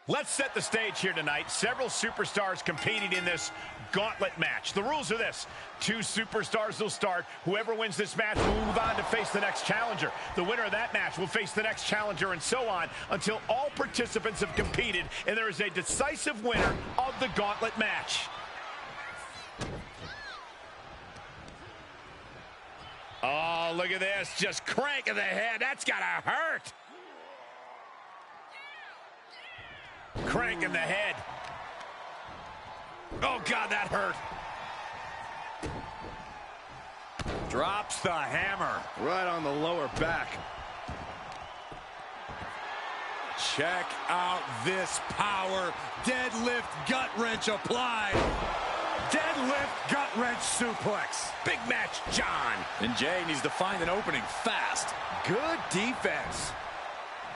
Let's set the stage here tonight. Several superstars competing in this gauntlet match. The rules are this. 2 superstars will start. Whoever wins this match will move on to face the next challenger. The winner of that match will face the next challenger, and so on until all participants have competed and there is a decisive winner of the gauntlet match. Oh, look at this. Just cranking the head. That's gotta hurt. Cranking the head. Oh, God, that hurt. Drops the hammer. Right on the lower back. Check out this power. Deadlift gut wrench applied. Deadlift gut wrench suplex. Big match, John. And Jay needs to find an opening fast. Good defense.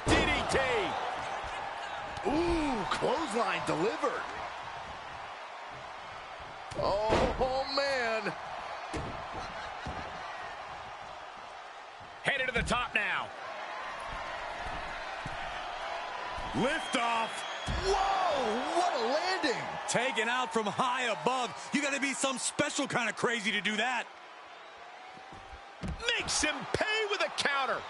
DDT. Ooh, clothesline delivered. Oh, man. Headed to the top now. Lift off. Whoa, what a landing. Taken out from high above. You got to be some special kind of crazy to do that. Makes him pay with a counter.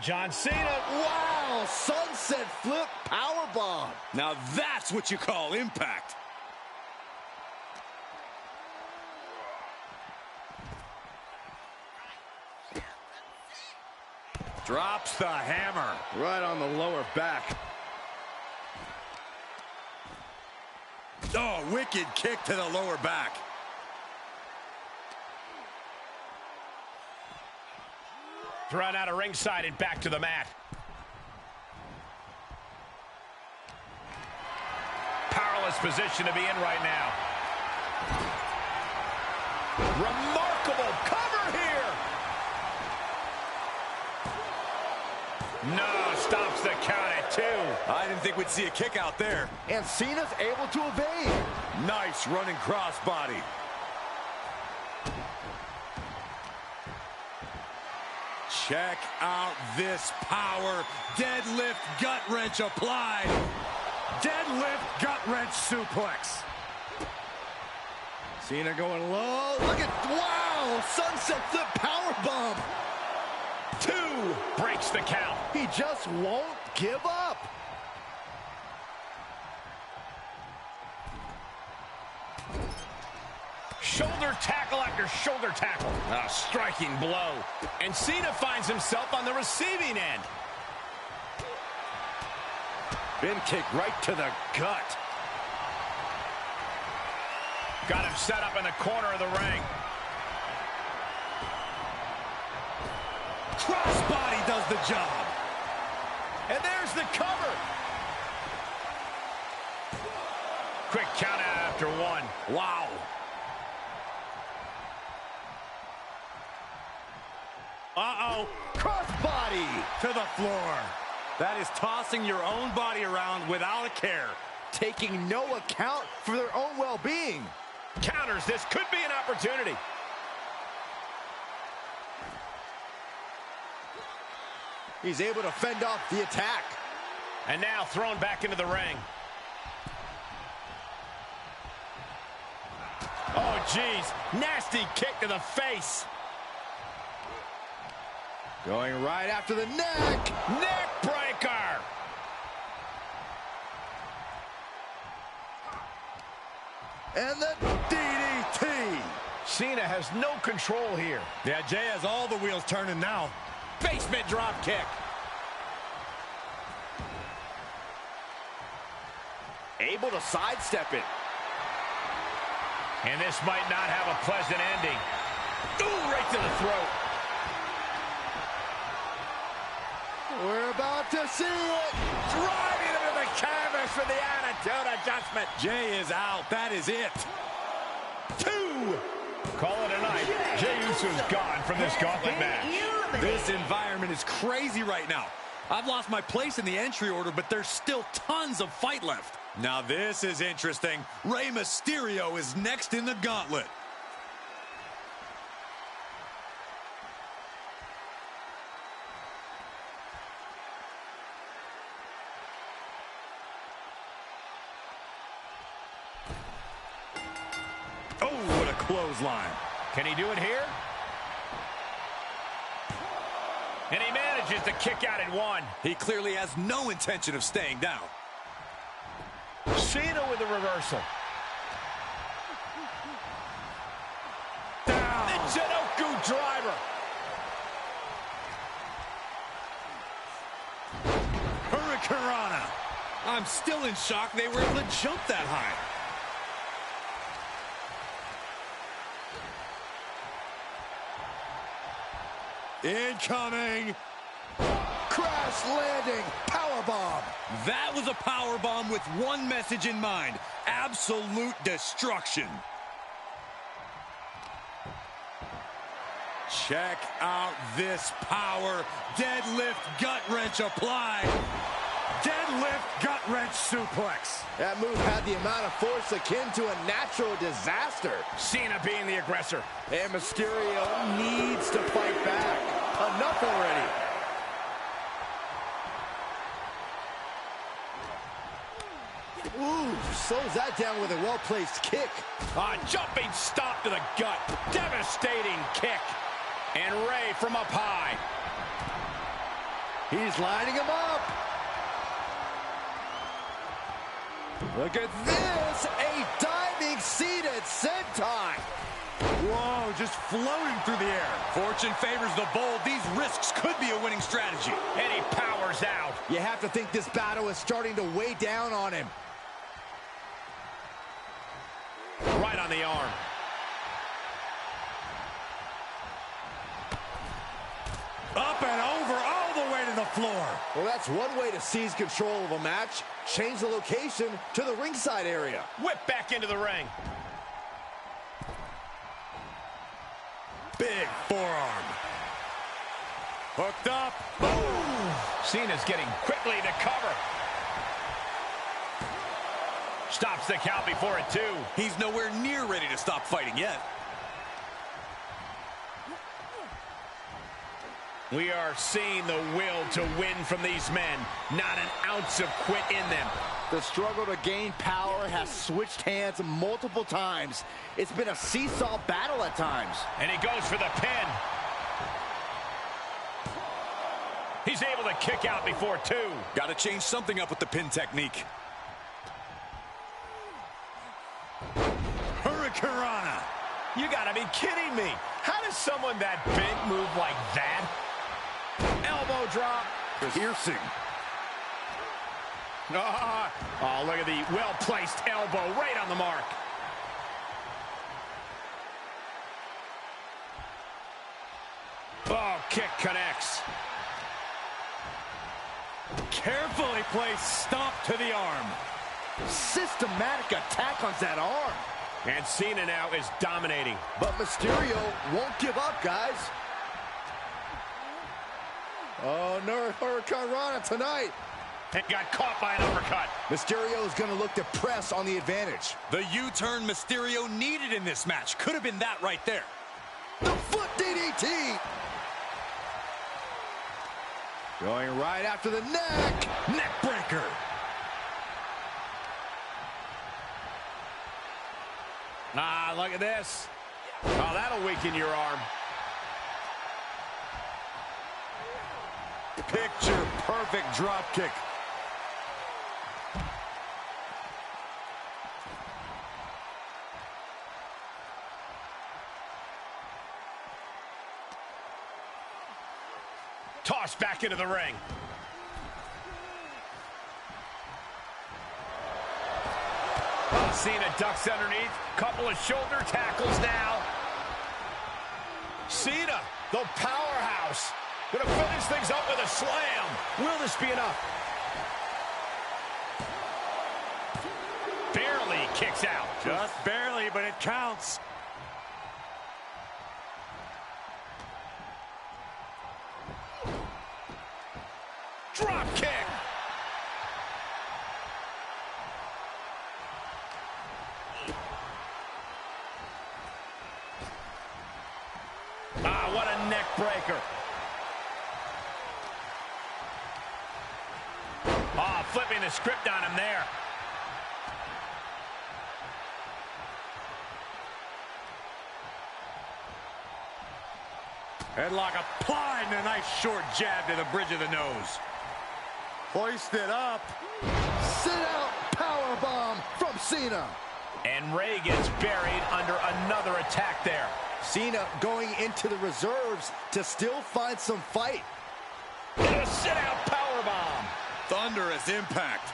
John Cena. Wow, sunset flip powerbomb. Now that's what you call impact. Drops the hammer. Right on the lower back. Oh, wicked kick to the lower back. Thrown out of ringside and back to the mat. Powerless position to be in right now. Remarkable cover here. No, stops the count at 2. I didn't think we'd see a kick out there. And Cena's able to evade. Nice running crossbody. Check out this power. Deadlift gut wrench applied. Deadlift gut wrench suplex. Cena going low. Look at, wow, sunset flip powerbomb. 2 breaks the count. He just won't give up. Shoulder tackle after shoulder tackle. A striking blow. And Cena finds himself on the receiving end. Bin kick right to the gut. Got him set up in the corner of the ring. Crossbody does the job. And there's the cover. Quick count out after 1. Wow. Uh-oh. Crossbody To the floor. That is tossing your own body around without a care. taking no account for their own well-being. Counters. This could be an opportunity. He's able to fend off the attack. And now thrown back into the ring. Oh, jeez. Nasty kick to the face. Going right after the neck. Neck breaker. And the DDT. Cena has no control here. Yeah, Jay has all the wheels turning now. Basement drop kick. Able to sidestep it. And this might not have a pleasant ending. Ooh, right to the throat. We're about to see it. Driving him to the canvas for the attitude adjustment. Jay is out. That is it. 2. Call it a night. Jey Uso's gone from this gauntlet match. This environment is crazy right now. I've lost my place in the entry order, but there's still tons of fight left. Now this is interesting. Rey Mysterio is next in the gauntlet. clothesline. Can he do it here? And he manages to kick out at one. He clearly has no intention of staying down. Cena with the reversal. Down. The Jinoku driver. Hurricanrana. I'm still in shock they were able to jump that high. Incoming. Crash landing. Powerbomb. That was a powerbomb with one message in mind. Absolute destruction. Check out this power. Deadlift gut wrench applied. Deadlift gut wrench suplex. That move had the amount of force akin to a natural disaster. Cena being the aggressor. And Mysterio needs to fight back. Enough already. Ooh, slows that down with a well-placed kick. A jumping stop to the gut. Devastating kick. And Rey from up high. He's lining him up. Look at this. A diving seated senton. Whoa, just floating through the air. Fortune favors the bold. These risks could be a winning strategy. And he powers out. You have to think this battle is starting to weigh down on him. Right on the arm. Up and over, all the way to the floor. Well, that's one way to seize control of a match. Change the location to the ringside area. Whip back into the ring. Big forearm. Hooked up. Boom. Cena's getting quickly to cover. Stops the count before a 2. He's nowhere near ready to stop fighting yet. We are seeing the will to win from these men. Not an ounce of quit in them. The struggle to gain power has switched hands multiple times. It's been a seesaw battle at times. And he goes for the pin. He's able to kick out before 2. Got to change something up with the pin technique. Hurricanrana. You gotta be kidding me. How does someone that big move like that? Elbow drop. Piercing. Oh, look at the well-placed elbow right on the mark. Oh, kick connects. Carefully placed stomp to the arm. Systematic attack on that arm. And Cena now is dominating. But Mysterio won't give up, guys. Oh, no, Hurricanrana tonight. And got caught by an uppercut. Mysterio is going to look to press on the advantage. The U-turn Mysterio needed in this match. Could have been that right there. The foot DDT. Going right after the neck. Neck breaker. Ah, look at this. Oh, that'll weaken your arm. Picture perfect drop kick. Tossed back into the ring. Oh, Cena ducks underneath. Couple of shoulder tackles now. Cena, the powerhouse, gonna finish things up with a slam. Will this be enough? Barely kicks out. Just barely, but it counts. Drop kick. Ah, what a neck breaker. Ah, flipping the script on him there. Headlock applied and a nice short jab to the bridge of the nose. Hoisted up. Sit out powerbomb from Cena. And Rey gets buried under another attack there. Cena going into the reserves to still find some fight. And a sit-out powerbomb. Thunderous impact.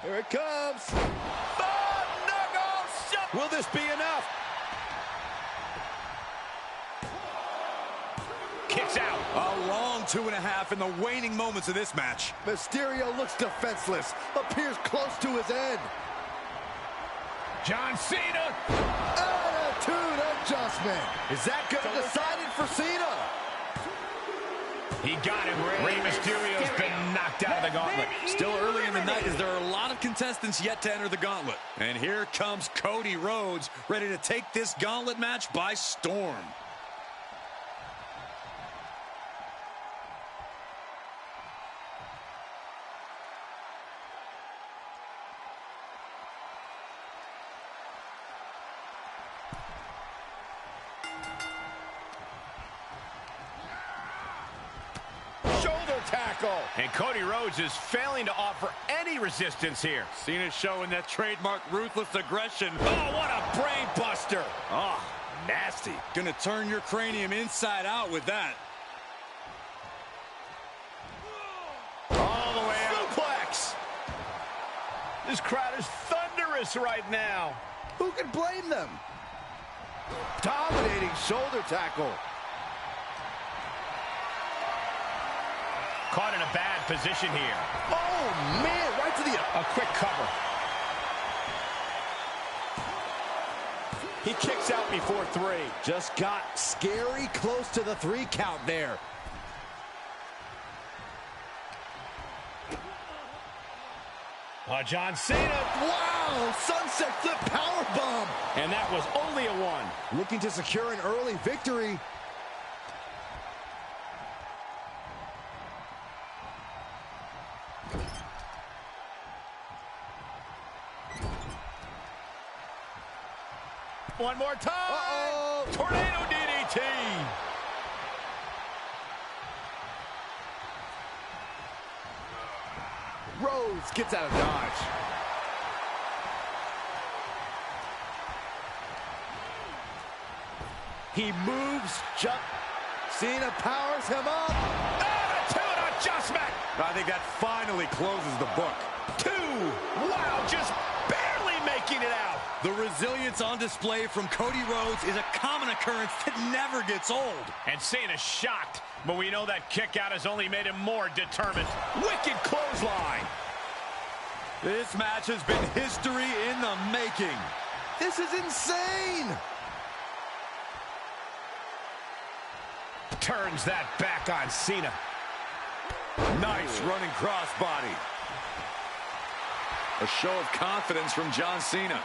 Here it comes. Will this be enough? Kicks out. A long 2.5 in the waning moments of this match. Mysterio looks defenseless, appears close to his end. John Cena. Attitude adjustment. Is that going to decide it for Cena? He got him. Rey Mysterio's been knocked out of the gauntlet. Still early in the night as there are a lot of contestants yet to enter the gauntlet. And here comes Cody Rhodes, ready to take this gauntlet match by storm. Tackle. And Cody Rhodes is failing to offer any resistance here. Cena's showing that trademark ruthless aggression. Oh, what a brain buster. Oh, nasty. Gonna turn your cranium inside out with that. All the way out. Suplex. This crowd is thunderous right now. Who can blame them? Dominating shoulder tackle. Caught in a bad position here. Oh, man, right to the... A quick cover. He kicks out before 3. Just got scary close to the 3 count there. John Cena. Wow, sunset flip powerbomb. And that was only a 1. Looking to secure an early victory. One more time. Uh-oh. Tornado DDT. Rhodes gets out of dodge. He moves, jump. Cena powers him up. Attitude adjustment. I think that finally closes the book. 2. Wow, just barely making it out. The resilience on display from Cody Rhodes is a common occurrence that never gets old. And Cena's shocked, but we know that kick out has only made him more determined. Wicked clothesline. This match has been history in the making. This is insane. Turns that back on Cena. Nice running crossbody. A show of confidence from John Cena.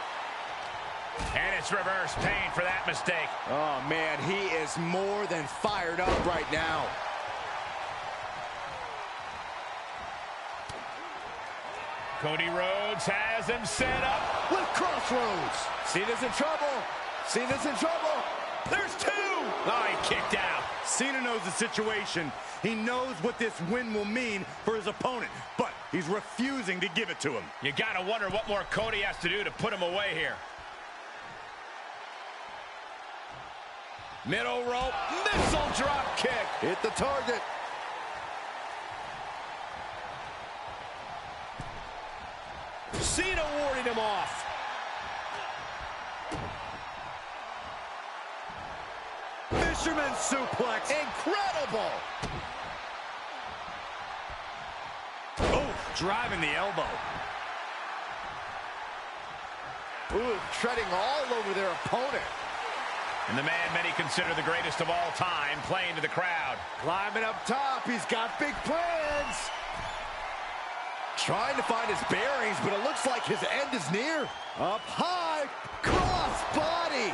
And it's reverse pain for that mistake. Oh, man, he is more than fired up right now. Cody Rhodes has him set up. With crossroads. Cena's in trouble. Cena's in trouble. There's 2. Oh, he kicked out. Cena knows the situation. He knows what this win will mean for his opponent, but he's refusing to give it to him. You gotta wonder what more Cody has to do to put him away here. Middle rope, missile drop kick. Hit the target. Cena warded him off. Fisherman suplex. Incredible. Oh, driving the elbow. Ooh, treading all over their opponent. And the man many consider the greatest of all time playing to the crowd. Climbing up top, he's got big plans. Trying to find his bearings, but it looks like his end is near. Up high, cross body.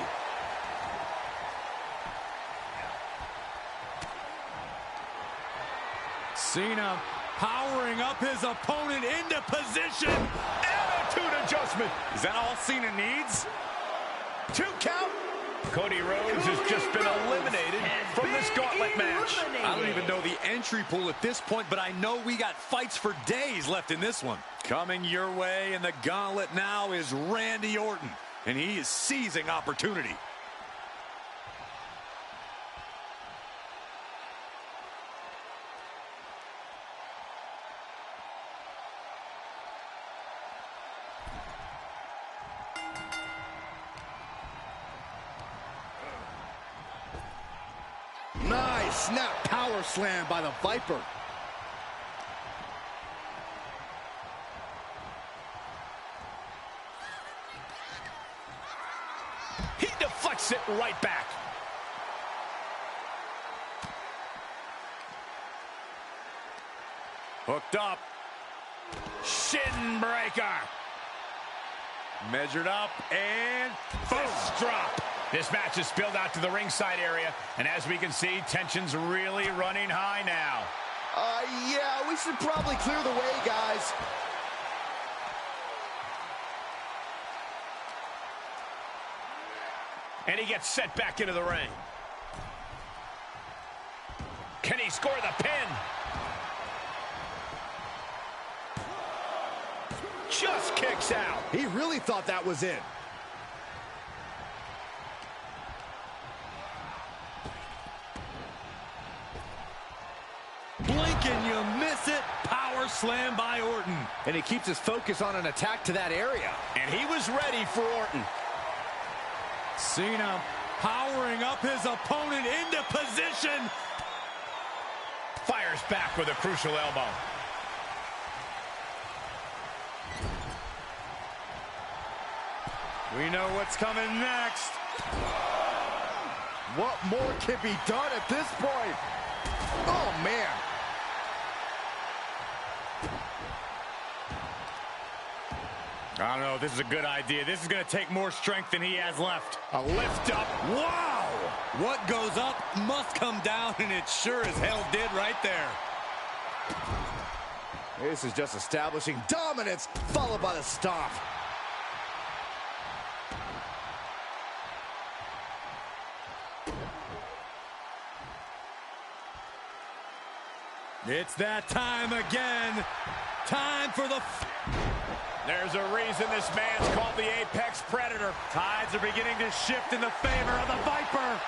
Cena powering up his opponent into position. Attitude adjustment. Is that all Cena needs? 2 count. Cody Rhodes has just been eliminated from this gauntlet match. I don't even know the entry pool at this point, but I know we got fights for days left in this one. Coming your way in the gauntlet now is Randy Orton, and he is seizing opportunity. Nice snap power slam by the Viper. He deflects it right back. Hooked up. Shin breaker. Measured up and Fist drop. This match is spilled out to the ringside area, and as we can see, tension's really running high now. Yeah, we should probably clear the way, guys. And he gets set back into the ring. Can he score the pin? Just kicks out. He really thought that was it. blink and you miss it. Power slam by Orton. And he keeps his focus on an attack to that area. And he was ready for Orton. Cena powering up his opponent into position. Fires back with a crucial elbow. We know what's coming next. What more can be done at this point? Oh, man. I don't know if this is a good idea. This is going to take more strength than he has left. A lift up. Wow! What goes up must come down, and it sure as hell did right there. This is just establishing dominance, followed by the stomp. It's that time again. Time for the... There's a reason this man's called the Apex Predator. Tides are beginning to shift in the favor of the Viper.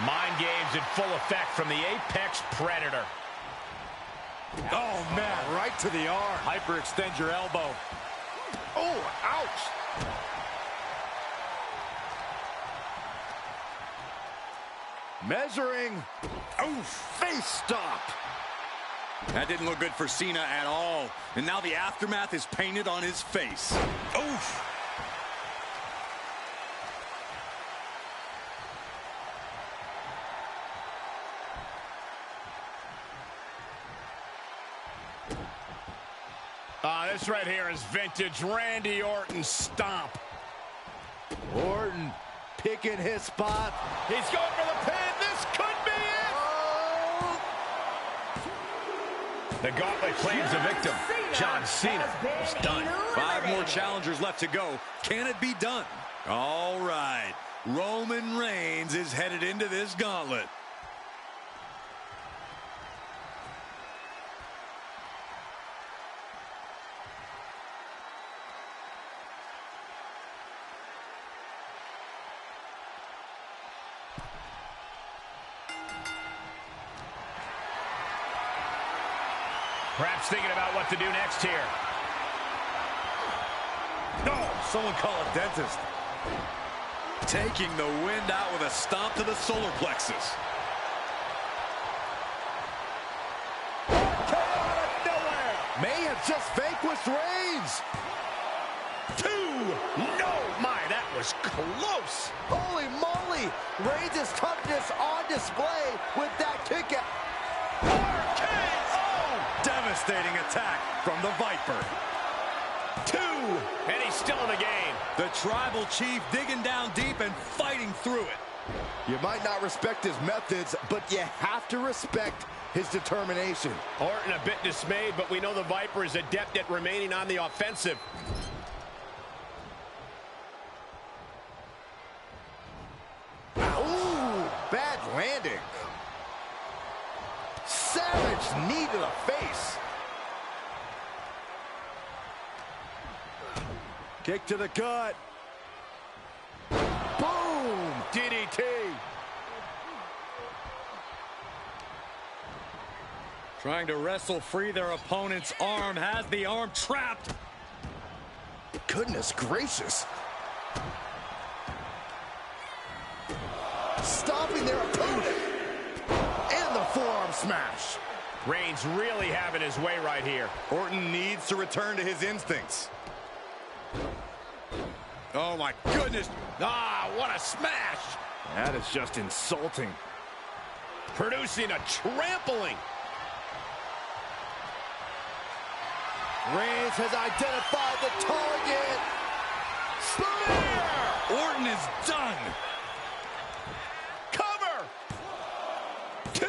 Mind games in full effect from the Apex Predator. Oh, man. Right to the arm. Hyperextend your elbow. Oh, ouch. Measuring. Oh, face stop. That didn't look good for Cena at all. And now the aftermath is painted on his face. Oof. This right here is vintage Randy Orton stomp. Orton picking his spot. He's going for the pin. This could be it. Oh. The Gauntlet claims a victim. John Cena is done. 5 more challengers left to go. Can it be done? All right. Roman Reigns is headed into this gauntlet. Perhaps thinking about what to do next here. No, someone call a dentist. Taking the wind out with a stomp to the solar plexus. Came out of nowhere. May have just vanquished Reigns. 2. No, my, that was close. Holy moly. Reigns' toughness on display with that kick out. Devastating attack from the Viper. 2, and he's still in the game. The Tribal Chief digging down deep and fighting through it. You might not respect his methods, but you have to respect his determination. Orton a bit dismayed, but we know the Viper is adept at remaining on the offensive. Ooh, bad landing. Savage knee to the face. Kick to the gut. Boom! DDT. Trying to wrestle free their opponent's arm. Has the arm trapped. Goodness gracious. Stopping their opponent. And the forearm smash. Reigns really having his way right here. Orton needs to return to his instincts. Oh my goodness. Ah, what a smash. That is just insulting. Producing a trampling. Reigns has identified the target. Spear! Orton is done. Cover. 2.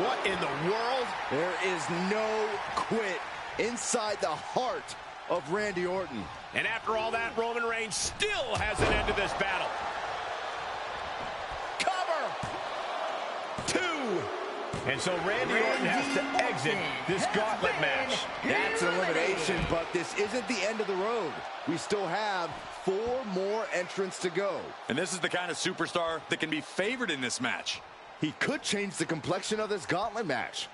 What in the world? There is no quit inside the heart of Randy Orton. And after all that, Roman Reigns still hasn't ended this battle. Cover. 2. And so Randy Orton has to exit this gauntlet match. That's an elimination, but this isn't the end of the road. We still have 4 more entrants to go. And this is the kind of superstar that can be favored in this match. He could change the complexion of this gauntlet match.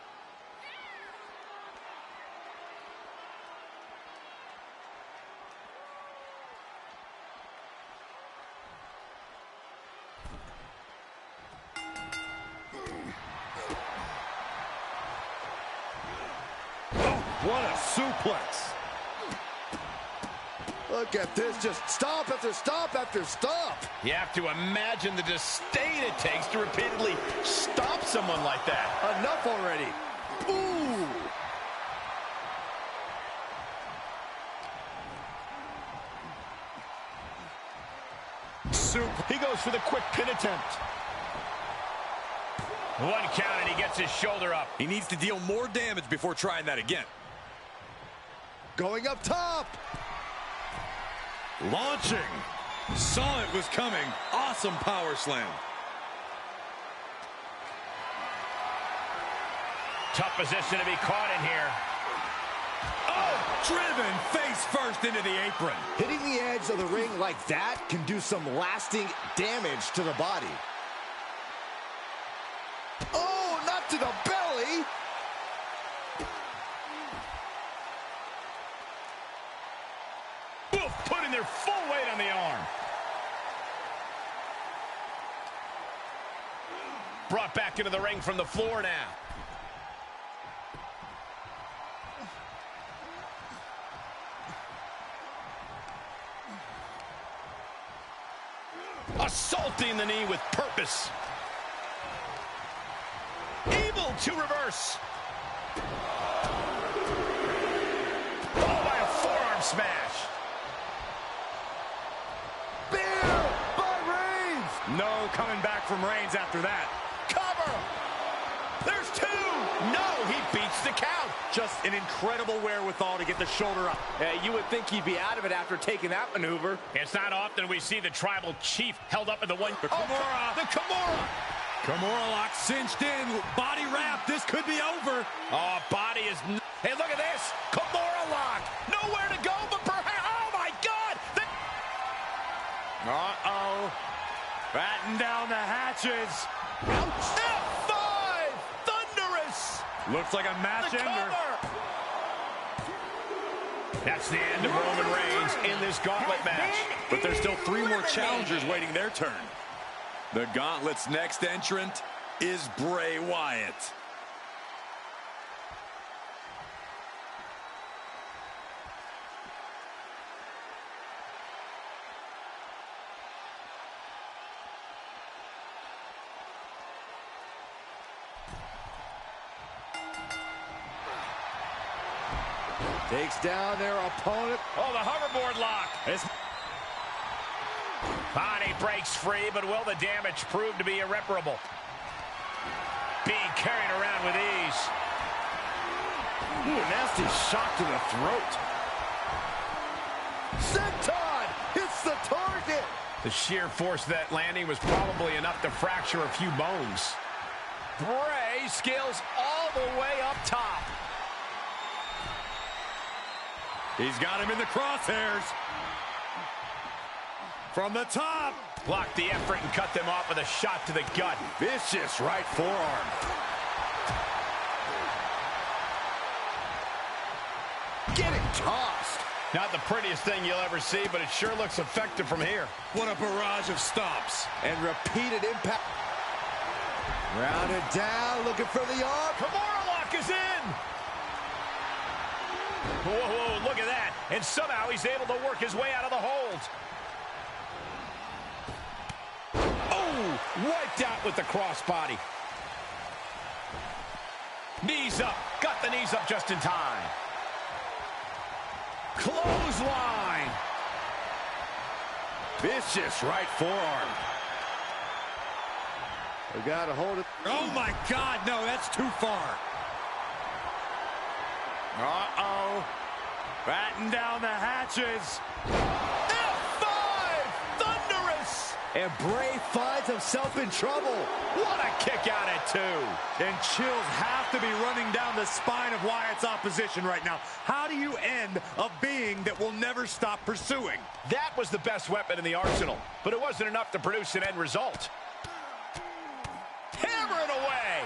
What a suplex. Look at this, just stop after stop after stop. You have to imagine the disdain it takes to repeatedly stop someone like that. Enough already. Ooh. He goes for the quick pin attempt. 1 count and he gets his shoulder up. He needs to deal more damage before trying that again. Going up top. Launching. Saw it was coming. Awesome power slam. Tough position to be caught in here. Oh, driven face first into the apron. Hitting the edge of the ring like that can do some lasting damage to the body. Oh, not to the belly. Both putting their full weight on the arm. Brought back into the ring from the floor now. Assaulting the knee with purpose. Able to reverse. Followed by a forearm smash. Spear by Reigns. No coming back from Reigns after that. Cover. There's 2. No, he beats the count. Just an incredible wherewithal to get the shoulder up. You would think he'd be out of it after taking that maneuver. It's not often we see the tribal chief held up in the one. The Kimura. The Kimura. Kimura lock cinched in. Body wrap. This could be over. Oh, body is. Hey, look at this. Kimura lock. Nowhere to go, but perhaps. Oh, my God. Uh-oh. Batten down the hatches. Ouch. F5. Thunderous. Looks like a match The ender. cover. That's the end of Roman Reigns in this gauntlet match. But there's still 3 more challengers waiting their turn. The Gauntlet's next entrant is Bray Wyatt. Takes down their opponent. Oh, the hoverboard lock. Body breaks free, but will the damage prove to be irreparable? Big carrying around with ease. Ooh, a nasty shot to the throat. Senton hits the target. The sheer force of that landing was probably enough to fracture a few bones. Bray scales all the way up top. He's got him in the crosshairs. From the top. Blocked the effort and cut them off with a shot to the gut. Vicious right forearm. Getting tossed. Not the prettiest thing you'll ever see, but it sure looks effective from here. What a barrage of stomps. And repeated impact. Rounded down, looking for the arm. Kimura lock is in. Whoa, whoa, look at that. And somehow he's able to work his way out of the hold. Oh, wiped out with the crossbody. Knees up. Got the knees up just in time. Clothesline. Vicious right forearm. We got to hold it. Oh, my God. No, that's too far. Uh-oh. Batten down the hatches. F5! Thunderous! And Bray finds himself in trouble. What a kick out at 2. And chills have to be running down the spine of Wyatt's opposition right now. How do you end a being that will never stop pursuing? That was the best weapon in the arsenal, but it wasn't enough to produce an end result. Hammer it away!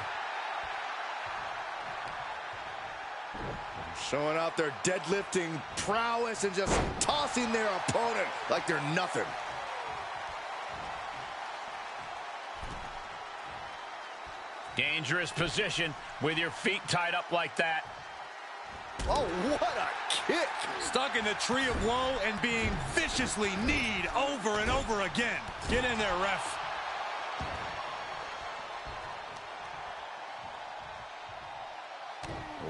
Showing out their deadlifting prowess and just tossing their opponent like they're nothing. Dangerous position with your feet tied up like that. Oh, what a kick! Stuck in the tree of woe and being viciously kneed over and over again. Get in there, ref.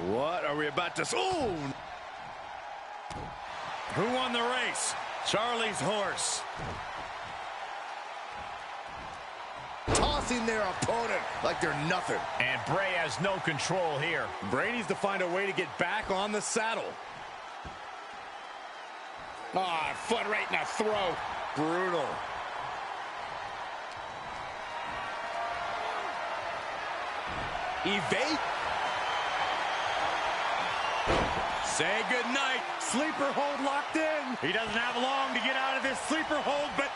What are we about to... Ooh! Who won the race? Charlie's horse. Tossing their opponent like they're nothing. And Bray has no control here. Bray needs to find a way to get back on the saddle. Ah, foot right in the throat. Brutal. Evade. Say goodnight. Sleeper hold locked in. He doesn't have long to get out of this sleeper hold, but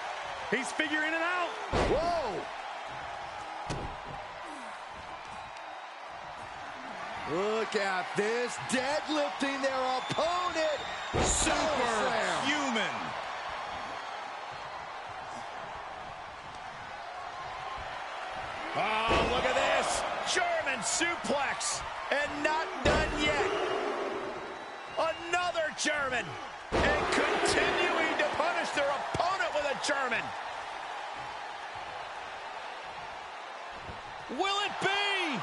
he's figuring it out. Whoa! Look at this, deadlifting their opponent. Superhuman. Oh, look at this. German suplex. And not done yet. Another German. And continuing to punish their opponent with a German. Will it be?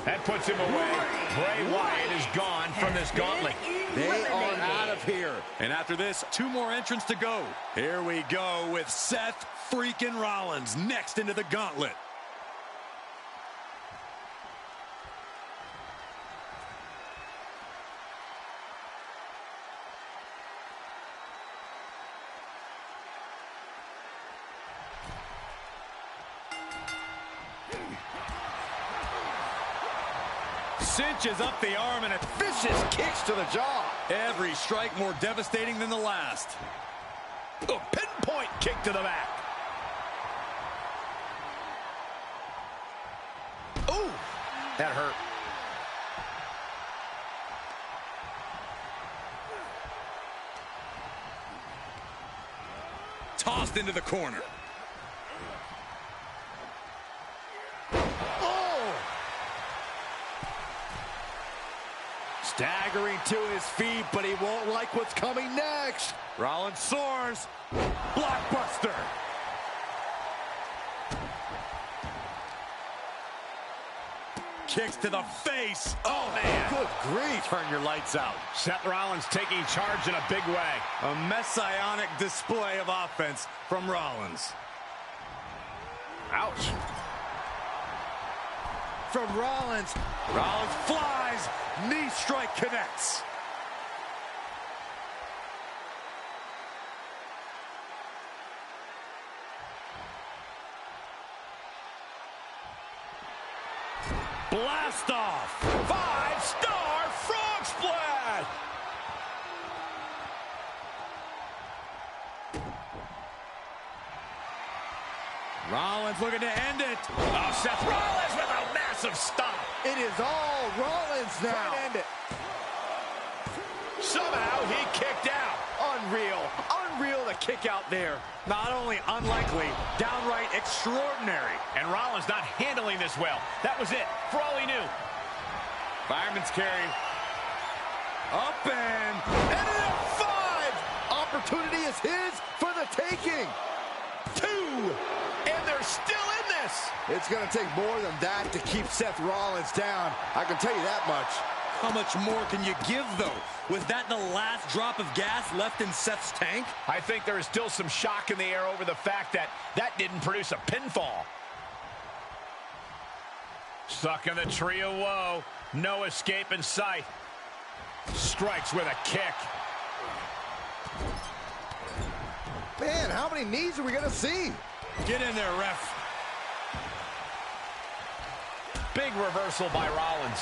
That puts him away. Bray Wyatt is gone from this gauntlet. They are out of here. And after this, 2 more entrants to go. Here we go with Seth freaking Rollins next into the gauntlet. Cinches up the arm and a Vicious kicks to the jaw. every strike more devastating than the last. A pinpoint kick to the back. Ooh, that hurt. Tossed into the corner. Staggering to his feet, but he won't like what's coming next. Rollins soars. Blockbuster. Kicks to the face. Oh, man. Good grief. Turn your lights out. Seth Rollins taking charge in a big way. A messianic display of offense from Rollins. Ouch. From Rollins. Rollins flies. Knee strike connects. Blast off. 5-star frog splash. Rollins looking to end it. Oh, Seth Rollins with a massive stomp. It is all Rollins now. Try to end it. Somehow he kicked out. Unreal. Unreal to kick out there. Not only unlikely, downright extraordinary. And Rollins not handling this well. That was it, for all he knew. Fireman's carry. Up and And a 5. Opportunity is his for the taking. 2. And they're still in this. It's going to take more than that to keep Seth Rollins down. I can tell you that much. how much more can you give, though? Was that the last drop of gas left in Seth's tank? I think there is still some shock in the air over the fact that that didn't produce a pinfall. Stuck in the tree of woe. No escape in sight. Strikes with a kick. Man, how many knees are we going to see? Get in there, ref. Big reversal by Rollins.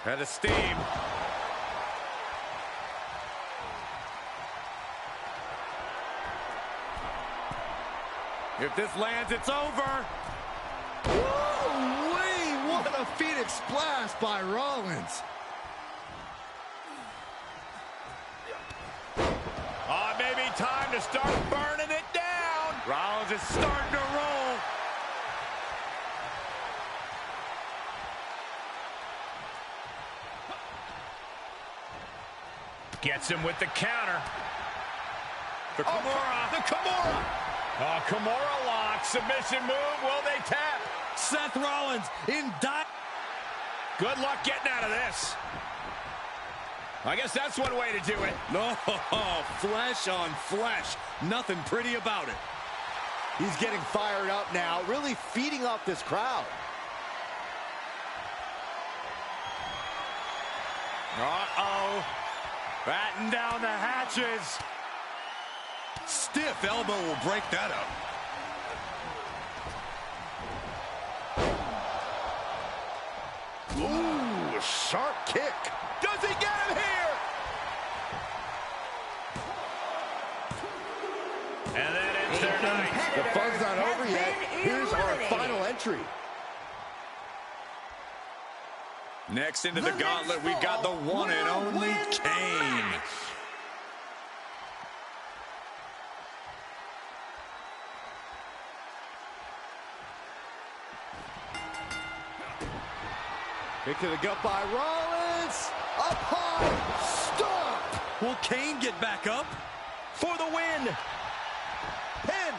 Head of steam. If this lands, it's over. Woo-wee! What a Phoenix splash by Rollins. Oh, maybe time to start burning it down. Rollins is starting to roll. Gets him with the counter. The Kimura. The Kimura. Oh, Kimura lock. Submission move. Will they tap? Seth Rollins in Good luck getting out of this. I guess that's one way to do it. No, flesh on flesh. Nothing pretty about it. He's getting fired up now, really feeding off this crowd. Uh-oh. Batten down the hatches. Stiff elbow will break that up. Ooh, sharp kick. Does he get him here? And that ends their night. The fun's not over yet. Here's our final entry. Next into the gauntlet, we've got the one and only Kane. Kick to the gut by Rollins. Up high. Stop. Will Kane get back up? For the win. Pin.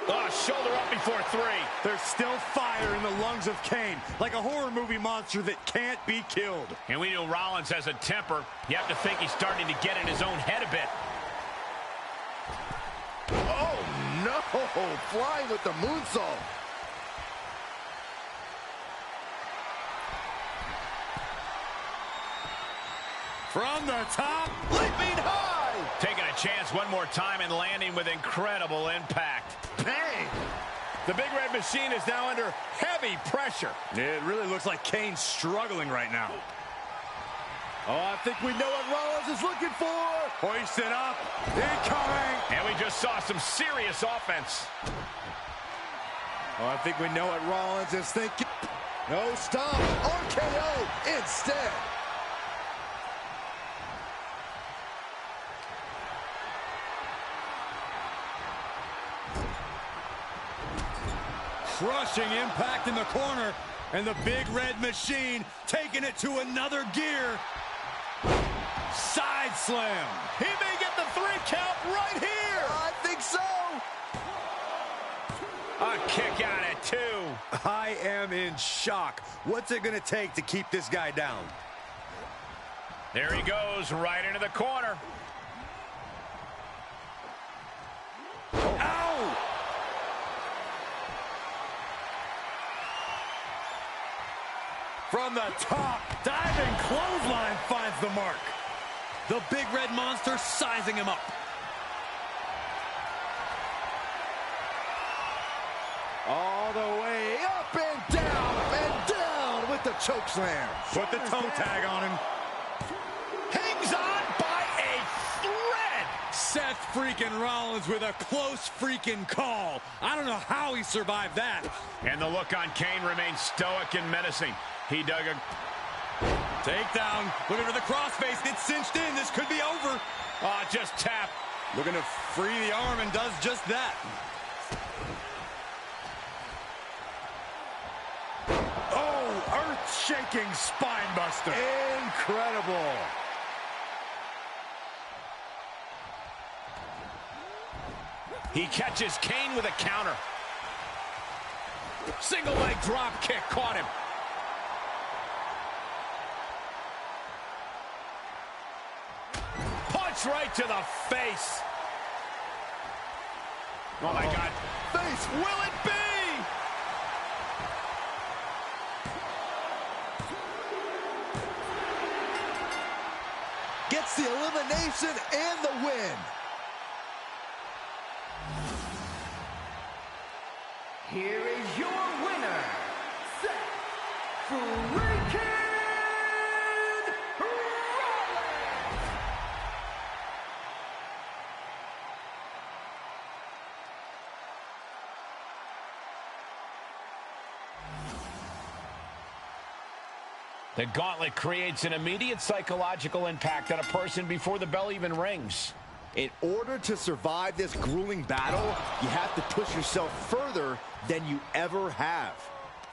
Oh, shoulder up before 3. There's still fire in the lungs of Kane, like a horror movie monster that can't be killed. And we know Rollins has a temper. You have to think he's starting to get in his own head a bit. Oh, no. Flying with the moonsault. From the top, Leaping high. Taking a chance one more time and landing with incredible impact. Bang. The Big Red Machine is now under heavy pressure. it really looks like Kane's struggling right now. Oh, I think we know what Rollins is looking for. Hoist it up, incoming. And we just saw some serious offense. Oh, I think we know what Rollins is thinking. No stop. RKO instead. Crushing impact in the corner, and the Big Red Machine taking it to another gear. Side slam. He may get the 3 count right here. I think so. A kick out at 2. I am in shock. What's it going to take to keep this guy down? There he goes, right into the corner. from the top. Diving clothesline finds the mark. The big red monster sizing him up. All the way up and down with the chokeslam. Put the toe tag on him. Hangs on by a thread. Seth freaking Rollins with a close freaking call. I don't know how he survived that. And the look on Kane remains stoic and menacing. He dug a takedown. Looking for the crossface. It's cinched in. This could be over. Oh, just tap. Looking to free the arm and does just that. Oh, earth-shaking spine buster. Incredible. He catches Kane with a counter. Single leg drop kick caught him. Punch right to the face. Oh my God. Face, will it be? Gets the elimination and the win. Here is your winner, Seth freaking Rollins. The Gauntlet creates an immediate psychological impact on a person before the bell even rings. In order to survive this grueling battle, you have to push yourself further than you ever have.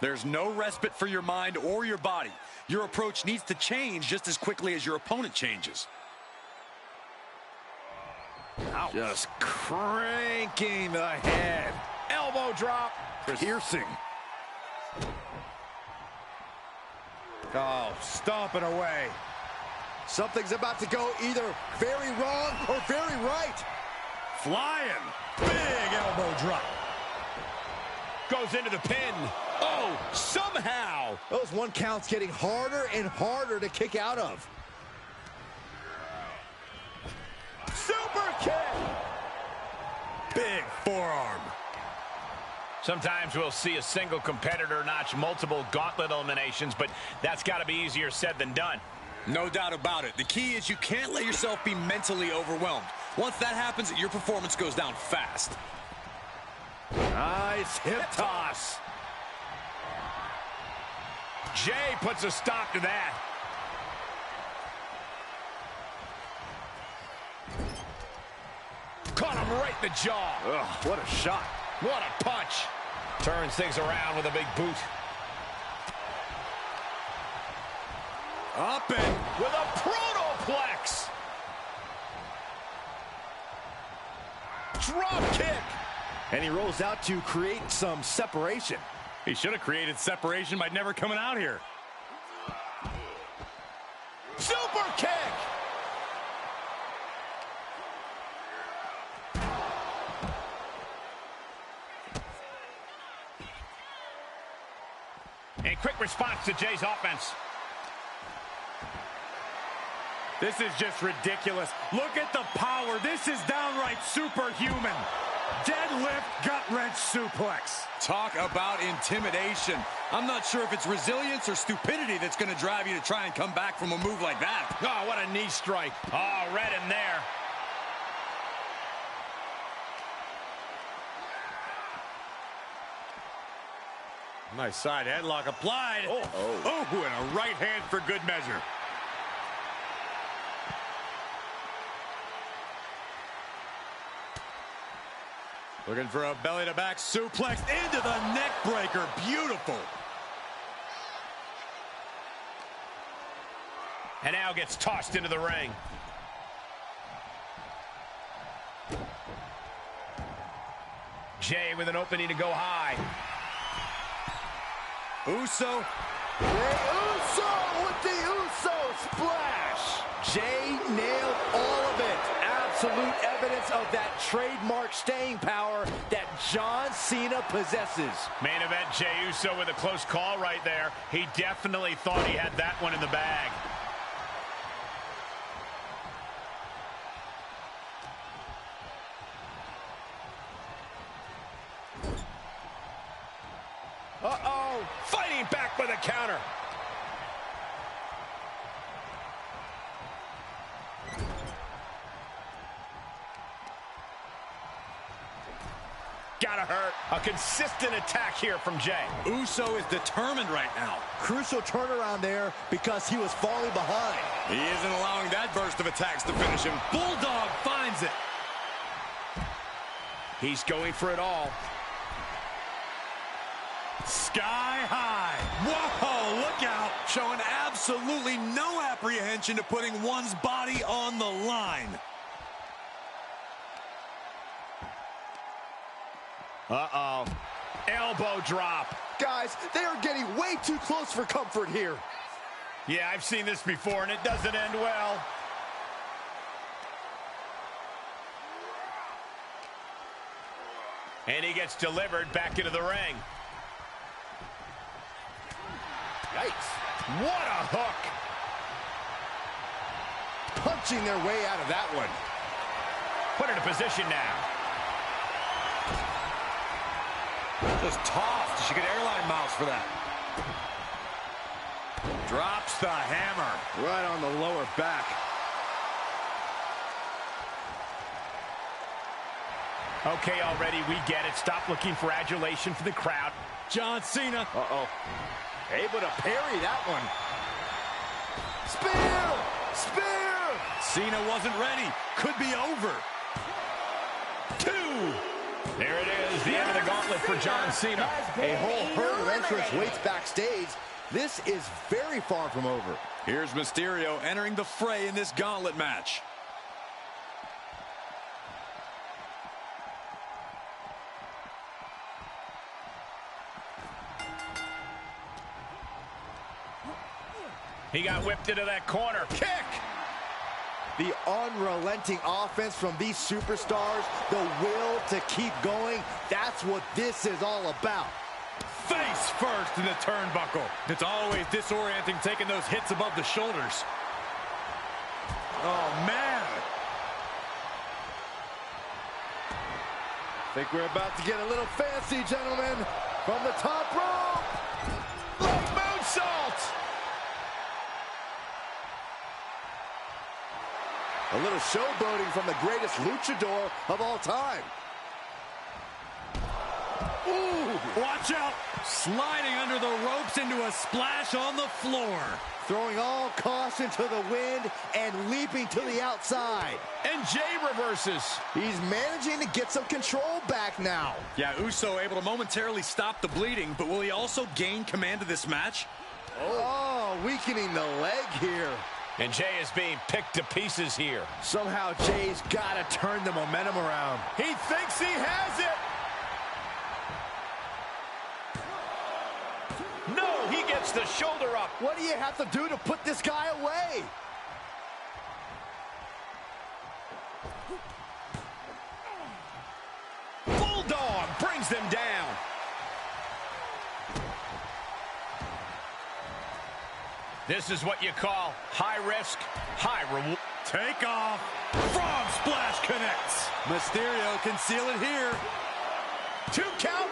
There's no respite for your mind or your body. Your approach needs to change just as quickly as your opponent changes. Ouch. Just cranking the head. Elbow drop. Piercing. Oh, stomping away. Something's about to go either very wrong or very right. Flying. Big elbow drop. Goes into the pin. Oh, somehow. Those 1 counts getting harder and harder to kick out of. Super kick. Big forearm. Sometimes we'll see a single competitor notch multiple Gauntlet eliminations, but that's got to be easier said than done. No doubt about it. The key is you can't let yourself be mentally overwhelmed. Once that happens, your performance goes down fast. Nice hip toss. Jay puts a stop to that. Caught him right in the jaw. Ugh, what a shot. What a punch. Turns things around with a big boot. Up and with a protoplex. Drop kick. And he rolls out to create some separation. he should have created separation by never coming out here. Super kick. A quick response to Jay's offense. This is just ridiculous. Look at the power. This is downright superhuman. Deadlift gut-wrench suplex. Talk about intimidation. I'm not sure if it's resilience or stupidity that's going to drive you to try and come back from a move like that. Oh, what a knee strike. Oh, right in there. Nice side headlock applied. Oh, and a right hand for good measure. Looking for a belly-to-back suplex into the neck breaker. Beautiful. And now gets tossed into the ring. Jay with an opening to go high. Uso. Rey Uso with the Uso splash. Jay nailed all of it. absolute evidence of that trademark staying power that John Cena possesses. Main event, Jey Uso with a close call right there. He definitely thought he had that one in the bag. Uh-oh, fighting back with a counter. Gotta hurt. A consistent attack here from Jey. Uso is determined right now. Crucial turnaround there because he was falling behind. He isn't allowing that burst of attacks to finish him. Bulldog finds it. He's going for it all. Sky high. Whoa, look out. Showing absolutely no apprehension to putting one's body on the line. Uh-oh. Elbow drop. Guys, they are getting way too close for comfort here. Yeah, I've seen this before, and it doesn't end well. And he gets delivered back into the ring. Yikes. What a hook. Punching their way out of that one. Put into position now. Just tossed. She could airline mouse for that. Drops the hammer. Right on the lower back. Okay, already, we get it. Stop looking for adulation from the crowd. John Cena. Uh-oh. Able to parry that one. Spear! Spear! Cena wasn't ready. Could be over. 2. There it is, the end of the gauntlet for John Cena. A whole herd of entrants waits backstage. This is very far from over. Here's Mysterio entering the fray in this gauntlet match. He got whipped into that corner. Kick! The unrelenting offense from these superstars, the will to keep going, that's what this is all about. Face first in the turnbuckle. It's always disorienting taking those hits above the shoulders. Oh, man. Think we're about to get a little fancy, gentlemen. From the top rope. Moonsault! A little showboating from the greatest luchador of all time. Ooh, watch out. Sliding under the ropes into a splash on the floor. Throwing all caution to the wind and leaping to the outside. And Jey reverses. He's managing to get some control back now. Yeah, Uso able to momentarily stop the bleeding, but will he also gain command of this match? Oh, weakening the leg here. And Jey is being picked to pieces here. Somehow Jey's got to turn the momentum around. He thinks he has it. No, he gets the shoulder up. What do you have to do to put this guy away? Bulldog brings them down. This is what you call high risk, high reward. Take off. Frog splash connects. Mysterio can seal it here. 2 count.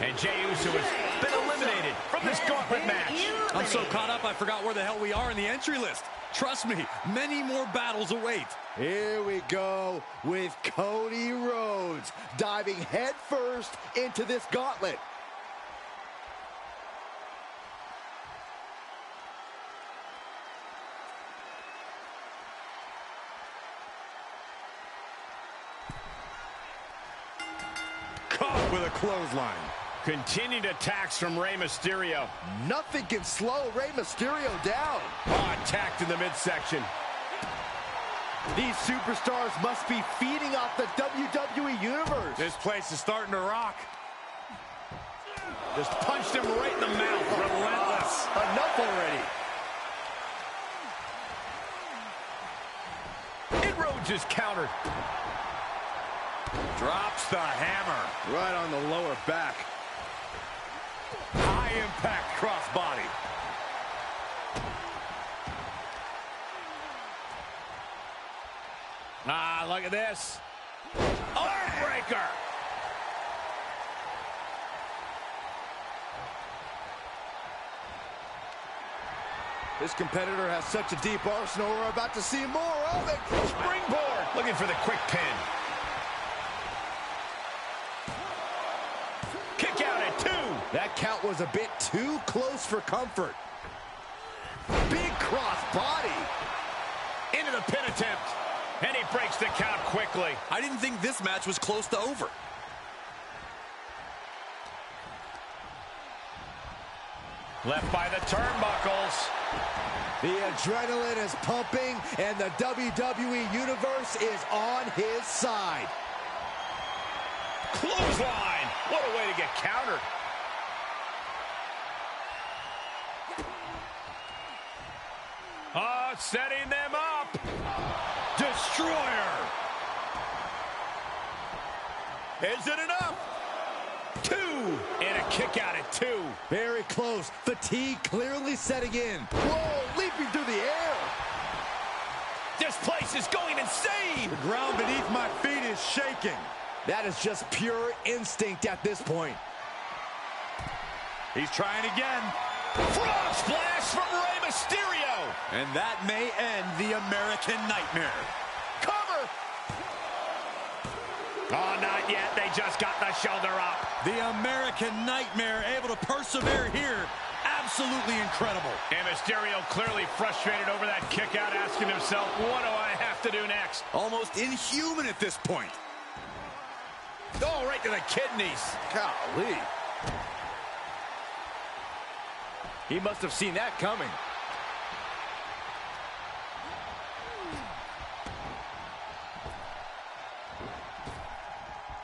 And Jey Uso has been eliminated from this gauntlet match. I'm so caught up I forgot where the hell we are in the entry list. Trust me, many more battles await. Here we go with Cody Rhodes diving headfirst into this gauntlet. Caught with a clothesline. Continued attacks from Rey Mysterio. Nothing can slow Rey Mysterio down. Oh, attacked in the midsection. These superstars must be feeding off the WWE Universe. This place is starting to rock. Just punched him right in the mouth. Relentless. Enough already. Inroads Rhodes is countered. Drops the hammer. Right on the lower back. High impact crossbody. Ah, look at this. Heartbreaker. This competitor has such a deep arsenal. We're about to see more of it. Springboard. Looking for the quick pin. Kick out at 2. That count was a bit too close for comfort. Big cross body. Into the pin attempt. And he breaks the count quickly. I didn't think this match was close to over. Left by the turnbuckles. The adrenaline is pumping, and the WWE Universe is on his side. Clothesline. What a way to get countered. Oh, setting them up. Destroyer. Is it enough? 2. And a kick out at 2. Very close. Fatigue clearly setting in. Whoa, leaping through the air. This place is going insane. The ground beneath my feet is shaking. That is just pure instinct at this point. He's trying again. Frog splash from Rey Mysterio. And that may end the American Nightmare. Cover. Oh, not yet. They just got the shoulder up. The American Nightmare able to persevere here. Absolutely incredible. And Mysterio clearly frustrated over that kick out, asking himself, what do I have to do next? Almost inhuman at this point. Oh, right to the kidneys. Golly. He must have seen that coming.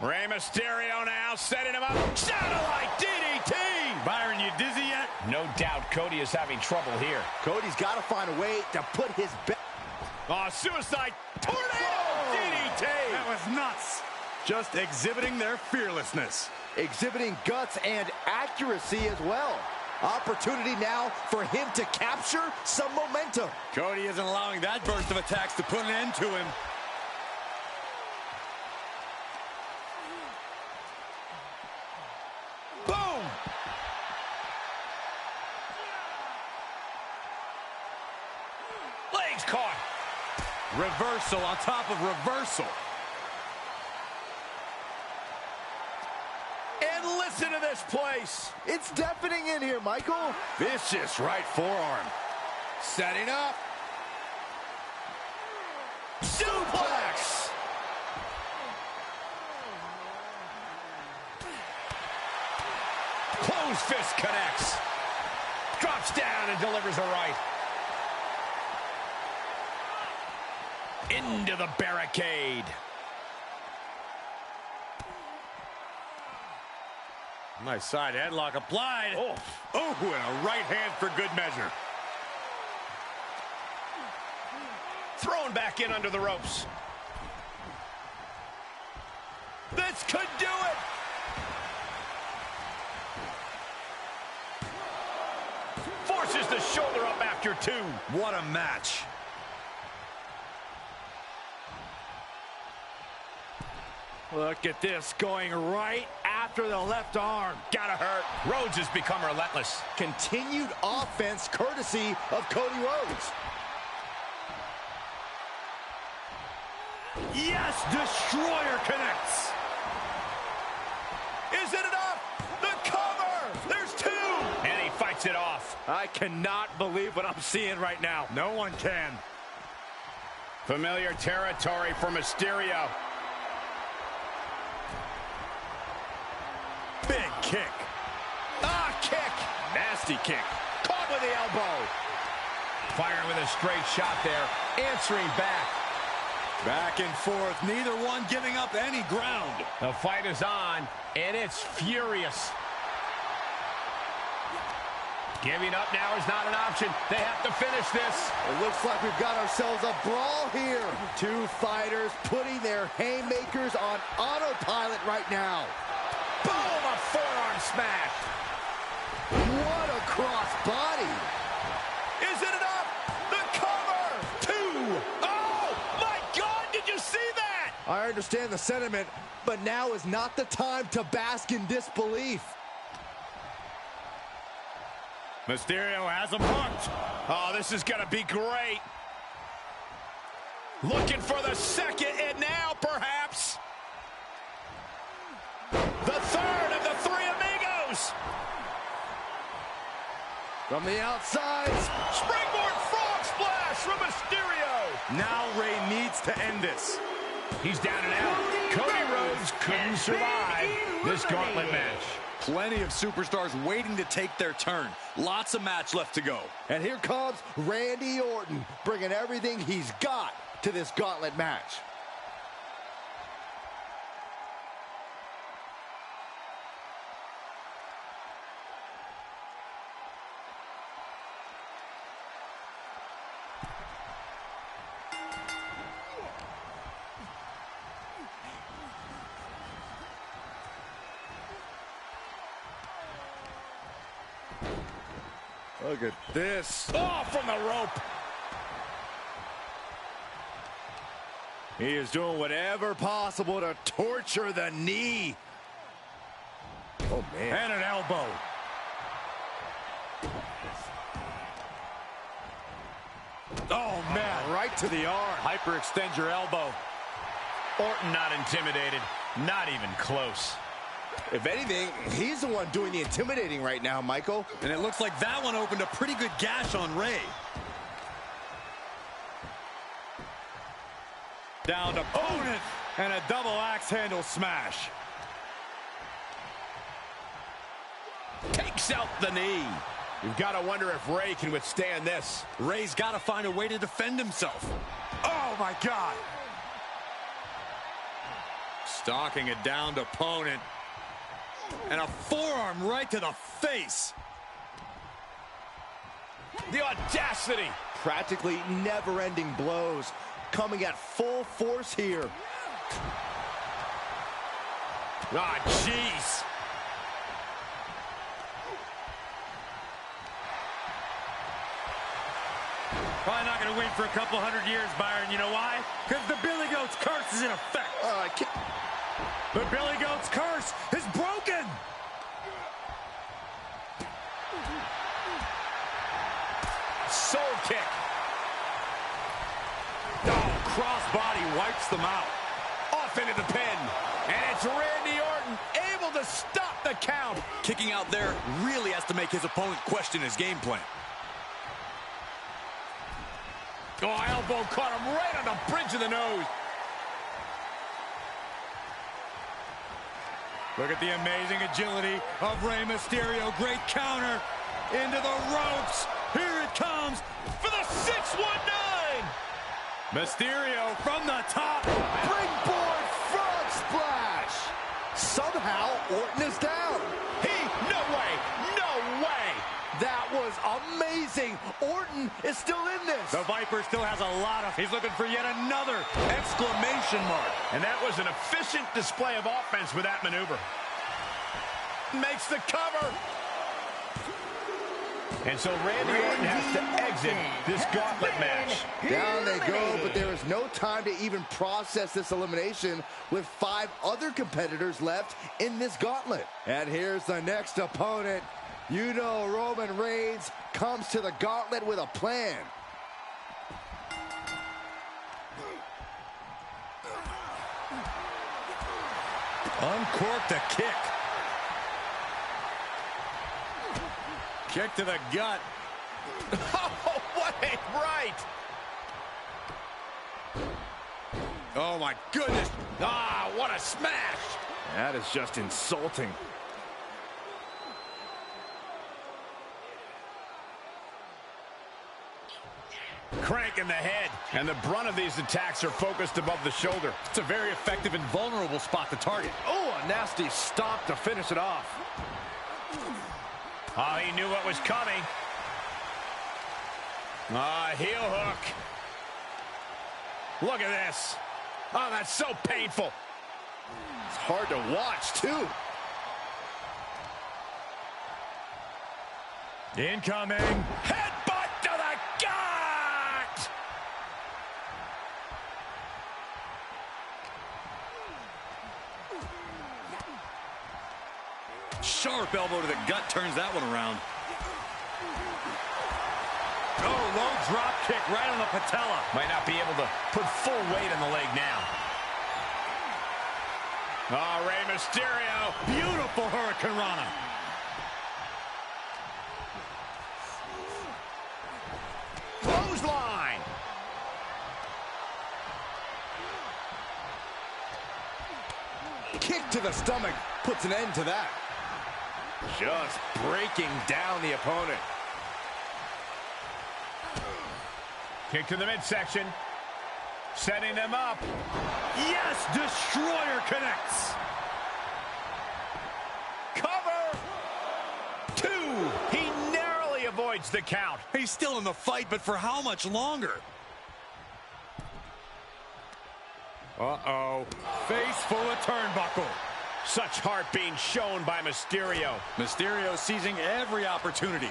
Rey Mysterio now setting him up. Satellite DDT. Byron, you dizzy yet? No doubt Cody is having trouble here. Cody's got to find a way to put his best. Oh, suicide tornado DDT. That was nuts. Just exhibiting their fearlessness. Exhibiting guts and accuracy as well. Opportunity now for him to capture some momentum. Cody isn't allowing that burst of attacks to put an end to him. Boom! Legs caught. Reversal on top of reversal. And listen to this place. It's deafening in here, Michael. Vicious right forearm. Setting up. Suplex. Closed fist connects. Drops down and delivers a right. Into the barricade. Nice side headlock applied. Oh, and a right hand for good measure. Thrown back in under the ropes. This could do it. Forces the shoulder up after 2. What a match. Look at this, going right after the left arm. Gotta hurt. Rhodes has become relentless. Continued offense courtesy of Cody Rhodes. Yes, Destroyer connects. Is it enough? The cover! There's 2! And he fights it off. I cannot believe what I'm seeing right now. No one can. Familiar territory for Mysterio. Big kick. Kick. Nasty kick. Caught with the elbow. Firing with a straight shot there. Answering back. Back and forth. Neither one giving up any ground. The fight is on, and it's furious. Giving up now is not an option. They have to finish this. It looks like we've got ourselves a brawl here. Two fighters putting their haymakers on autopilot right now. Boom, a forearm smash. What a cross body. Is it enough? The cover. Two. Oh, my God, did you see that? I understand the sentiment, but now is not the time to bask in disbelief. Mysterio has him hooked. Oh, this is going to be great. Looking for the second, and now perhaps the third of the three amigos. From the outside. Springboard frog splash from Mysterio. Now Rey needs to end this. He's down and out. Cody Rhodes couldn't survive this gauntlet match. Plenty of superstars waiting to take their turn. Lots of match left to go. And here comes Randy Orton, bringing everything he's got to this gauntlet match. Look at this. Oh, from the rope. He is doing whatever possible to torture the knee. Oh, man. And an elbow. Oh, man. Right to the arm. Hyperextend your elbow. Orton not intimidated. Not even close. If anything, he's the one doing the intimidating right now, Michael. And it looks like that one opened a pretty good gash on Rey. Down to opponent. And a double axe handle smash. Takes out the knee. You've got to wonder if Rey can withstand this. Rey's got to find a way to defend himself. Oh, my God. Stalking a downed opponent. And a forearm right to the face. The audacity. Practically never-ending blows coming at full force here. Ah, jeez. Probably not going to win for a couple hundred years, Byron. You know why? Because the Billy Goat's curse is in effect. The Billy Goat's curse is broken. Soul kick. Oh, crossbody wipes them out. Off into the pin. And it's Randy Orton able to stop the count. Kicking out there really has to make his opponent question his game plan. Oh, elbow caught him right on the bridge of the nose. Look at the amazing agility of Rey Mysterio. Great counter into the ropes. Here it comes For the 619. Mysterio from the top. Springboard frog splash. Somehow, Orton is down. No way. No way. That was amazing. Orton is still in this. The Viper still has a lot of... He's looking for yet another exclamation mark. And that was an efficient display of offense with that maneuver. Makes the cover. And so Randy Orton has to exit this gauntlet match. Down they go, but there is no time to even process this elimination with 5 other competitors left in this gauntlet. And here's the next opponent. You know Roman Reigns comes to the gauntlet with a plan. Uncorked a kick. Kick to the gut. Oh, what a right. Oh, my goodness. Ah, what a smash. That is just insulting. Cranking the head. And the brunt of these attacks are focused above the shoulder. It's a very effective and vulnerable spot to target. Oh, a nasty stop to finish it off. Oh, he knew what was coming. Heel hook. Look at this. Oh, that's so painful. It's hard to watch, too. Incoming. Headbutt to the gut! Sharp elbow to the gut turns that one around. Oh, low drop kick right on the patella. Might not be able to put full weight on the leg now. Oh, Rey Mysterio. Beautiful Hurricane Rana. Clothesline. Kick to the stomach puts an end to that. Just breaking down the opponent. Kick to the midsection. Setting them up. Yes, Destroyer connects. Cover. 2. He narrowly avoids the count. He's still in the fight, but for how much longer? Uh-oh. Face full of turnbuckle. Such heart being shown by Mysterio. Mysterio seizing every opportunity.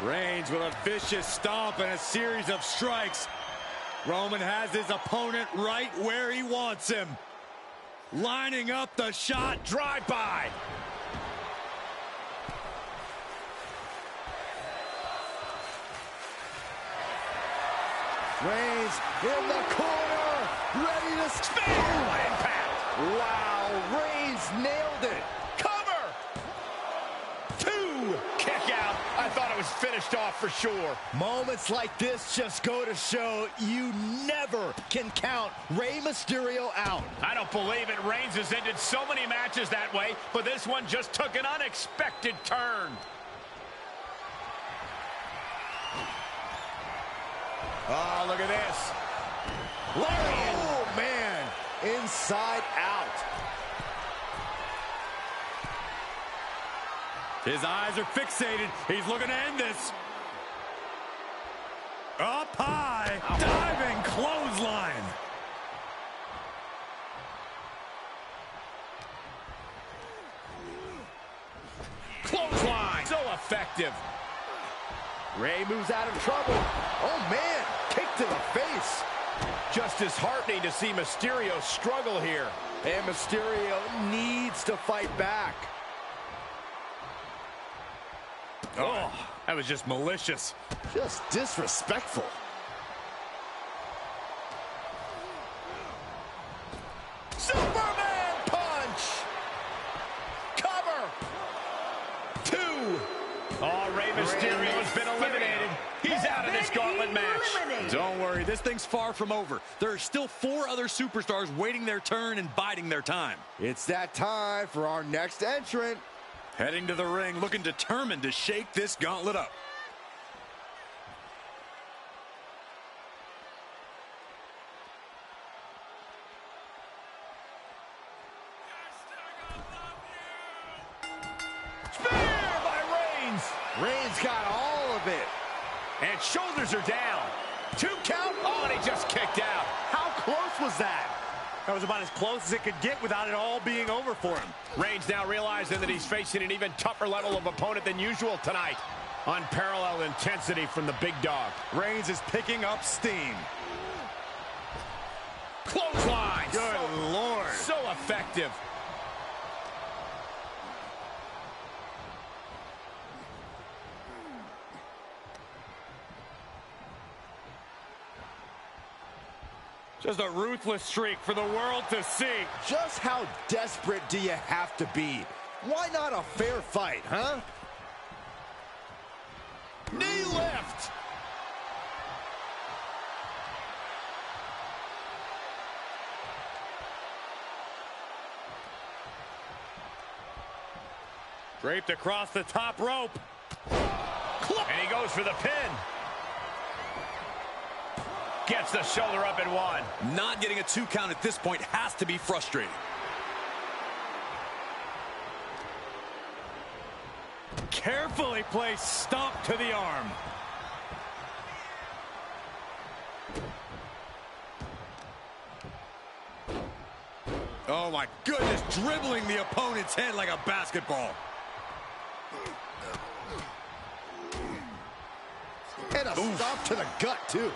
Reigns with a vicious stomp and a series of strikes. Roman has his opponent right where he wants him. Lining up the shot. Drive-by. Reigns in the corner, ready to spin. What impact. Wow, Reigns nailed it. Cover. 2. Kick out. I thought it was finished off for sure. Moments like this just go to show you never can count Rey Mysterio out. I don't believe it. Reigns has ended so many matches that way, but this one just took an unexpected turn. Oh, look at this. Oh, man. Inside out. His eyes are fixated. He's looking to end this. Up high. Diving clothesline. Clothesline. So effective. Rey moves out of trouble. Oh, man. Kick to the face. Just disheartening to see Mysterio struggle here. And Mysterio needs to fight back. Oh, that was just malicious. Just disrespectful. Superman punch. Cover. 2. Oh, Rey Mysterio has been eliminated. He's out of this gauntlet match. Don't worry, this thing's far from over. There are still 4 other superstars waiting their turn and biding their time. It's that time for our next entrant. Heading to the ring, looking determined to shake this gauntlet up. Spear by Reigns. Reigns got all of it. And shoulders are down. 2 count. Oh, and he just kicked out. How close was that? That was about as close as it could get without it all being over for him. Reigns now realizing that he's facing an even tougher level of opponent than usual tonight. Unparalleled intensity from the big dog. Reigns is picking up steam. Clothesline. Good Lord. So effective. Just a ruthless streak for the world to see. Just how desperate do you have to be? Why not a fair fight, huh? Knee lift. Draped across the top rope. And he goes for the pin. Gets the shoulder up and one. Not getting a 2 count at this point has to be frustrating. Carefully placed stomp to the arm. Oh my goodness, dribbling the opponent's head like a basketball. And a stomp to the gut, too.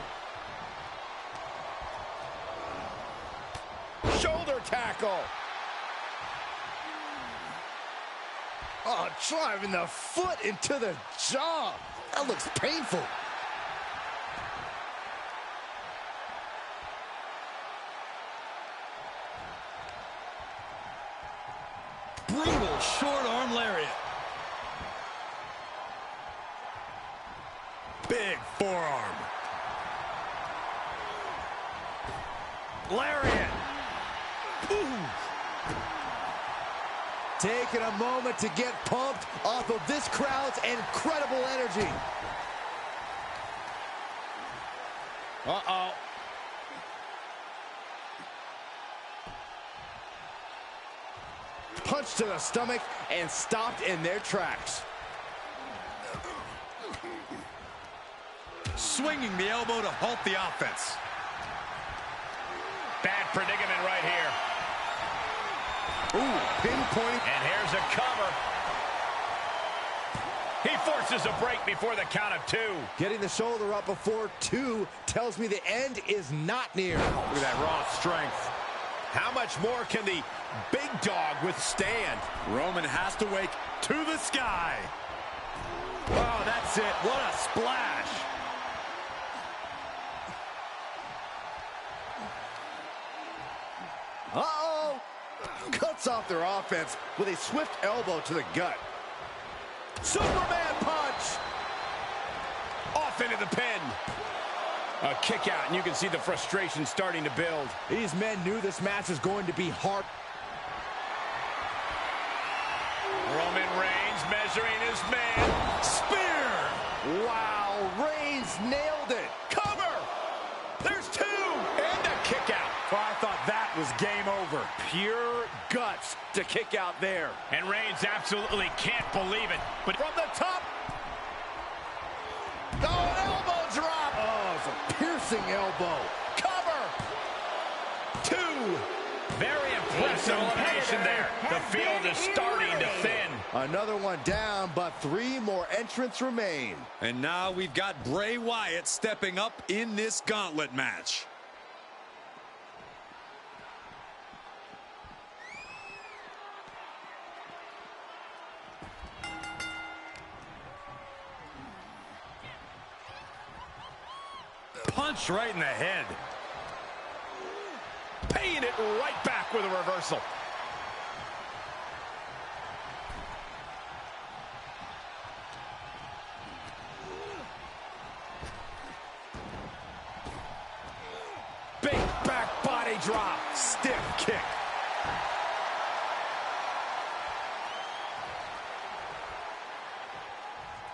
Shoulder tackle. Oh, driving the foot into the jaw. That looks painful. Brutal short arm lariat. Big forearm. Lariat. Ooh. Taking a moment to get pumped off of this crowd's incredible energy. Uh-oh. Punch to the stomach and stopped in their tracks. Swinging the elbow to halt the offense. Bad predicament right here. Ooh, pinpoint. And here's a cover. He forces a break before the count of 2. Getting the shoulder up before 2 tells me the end is not near. Look at that raw strength. How much more can the big dog withstand? Roman has to wake to the sky. Oh, that's it. What a splash. Uh-oh. Cuts off their offense with a swift elbow to the gut. Superman punch. Off into the pin. A kick out, and you can see the frustration starting to build. These men knew this match was going to be hard. Roman Reigns measuring his man. Spear. Wow, Reigns nailed it. Cover. There's 2. And a kick out. Oh, I thought that was game over. Pure guts to kick out there. And Reigns absolutely can't believe it. But From the top. Oh, an elbow drop. Oh, it's a piercing elbow. cover. 2. Very impressive elimination there. The field is starting to thin. Another one down, but 3 more entrants remain. And now we've got Bray Wyatt stepping up in this gauntlet match. Punch right in the head. Paying it right back with a reversal. Big back body drop. Stiff kick.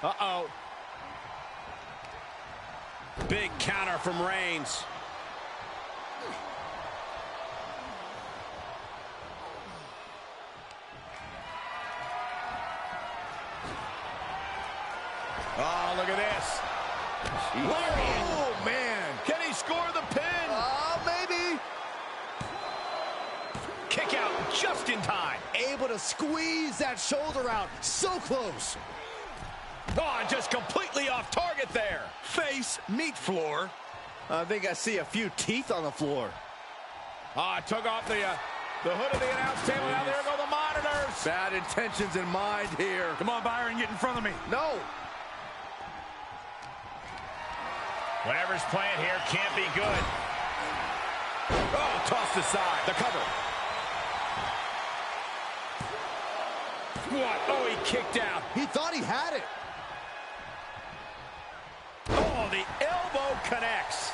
Uh-oh. Big counter from Reigns. Oh, look at this. Oh, man. Can he score the pin? Maybe. Kick out just in time. Able to squeeze that shoulder out. So close. Oh, just completely off target there. Face, meat floor. I think I see a few teeth on the floor. Took off the hood of the announce table. Now there go the monitors. Bad intentions in mind here. Come on, Byron, get in front of me. No. Whatever's playing here can't be good. Oh, tossed aside. The cover. What? Oh, he kicked out. He thought he had it. Oh, the elbow connects.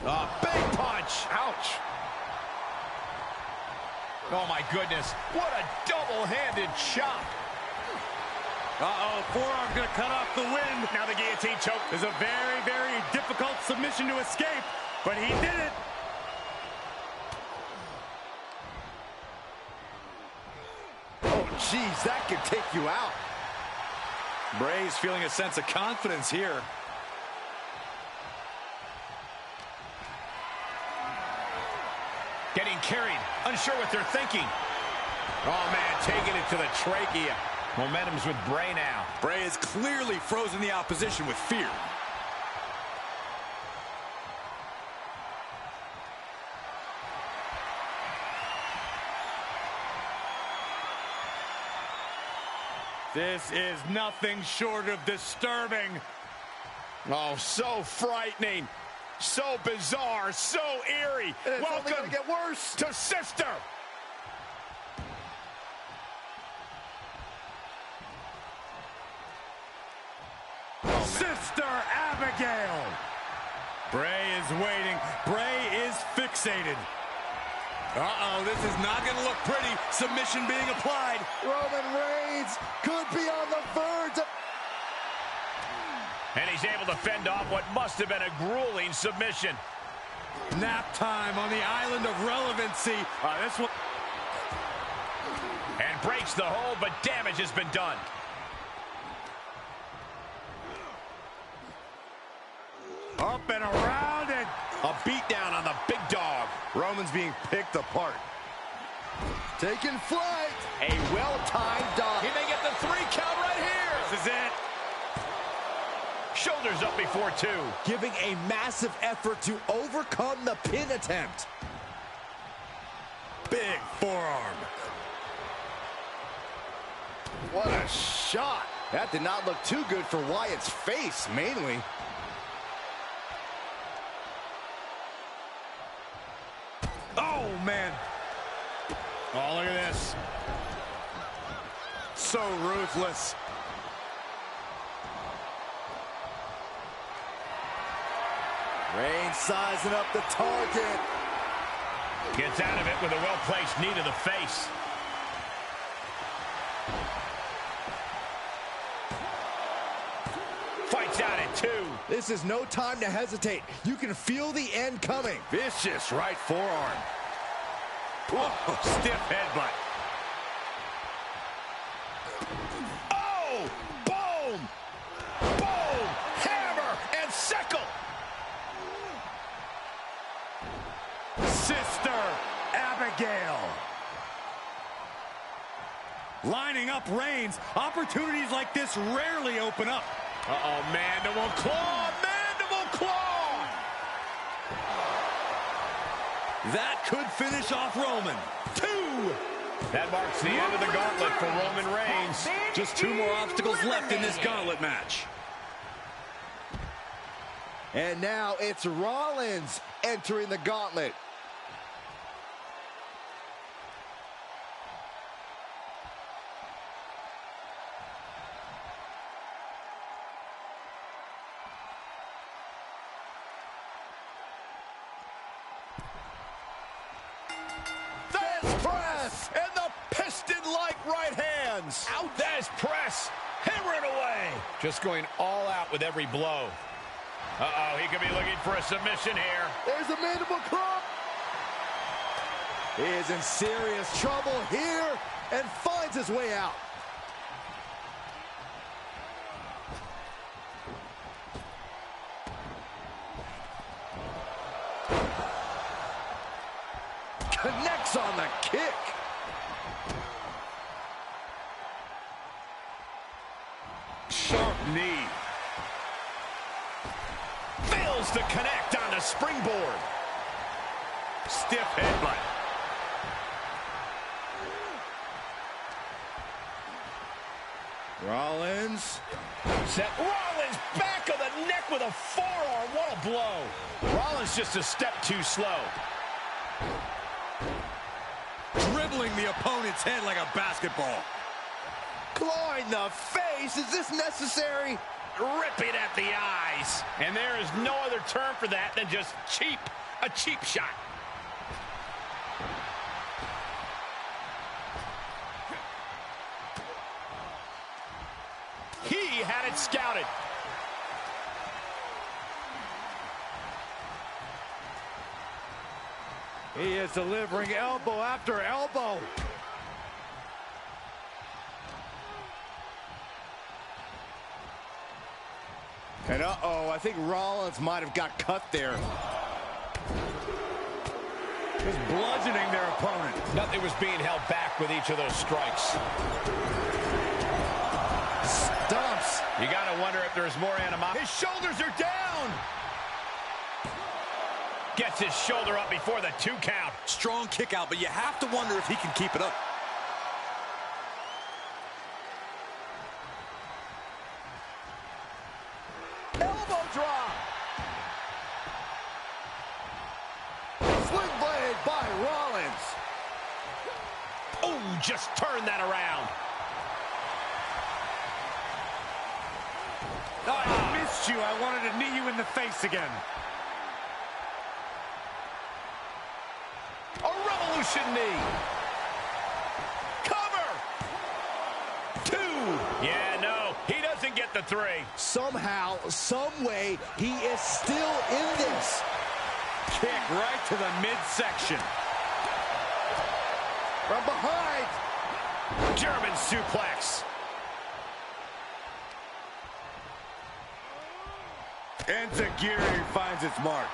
A big punch. Ouch. Oh, my goodness. What a double-handed chop. Uh-oh, forearm gonna cut off the wind. Now the guillotine choke. Is a very, very difficult submission to escape, but he did it. Oh, geez, that could take you out. Bray's feeling a sense of confidence here. Getting carried, unsure what they're thinking. Oh, man, taking it to the trachea. Momentum's with Bray now. Bray has clearly frozen the opposition with fear. This is nothing short of disturbing. Oh, so frightening. So bizarre, so eerie. It's only Welcome gonna get worse. to Sister. Sister Abigail. Bray is waiting. Bray is fixated. Uh-oh, this is not going to look pretty. Submission being applied. Roman Reigns could be on the verge of... And he's able to fend off what must have been a grueling submission. Nap time on the island of relevancy. This one. And breaks the hold, but damage has been done. Up and around and A beatdown on the big dog. Roman's being picked apart. Taking flight. A well-timed dog. He may get the 3 count right here. this is it. Shoulders up before 2. Giving a massive effort to overcome the pin attempt. Big forearm. What a shot. That did not look too good for Wyatt's face, mainly. Oh, man. Oh, look at this. So ruthless. Reigns sizing up the target. Gets out of it with a well-placed knee to the face. Fights out at 2. This is no time to hesitate. You can feel the end coming. Vicious right forearm. Whoa, stiff headbutt. Oh! Boom! Boom! Hammer and sickle! Sister Abigail. Lining up Reigns. Opportunities like this rarely open up. Uh-oh, mandible claw! Mandible claw! That could finish off Roman. 2! That marks the end of the gauntlet for Roman Reigns. Just 2 more obstacles left in this gauntlet match. And now it's Rollins entering the gauntlet. Press and the piston-like right hands. Out, there's press. Hammering away. Just going all out with every blow. Uh-oh, he could be looking for a submission here. There's a mandible claw. He is in serious trouble here and finds his way out. Connects on the kick. Sharp knee. Fails to connect on the springboard. Stiff headbutt. Rollins. Seth Rollins back of the neck with a forearm. What a blow. Rollins just a step too slow. Dribbling the opponent's head like a basketball. Clawing the face. Is this necessary? Ripping at the eyes. And there is no other term for that than just cheap. A cheap shot. been scouted. He is delivering elbow after elbow. And uh-oh, I think Rollins might have got cut there. Just bludgeoning their opponent. Nothing was being held back with each of those strikes. Stumps. You got to wonder if there's more animosity. His shoulders are down. Gets his shoulder up before the 2 count. Strong kick out, but you have to wonder if he can keep it up. Elbow drop. Sling blade by Rollins. Oh, just turn that around. Oh, I missed you. I wanted to knee you in the face again. A revolution knee. Cover. 2. Yeah, no, he doesn't get the 3. Somehow, some way, he is still in this. Kick right to the midsection. From behind. German suplex. Enziguri finds its mark.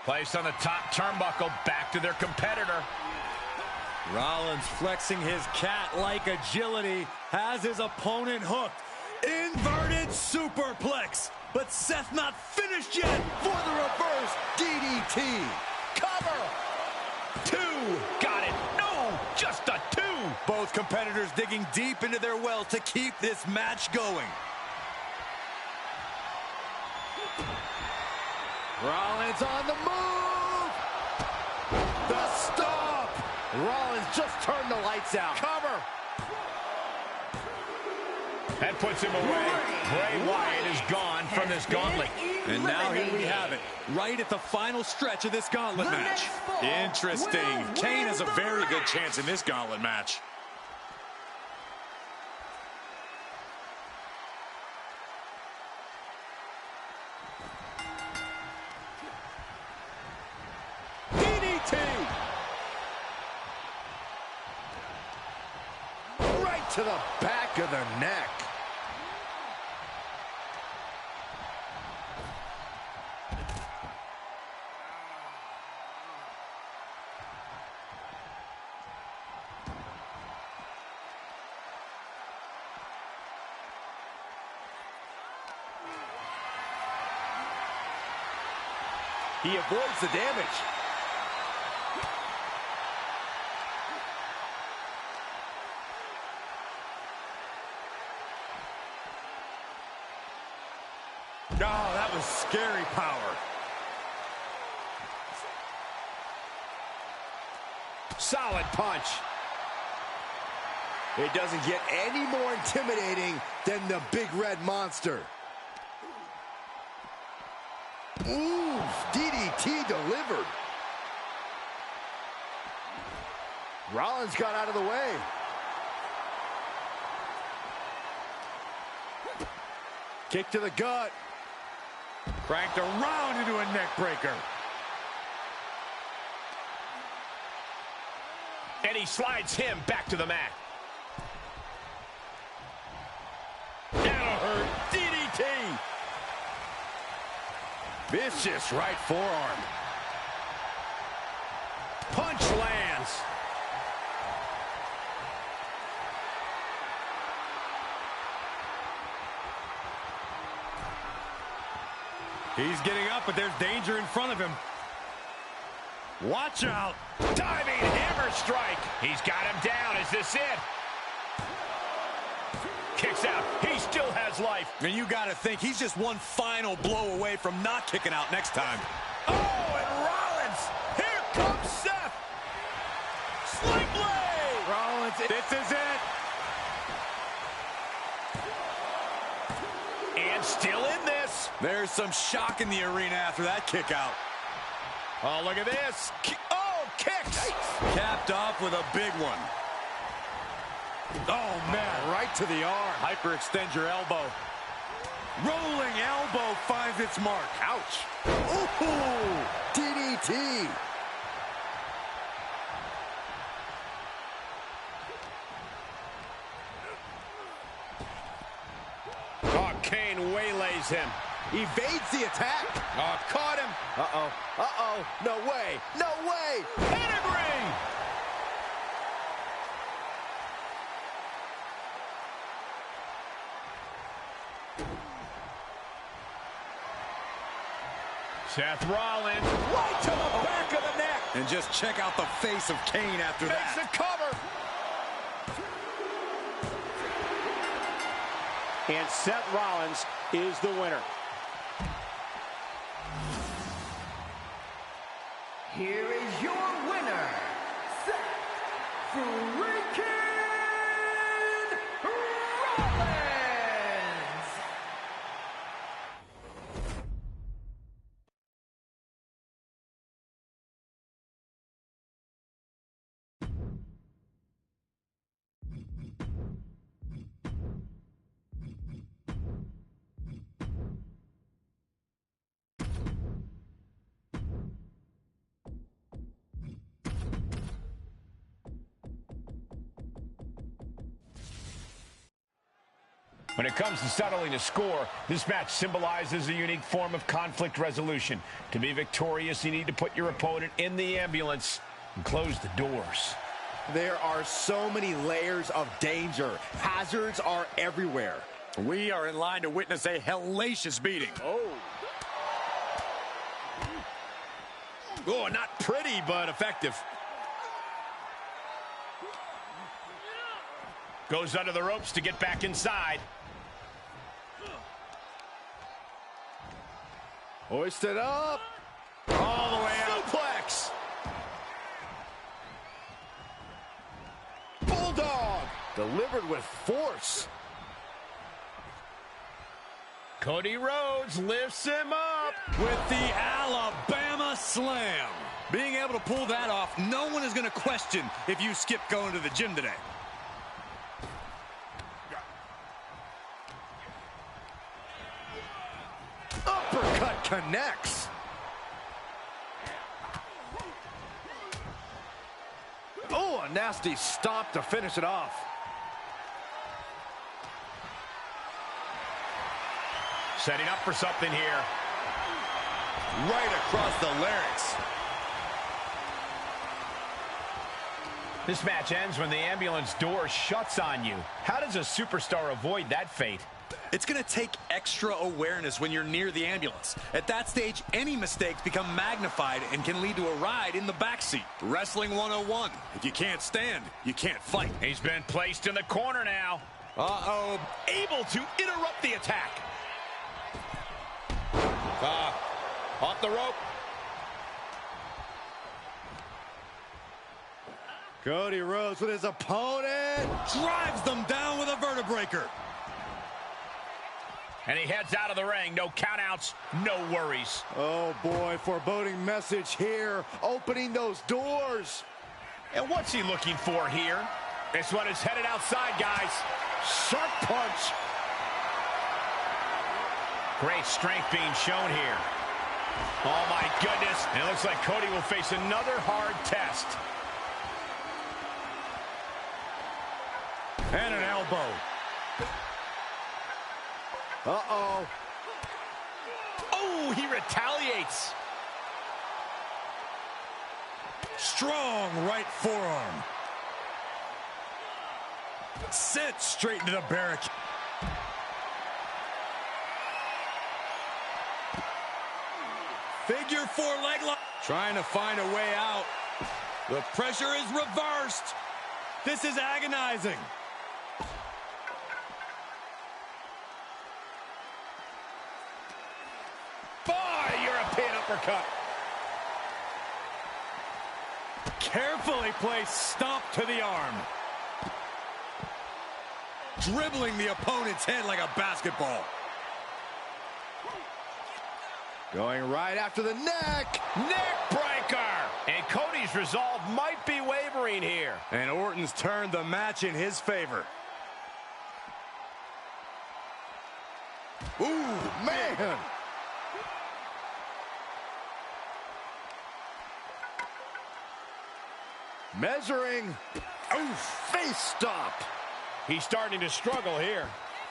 Placed on the top turnbuckle, back to their competitor. Rollins flexing his cat-like agility, has his opponent hooked. Inverted superplex. But Seth not finished yet for the reverse DDT. Cover. 2. Got it. No, just a 2. Both competitors digging deep into their well to keep this match going. Rollins on the move. The stomp. Rollins just turned the lights out. Cover. That puts him away. Bray Wyatt is gone from this gauntlet. And now here we have it, right at the final stretch of this gauntlet match. Interesting. Kane has a very good chance in this gauntlet match. DDT. Right to the back of the neck. He avoids the damage. Oh, that was scary power. Solid punch. It doesn't get any more intimidating than the big red monster. Ooh, DDT delivered. Rollins got out of the way. Kick to the gut. Cranked around into a neck breaker. And he slides him back to the mat. That'll hurt. DDT. Vicious right forearm. Punch lands. He's getting up, but there's danger in front of him. Watch out. Diving hammer strike. He's got him down. Is this it? Kicks out. He still has life. And you got to think he's just one final blow away from not kicking out next time. Oh, and Rollins. Here comes Seth. Sling blade. Rollins, this is it. And still in this. There's some shock in the arena after that kick out. Oh, look at this. Oh, kicks. Capped off with a big one. Oh, man. Right to the arm. Hyperextend your elbow. Rolling elbow finds its mark. Ouch. Ooh, DDT. Oh, Kane waylays him. Evades the attack. Oh, caught him. Uh-oh. Uh-oh. No way. No way. Pedigree. Seth Rollins. Right to the back of the neck. And just check out the face of Kane after Makes that. the cover. And Seth Rollins is the winner. Here is your winner, Seth freaking Rollins! When it comes to settling a score, this match symbolizes a unique form of conflict resolution. To be victorious, you need to put your opponent in the ambulance and close the doors. There are so many layers of danger. Hazards are everywhere. We are in line to witness a hellacious beating. Oh, not pretty, but effective. Goes under the ropes to get back inside. Hoisted up. All the way out. Suplex. Bulldog. Delivered with force. Cody Rhodes lifts him up. With the Alabama Slam. Being able to pull that off, no one is going to question if you skip going to the gym today. Uppercut connects. Oh, a nasty stop to finish it off. Setting up for something here. Right across the larynx. This match ends when the ambulance door shuts on you. How does a superstar avoid that fate? It's going to take extra awareness when you're near the ambulance. At that stage, any mistakes become magnified and can lead to a ride in the backseat. Wrestling 101. If you can't stand, you can't fight. He's been placed in the corner now. Uh-oh. Able to interrupt the attack. Off the rope. Cody Rhodes with his opponent. Drives them down with a vertebreaker. And he heads out of the ring. No countouts, no worries. Oh boy, foreboding message here. Opening those doors. And what's he looking for here? This one is headed outside, guys. Sharp punch. Great strength being shown here. Oh my goodness. And it looks like Cody will face another hard test. And an elbow. Uh-oh. Oh, he retaliates. Strong right forearm. Sent straight into the barricade. Figure four leg lock. Trying to find a way out. The pressure is reversed. This is agonizing. European uppercut. Carefully placed stomp to the arm. Dribbling the opponent's head like a basketball. Going right after the neck. Neck breaker. Breaker. And Cody's resolve might be wavering here. And Orton's turned the match in his favor. Ooh, man. Measuring. Ooh, face stop. He's starting to struggle here.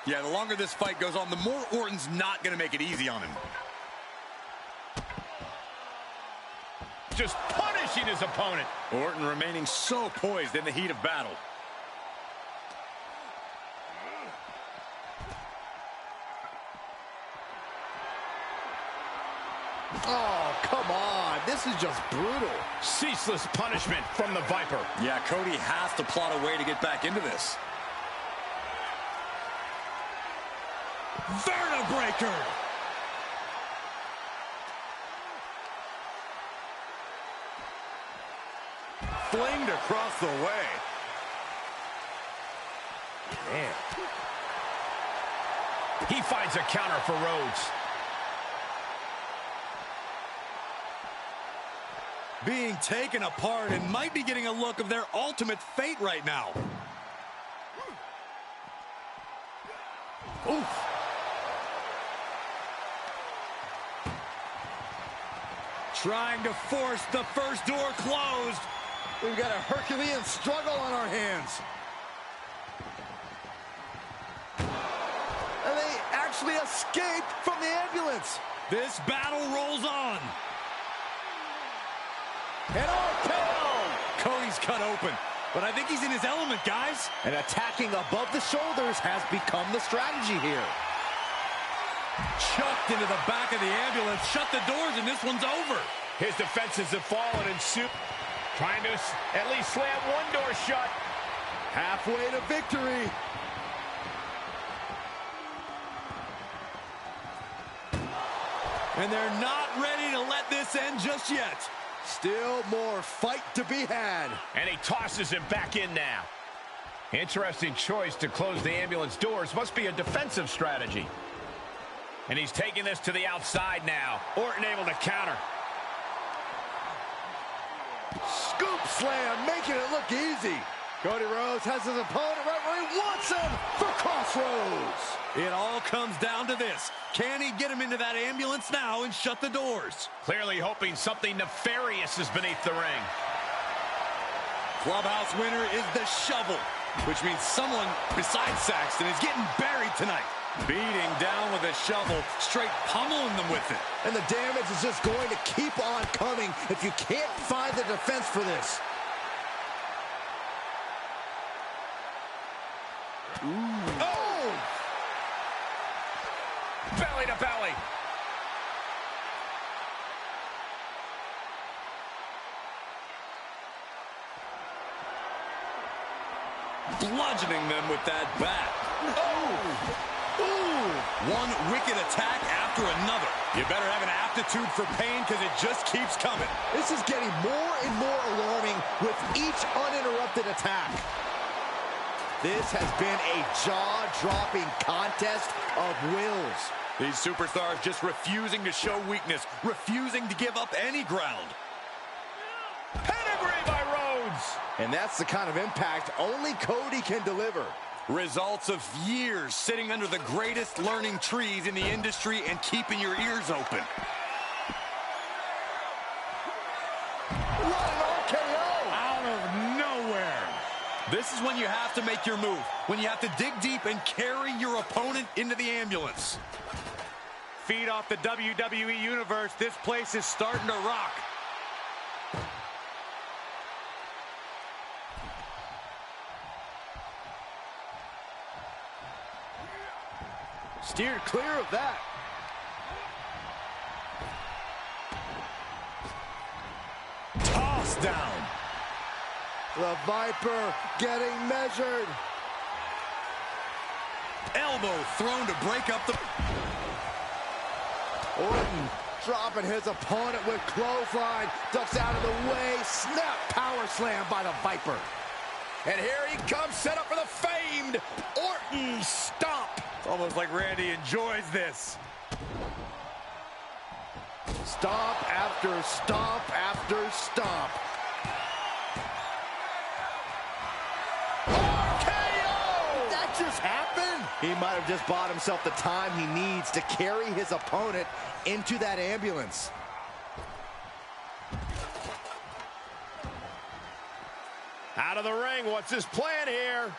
Yeah, the longer this fight goes on, the more Orton's not going to make it easy on him. Just punishing his opponent. Orton remaining so poised in the heat of battle. Oh, come on. This is just brutal. Ceaseless punishment from the Viper. Yeah, Cody has to plot a way to get back into this. Vertebreaker! Flinged across the way. Man. He finds a counter for Rhodes. Being taken apart and might be getting a look of their ultimate fate right now. Oof. Trying to force the first door closed. We've got a Herculean struggle on our hands. And they actually escaped from the ambulance. This battle rolls on. And RKO! Cody's cut open, but I think he's in his element, guys. And attacking above the shoulders has become the strategy here. Chucked into the back of the ambulance, shut the doors, and this one's over. His defenses have fallen and trying to at least slam one door shut. Halfway to victory. And they're not ready to let this end just yet. Still more fight to be had. And he tosses him back in now. Interesting choice to close the ambulance doors. Must be a defensive strategy. And he's taking this to the outside now. Orton able to counter. Scoop slam, making it look easy. Cody Rhodes has his opponent right where he wants him for crossroads. It all comes down to this. Can he get him into that ambulance now and shut the doors? Clearly hoping something nefarious is beneath the ring. Clubhouse winner is the shovel, which means someone besides Saxton is getting buried tonight. Beating down with a shovel, straight pummeling them with it. And the damage is just going to keep on coming if you can't find the defense for this. Ooh. Oh! Belly to belly. Bludgeoning them with that bat. Oh! Ooh! One wicked attack after another. You better have an aptitude for pain because it just keeps coming. This is getting more and more alarming with each uninterrupted attack. This has been a jaw-dropping contest of wills. These superstars just refusing to show weakness, refusing to give up any ground. Pedigree by Rhodes. And that's the kind of impact only Cody can deliver. Results of years sitting under the greatest learning trees in the industry and keeping your ears open. What an RKO! Out of nowhere. This is when you have to make your move. When you have to dig deep and carry your opponent into the ambulance. Feed off the WWE Universe. This place is starting to rock. Steered clear of that. Toss down. The Viper getting measured. Elbow thrown to break up the... Orton dropping his opponent with clothesline. Ducks out of the way. Snap power slam by the Viper. And here he comes, set up for the famed Orton stomp. Almost like Randy enjoys this. Stomp after stomp after stomp. RKO! That just happened? He might have just bought himself the time he needs to carry his opponent into that ambulance. Out of the ring, what's his plan here?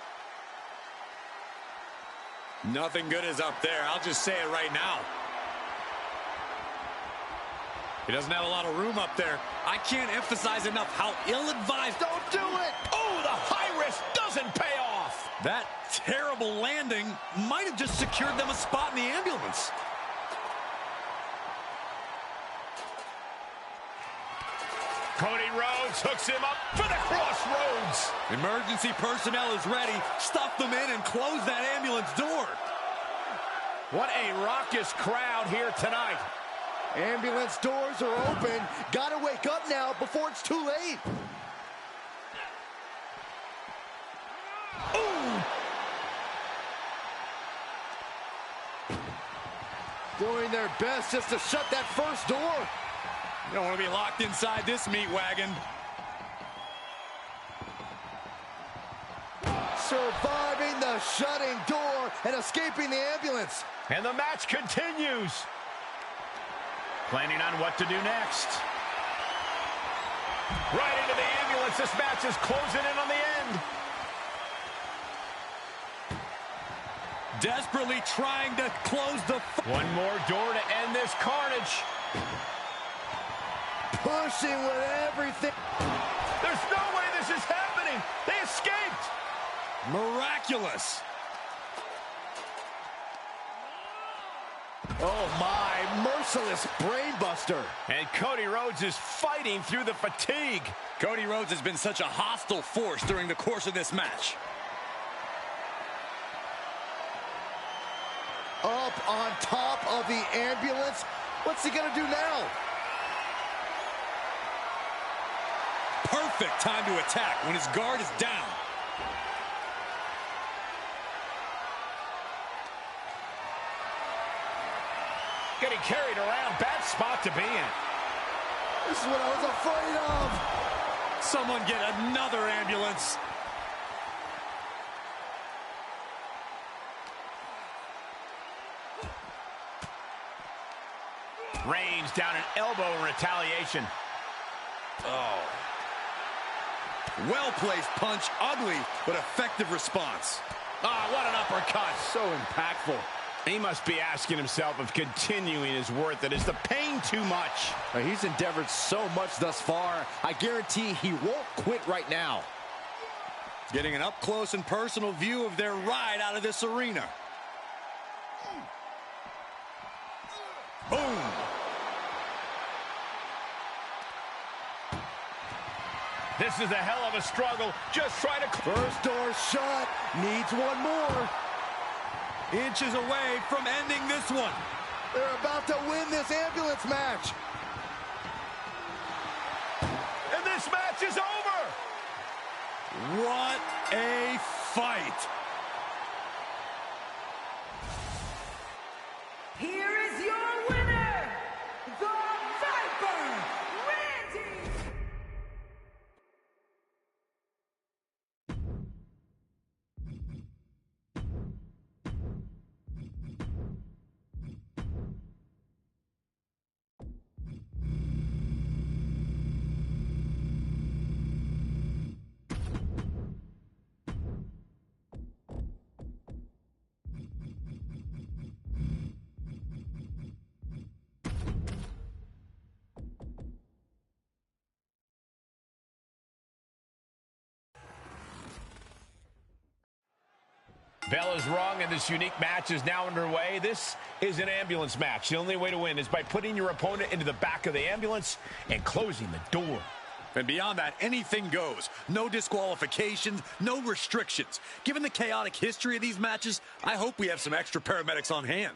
Nothing good is up there. I'll just say it right now. He doesn't have a lot of room up there. I can't emphasize enough how ill-advised. Don't do it! Oh, the high risk doesn't pay off. That terrible landing might have just secured them a spot in the ambulance. Cody Rhodes hooks him up for the crossroads. Emergency personnel is ready. Stuff them in and close that ambulance door. What a raucous crowd here tonight. Ambulance doors are open. Gotta wake up now before it's too late. Ooh. Doing their best just to shut that first door. You don't want to be locked inside this meat wagon. Surviving the shutting door and escaping the ambulance. And the match continues. Planning on what to do next. Right into the ambulance. This match is closing in on the end. Desperately trying to close the... One more door to end this carnage. Pushing with everything. There's no way this is happening. They escaped. Miraculous. Oh my, merciless brainbuster. And Cody Rhodes is fighting through the fatigue. Cody Rhodes has been such a hostile force during the course of this match. Up on top of the ambulance. What's he gonna do now? Perfect time to attack when his guard is down. Getting carried around. Bad spot to be in. This is what I was afraid of. Someone get another ambulance. Reigns down an elbow in retaliation. Oh. Well-placed punch. Ugly, but effective response. Ah, what an uppercut. So impactful. He must be asking himself if continuing is worth it. Is the pain too much? He's endeavored so much thus far. I guarantee he won't quit right now. Getting an up-close and personal view of their ride out of this arena. Boom. This is a hell of a struggle. Just try to... First door shut. Needs one more. Inches away from ending this one. They're about to win this ambulance match. And this match is over. What a fight. Here is your winner, the Viper, Randy. Bell is wrong, and this unique match is now underway. This is an ambulance match. The only way to win is by putting your opponent into the back of the ambulance and closing the door. And beyond that, anything goes. No disqualifications, no restrictions. Given the chaotic history of these matches, I hope we have some extra paramedics on hand.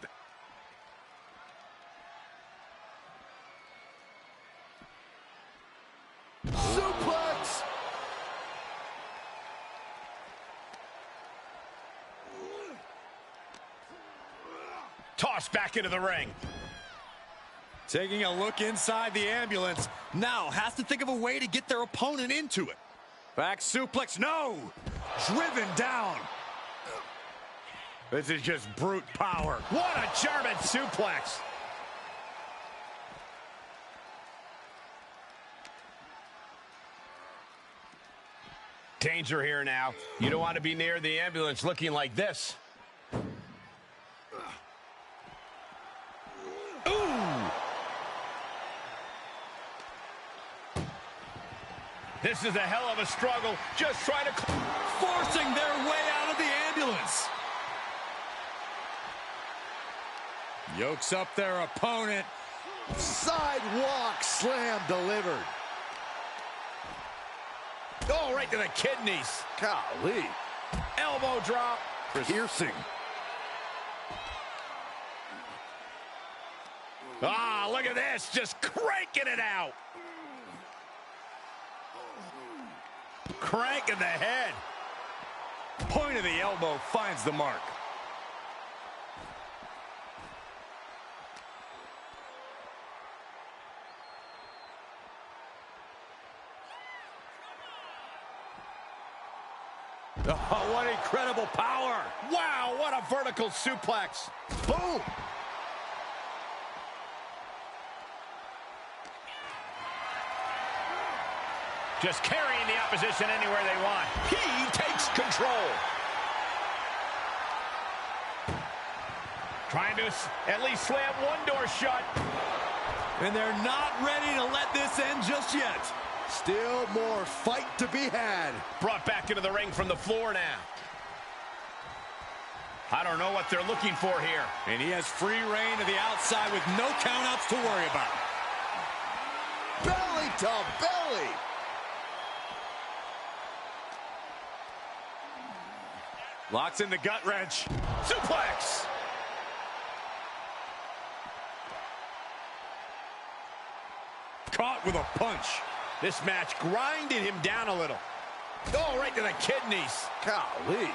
Suplex! Tossed back into the ring. Taking a look inside the ambulance. Now has to think of a way to get their opponent into it. Back suplex, no! Driven down. This is just brute power. What a German suplex. Danger here now. You don't want to be near the ambulance looking like this. This is a hell of a struggle. Just trying to... Forcing their way out of the ambulance. Yokes up their opponent. Sidewalk slam delivered. Oh, right to the kidneys. Golly. Elbow drop. Piercing. Ah, look at this. Just cranking it out. Cranking the head. Point of the elbow finds the mark. Oh, what incredible power. Wow, what a vertical suplex. Boom. Just carrying the opposition anywhere they want. He takes control. Trying to at least slam one door shut. And they're not ready to let this end just yet. Still more fight to be had. Brought back into the ring from the floor now. I don't know what they're looking for here. And he has free reign to the outside with no countouts to worry about. Belly to belly. Locks in the gut wrench. Suplex. Caught with a punch. This match grinded him down a little. Oh, right to the kidneys. Golly.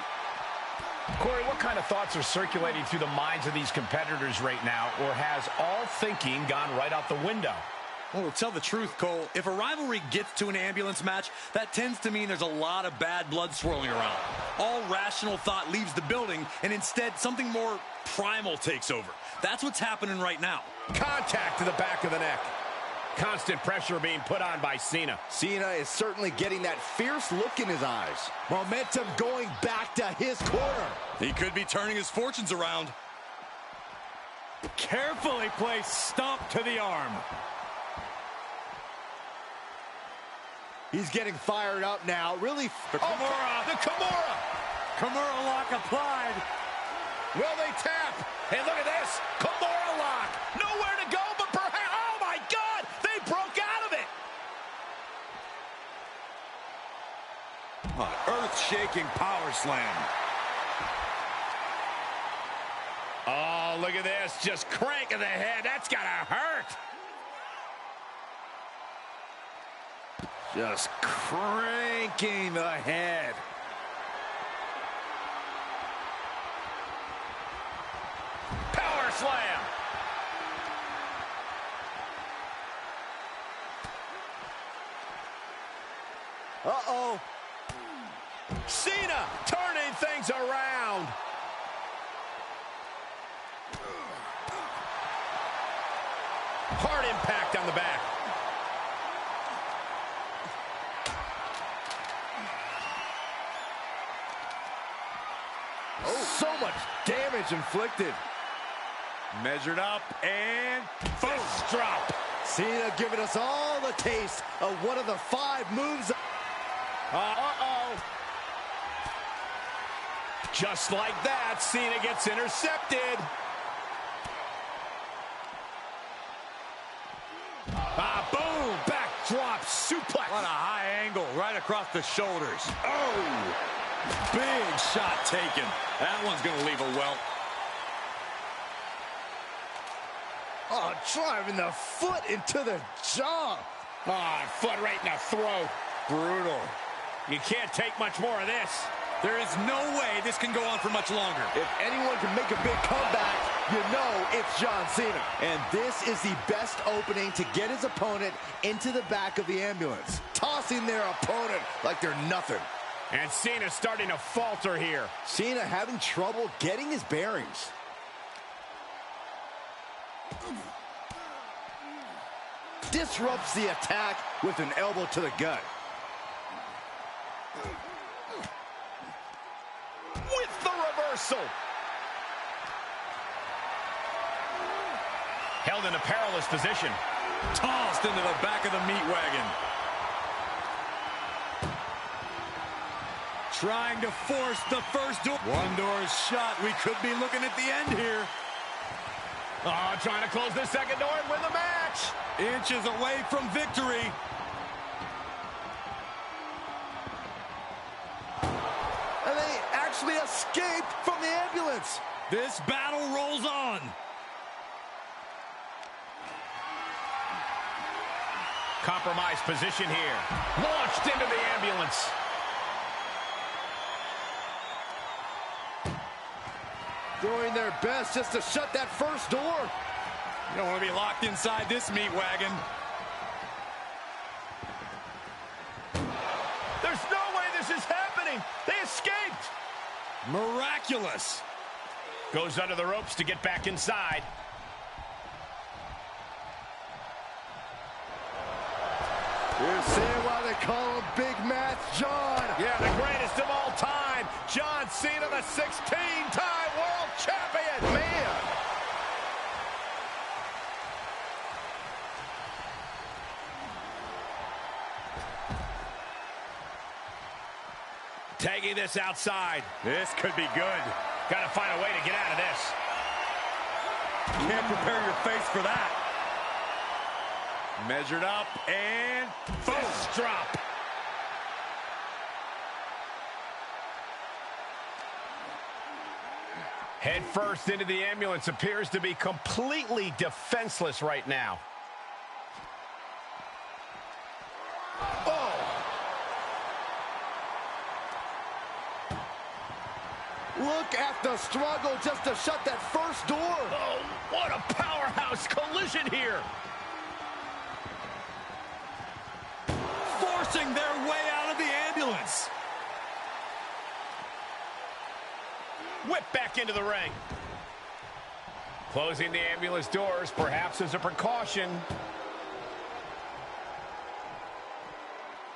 Corey, what kind of thoughts are circulating through the minds of these competitors right now, or has all thinking gone right out the window? Well, to tell the truth, Cole, if a rivalry gets to an ambulance match, that tends to mean there's a lot of bad blood swirling around. All rational thought leaves the building, and instead something more primal takes over. That's what's happening right now. Contact to the back of the neck. Constant pressure being put on by Cena. Cena is certainly getting that fierce look in his eyes. Momentum going back to his corner. He could be turning his fortunes around. Carefully placed stomp to the arm. He's getting fired up now. Really. The Kimura. The Kimura. Kimura lock applied. Will they tap? Hey, look at this. Kimura lock. Nowhere to go, but perhaps. Oh, my God. They broke out of it. Earth-shaking power slam. Oh, look at this. Just cranking the head. That's got to hurt. Just cranking the head. Power slam. Uh-oh. Cena turning things around. Hard impact on the back. Oh, so much damage inflicted. Measured up and Fist drop. Cena giving us all the taste of one of the 5 moves. Uh-oh. Just like that, Cena gets intercepted. Boom! Backdrop suplex. what a high angle right across the shoulders. Oh! Big shot taken. That one's going to leave a welt. Oh, driving the foot into the jaw. Foot right in the throat. Brutal. You can't take much more of this. There is no way this can go on for much longer. If anyone can make a big comeback, you know it's John Cena. And this is the best opening to get his opponent into the back of the ambulance, tossing their opponent like they're nothing. And Cena's starting to falter here. Cena having trouble getting his bearings. Disrupts the attack with an elbow to the gut. With the reversal. Held in a perilous position. Tossed into the back of the meat wagon. Trying to force the first door. One door is shut. We could be looking at the end here. Oh, trying to close the second door and win the match. Inches away from victory. And they actually escaped from the ambulance. This battle rolls on. Compromised position here. Launched into the ambulance. Doing their best just to shut that first door. You don't want to be locked inside this meat wagon. There's no way this is happening. They escaped. Miraculous. Goes under the ropes to get back inside. You're seeing why they call him Big Match John. Yeah, the greatest of all time. John Cena, the 16-time world champion. Man. Taking this outside. This could be good. Got to find a way to get out of this. Can't prepare your face for that. Measured up and Fist drop. Head first into the ambulance. Appears to be completely defenseless right now. Look at the struggle just to shut that first door. Oh, what a powerhouse collision here. forcing their way out of the ambulance. Whip back into the ring. Closing the ambulance doors, perhaps as a precaution.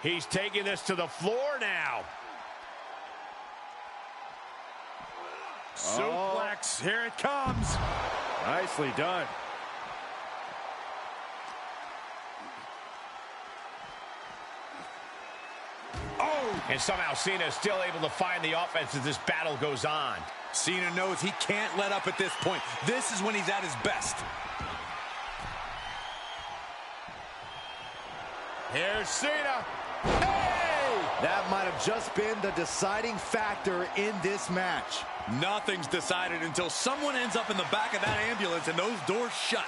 He's taking this to the floor now. Suplex, here it comes. Nicely done. Oh! And somehow Cena is still able to find the offense as this battle goes on. Cena knows he can't let up at this point. This is when he's at his best. Here's Cena. Hey! That might have just been the deciding factor in this match. Nothing's decided until someone ends up in the back of that ambulance and those doors shut.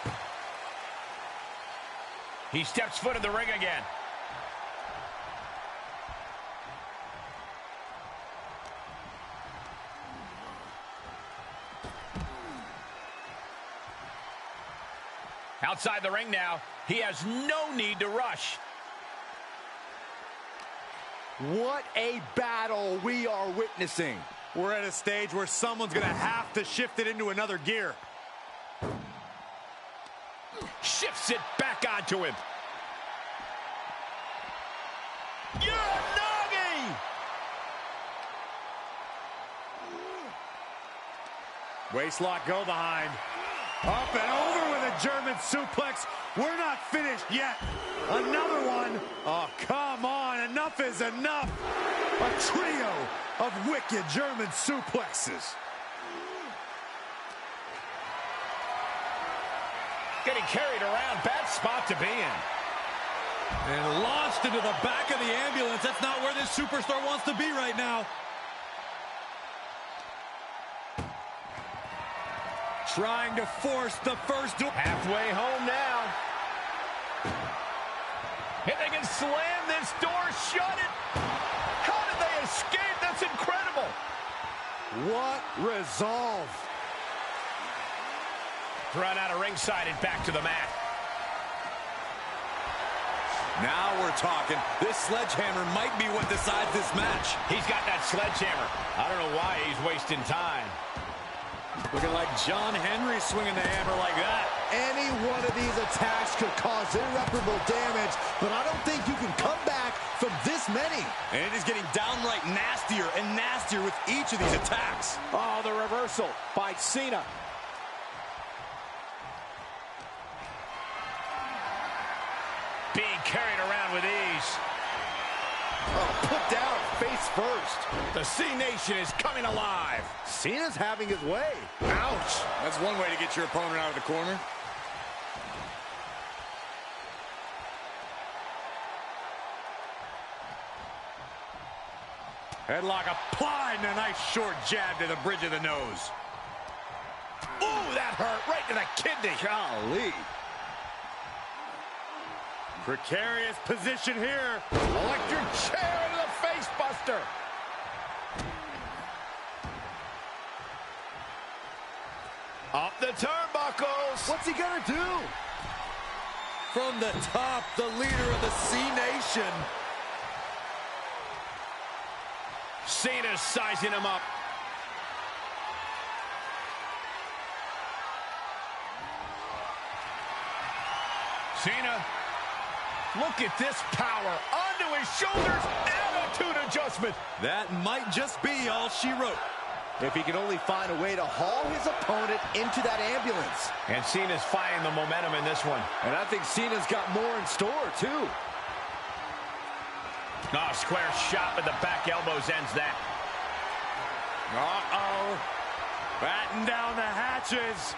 He steps foot in the ring again. Outside the ring now, he has no need to rush. What a battle we are witnessing. We're at a stage where someone's going to have to shift it into another gear. Shifts it back onto him. Uranagi! Waistlock go behind. Up and over with a German suplex. We're not finished yet. Another one. Oh, come on. Enough is enough. A trio of wicked German suplexes. Getting carried around. Bad spot to be in. And launched into the back of the ambulance. That's not where this superstar wants to be right now. Trying to force the first door. Halfway home now. If they can slam this door shut, how did they escape? That's incredible. What resolve. Run out of ringside and back to the mat. Now we're talking. This sledgehammer might be what decides this match. He's got that sledgehammer. I don't know why he's wasting time. Looking like John Henry swinging the hammer like that. Any one of these attacks could cause irreparable damage, but I don't think you can come back from this many. And it is getting downright nastier and nastier with each of these attacks. Oh, the reversal by Cena. Being carried around with ease. Oh, put down face first. The C Nation is coming alive. Cena's having his way. Ouch. That's one way to get your opponent out of the corner. Headlock applied and a nice short jab to the bridge of the nose. Ooh, that hurt right to the kidney. Golly. Precarious position here. Electric chair into the face buster. Up the turnbuckles. What's he gonna do? From the top, the leader of the C Nation. Cena's sizing him up. Cena. Look at this power. Onto his shoulders. Attitude adjustment. That might just be all she wrote. If he can only find a way to haul his opponent into that ambulance. And Cena's finding the momentum in this one. And I think Cena's got more in store, too. Oh, square shot with the back elbows ends that. Uh-oh. Batten down the hatches.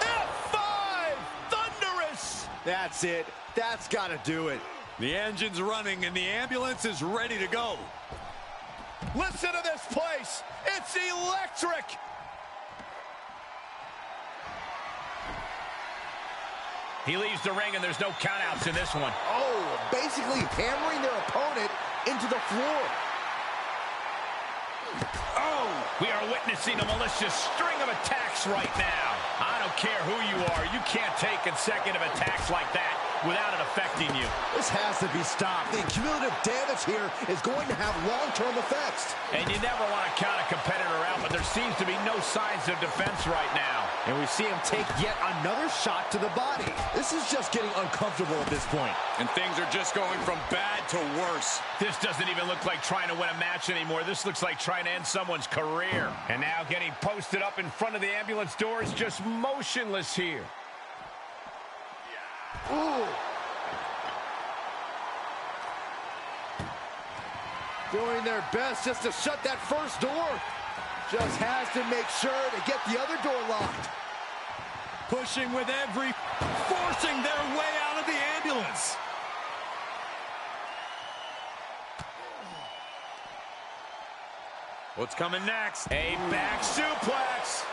F5! Thunderous! That's it. That's got to do it. The engine's running and the ambulance is ready to go. Listen to this place. It's electric. He leaves the ring and there's no countouts in this one. Oh, basically hammering their opponent into the floor. Oh, we are witnessing a malicious string of attacks right now. I don't care who you are. You can't take consecutive attacks like that without it affecting you. This has to be stopped. The cumulative damage here is going to have long-term effects. And you never want to count a competitor out, but there seems to be no signs of defense right now. And we see him take yet another shot to the body. This is just getting uncomfortable at this point. And things are just going from bad to worse. This doesn't even look like trying to win a match anymore. This looks like trying to end someone's career. And now getting posted up in front of the ambulance door is just motionless here. Ooh. Doing their best just to shut that first door. Just has to make sure to get the other door locked. Pushing with forcing their way out of the ambulance. What's coming next? A back suplex.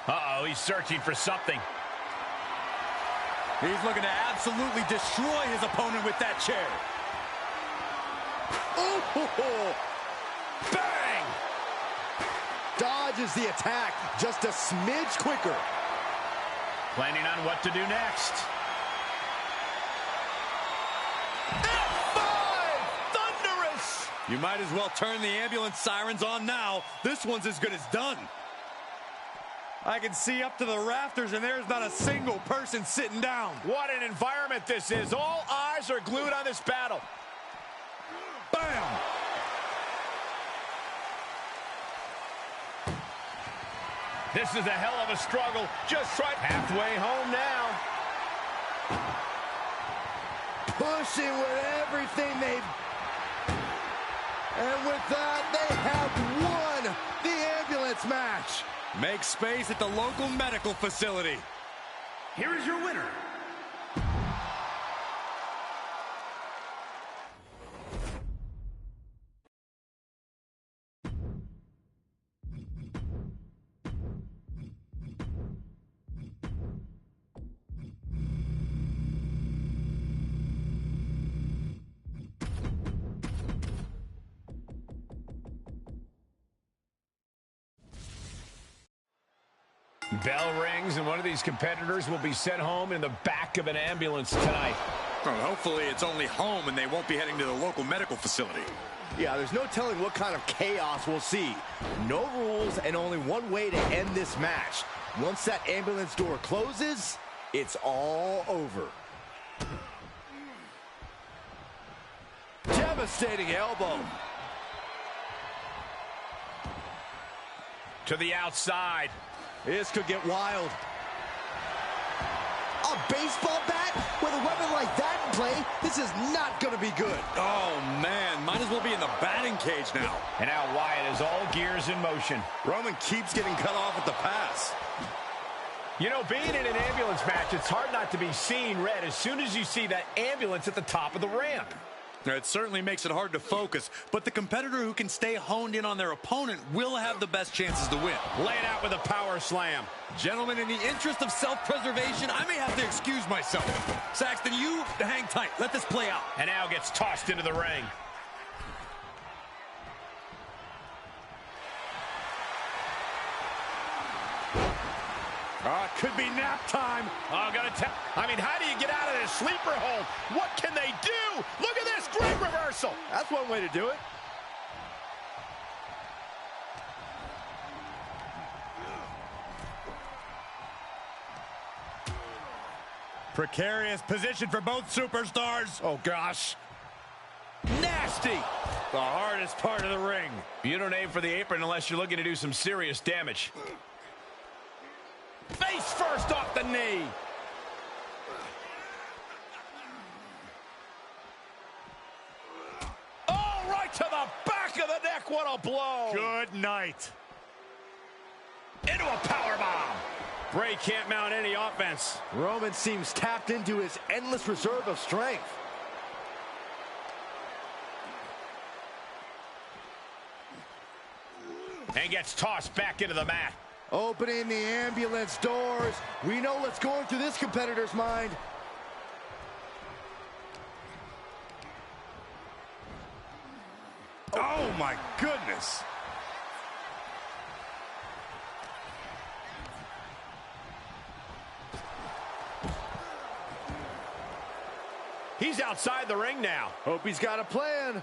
Uh-oh, he's searching for something. He's looking to absolutely destroy his opponent with that chair. Oh, Bang! dodges the attack just a smidge quicker. Planning on what to do next. F5! Thunderous! You might as well turn the ambulance sirens on now. This one's as good as done. I can see up to the rafters, and there's not a single person sitting down. What an environment this is. All eyes are glued on this battle. Bam! This is a hell of a struggle. Just right halfway home now. Pushing with everything they've... And with that, they have won the ambulance match. Make space at the local medical facility. Here is your winner. Bell rings, and one of these competitors will be sent home in the back of an ambulance tonight. Well, hopefully it's only home and they won't be heading to the local medical facility. Yeah, there's no telling what kind of chaos we'll see. No rules and only one way to end this match. Once that ambulance door closes, it's all over. Devastating elbow. To the outside. This could get wild. A baseball bat with a weapon like that in play? This is not going to be good. Oh, man. Might as well be in the batting cage now. And now Wyatt is all gears in motion. Roman keeps getting cut off at the pass. You know, being in an ambulance match, it's hard not to be seeing red as soon as you see that ambulance at the top of the ramp. It certainly makes it hard to focus, but the competitor who can stay honed in on their opponent will have the best chances to win. Lay it out with a power slam. Gentlemen, in the interest of self-preservation, I may have to excuse myself. Saxton, you hang tight. Let this play out. And now gets tossed into the ring. Could be nap time. Oh, I mean, how do you get out of this sleeper hold? What can they do? Look at this great reversal. That's one way to do it. Precarious position for both superstars. Oh, gosh. Nasty. The hardest part of the ring. You don't aim for the apron unless you're looking to do some serious damage. Face first off the knee. Oh, right to the back of the neck. What a blow. Good night. Into a powerbomb. Bray can't mount any offense. Roman seems tapped into his endless reserve of strength. And gets tossed back into the mat. Opening the ambulance doors. We know what's going through this competitor's mind. Oh, my goodness. He's outside the ring now. Hope he's got a plan.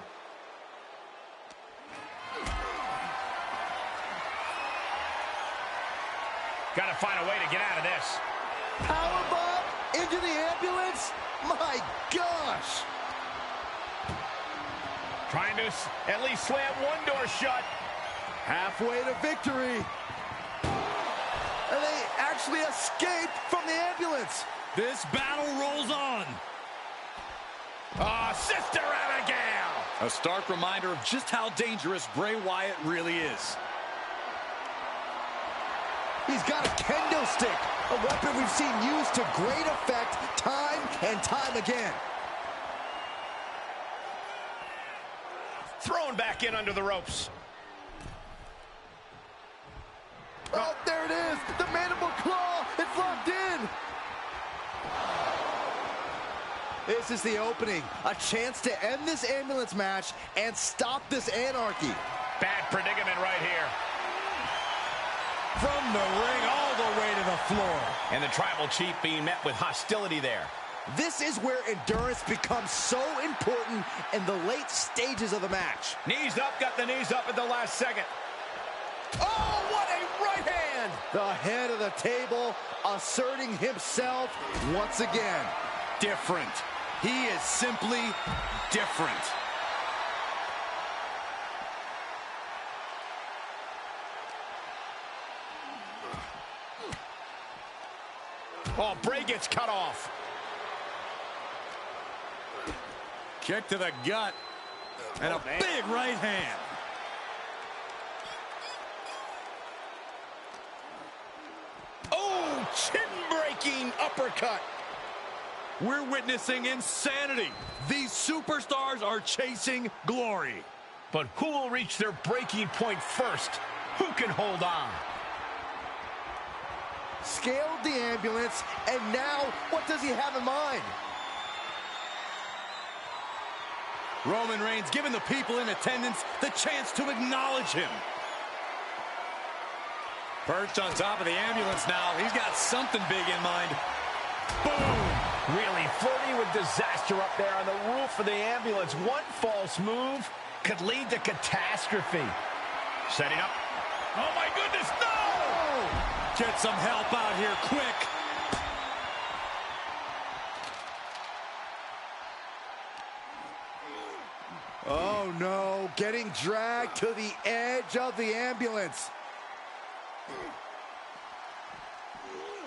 Got to find a way to get out of this. Powerbomb into the ambulance? My gosh! Trying to at least slam one door shut. Halfway to victory. And they actually escaped from the ambulance. This battle rolls on. Oh, Sister Abigail! A stark reminder of just how dangerous Bray Wyatt really is. He's got a kendo stick, a weapon we've seen used to great effect time and time again. Thrown back in under the ropes. Oh, there it is! The mandible claw! It's locked in! This is the opening. A chance to end this ambulance match and stop this anarchy. Bad predicament right here. From the ring all the way to the floor. And the tribal chief being met with hostility there. This is where endurance becomes so important in the late stages of the match. Knees up, got the knees up at the last second. Oh, what a right hand! The head of the table asserting himself once again. Different. He is simply different. Oh, Bray gets cut off. Kick to the gut. And a big right hand. Oh, chin-breaking uppercut. We're witnessing insanity. These superstars are chasing glory. But who will reach their breaking point first? Who can hold on? Scaled the ambulance, and now what does he have in mind? Roman Reigns giving the people in attendance the chance to acknowledge him. Perched on top of the ambulance now. He's got something big in mind. Boom! Really flirting with disaster up there on the roof of the ambulance. One false move could lead to catastrophe. Setting up. Oh, my goodness, no! Get some help out here, quick. Oh, no. Getting dragged to the edge of the ambulance.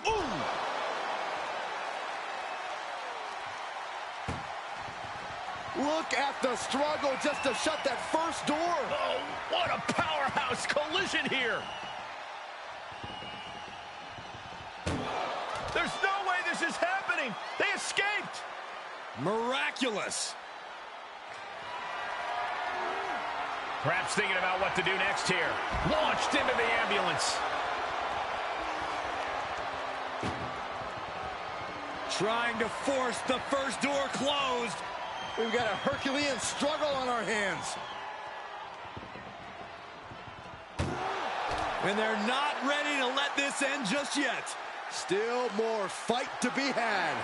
Ooh. Look at the struggle just to shut that first door. Oh, what a powerhouse collision here. There's no way this is happening. They escaped. Miraculous. Perhaps thinking about what to do next here. Launched into the ambulance. Trying to force the first door closed. We've got a Herculean struggle on our hands. And they're not ready to let this end just yet. Still more fight to be had.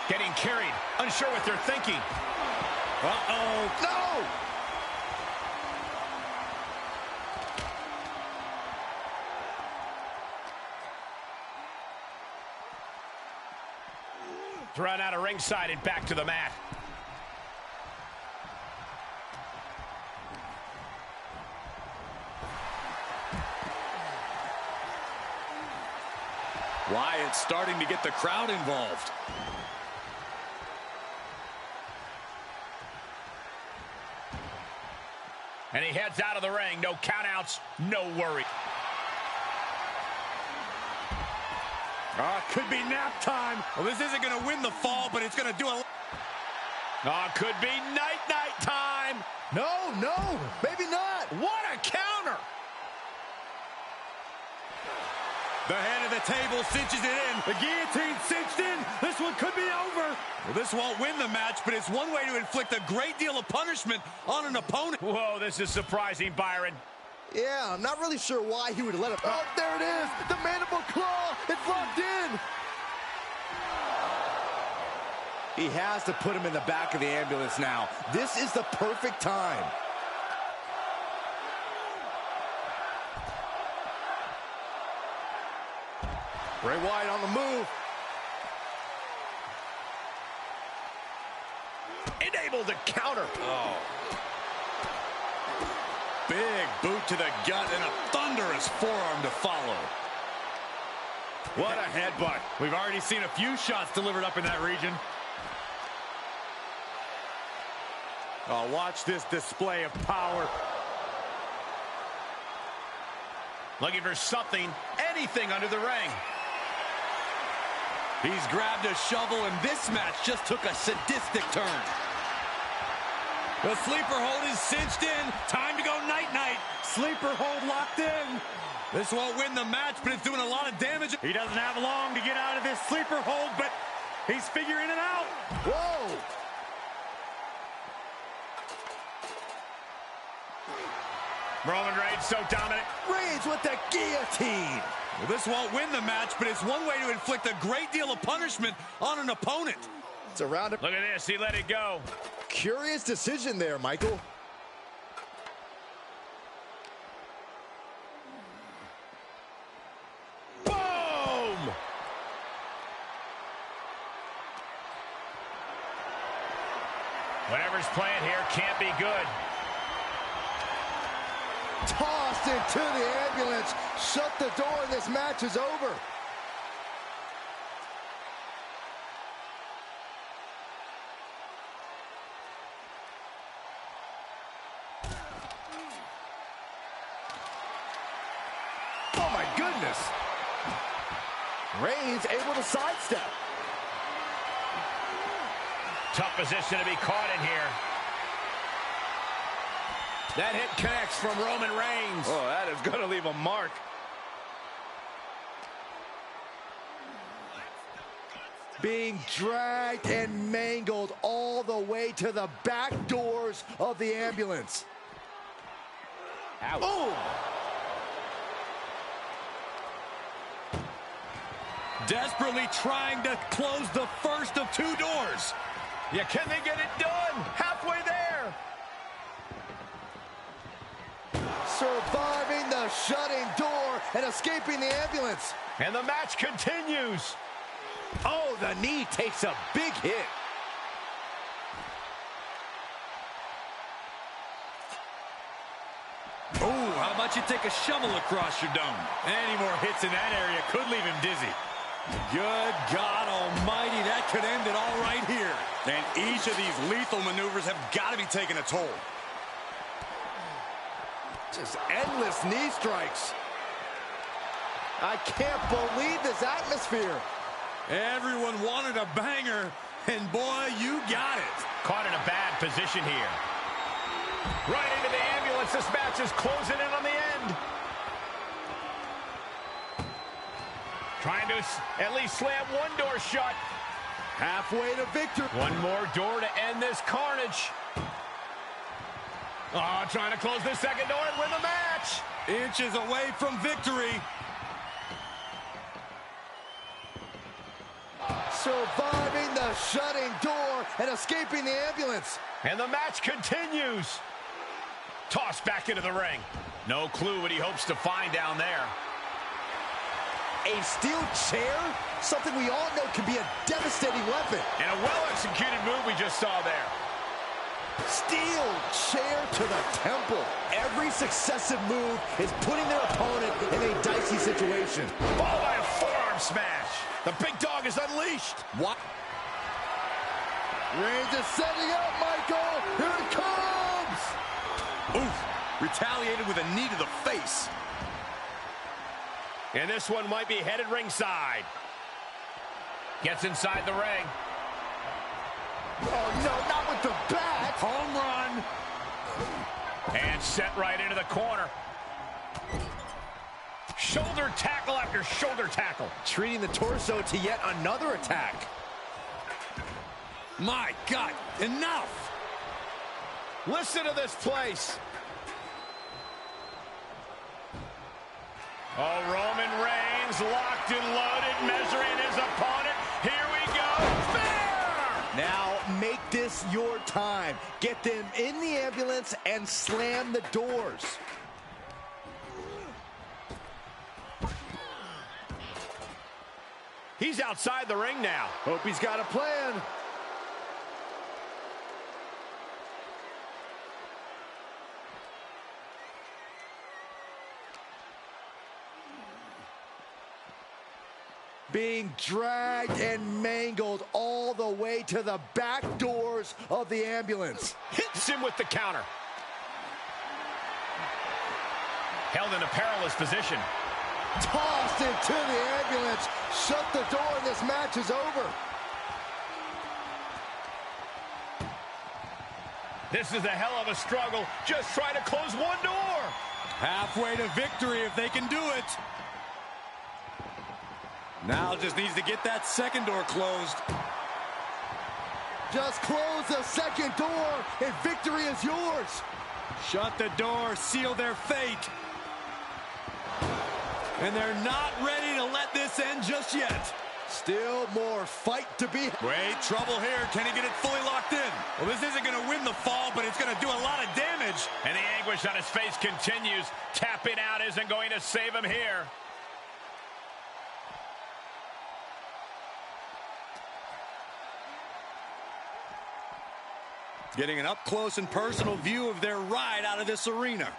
Getting carried, unsure what they're thinking. Uh-oh. No! Thrown out of ringside and back to the mat. Wyatt starting to get the crowd involved. And he heads out of the ring. No countouts, no worry. Could be nap time. Well, this isn't going to win the fall, but it's going to do a... Could be night-night time. No, maybe not. What a counter. The head of the table cinches it in. The guillotine cinched in. This one could be over. Well, this won't win the match, but it's one way to inflict a great deal of punishment on an opponent. Whoa, this is surprising, Byron. Yeah, I'm not really sure why he would let it. Oh, there it is. The mandible claw. It's locked in. He has to put him in the back of the ambulance now. This is the perfect time. Bray Wyatt on the move. Enabled to counter. Oh. Big boot to the gut and a thunderous forearm to follow. What a headbutt. We've already seen a few shots delivered up in that region. Oh, watch this display of power. Looking for something, anything under the ring. He's grabbed a shovel, and this match just took a sadistic turn. The sleeper hold is cinched in. Time to go night-night. Sleeper hold locked in. This won't win the match, but it's doing a lot of damage. He doesn't have long to get out of this sleeper hold, but he's figuring it out. Whoa! Roman Reigns so dominant. Reigns with the guillotine. Well, this won't win the match, but it's one way to inflict a great deal of punishment on an opponent. It's a round of... Look at this, he let it go. Curious decision there, Michael. Boom! Whatever's playing here can't be good. Tossed into the ambulance. Shut the door and this match is over. Oh my goodness. Reigns able to sidestep. Tough position to be caught in here. That hit connects from Roman Reigns. Oh, that is going to leave a mark. Being dragged and mangled all the way to the back doors of the ambulance. Ouch. Boom! Desperately trying to close the first of two doors. Yeah, can they get it done? Halfway there. Surviving the shutting door and escaping the ambulance. And the match continues. Oh, the knee takes a big hit. Oh, how about you take a shovel across your dome? Any more hits in that area could leave him dizzy. Good God almighty, that could end it all right here. And each of these lethal maneuvers have got to be taking a toll. Just endless knee strikes. I can't believe this atmosphere. Everyone wanted a banger, and boy, you got it. Caught in a bad position here. Right into the ambulance. This match is closing in on the end. Trying to at least slam one door shut. Halfway to victory. One more door to end this carnage. Oh, trying to close this second door and win the match. Inches away from victory. Surviving the shutting door and escaping the ambulance. And the match continues. Tossed back into the ring. No clue what he hopes to find down there. A steel chair? Something we all know can be a devastating weapon. And a well-executed move we just saw there. Steel chair to the temple. Every successive move is putting their opponent in a dicey situation. Followed by a forearm smash. The big dog is unleashed. What? Reigns is setting up, Michael. Here it comes. Oof. Retaliated with a knee to the face. And this one might be headed ringside. Gets inside the ring. Oh, no, not with the bat. Home run. And set right into the corner. Shoulder tackle after shoulder tackle. Treating the torso to yet another attack. My God, enough. Listen to this place. Oh, Roman Reigns locked and loaded, measuring his opponent. Here we go. Fair! Now make this your time. Get them in the ambulance and slam the doors. He's outside the ring now. Hope he's got a plan. Being dragged and mangled all the way to the back doors of the ambulance. Hits him with the counter. Held in a perilous position. Tossed into the ambulance. Shut the door and this match is over. This is a hell of a struggle. Just trying to close one door. Halfway to victory if they can do it. Now just needs to get that second door closed. Just close the second door and victory is yours. Shut the door, seal their fate. And they're not ready to let this end just yet. Still more fight to be. Great trouble here. Can he get it fully locked in? Well, this isn't going to win the fall, but it's going to do a lot of damage. And the anguish on his face continues. Tapping out isn't going to save him here. Getting an up-close and personal view of their ride out of this arena.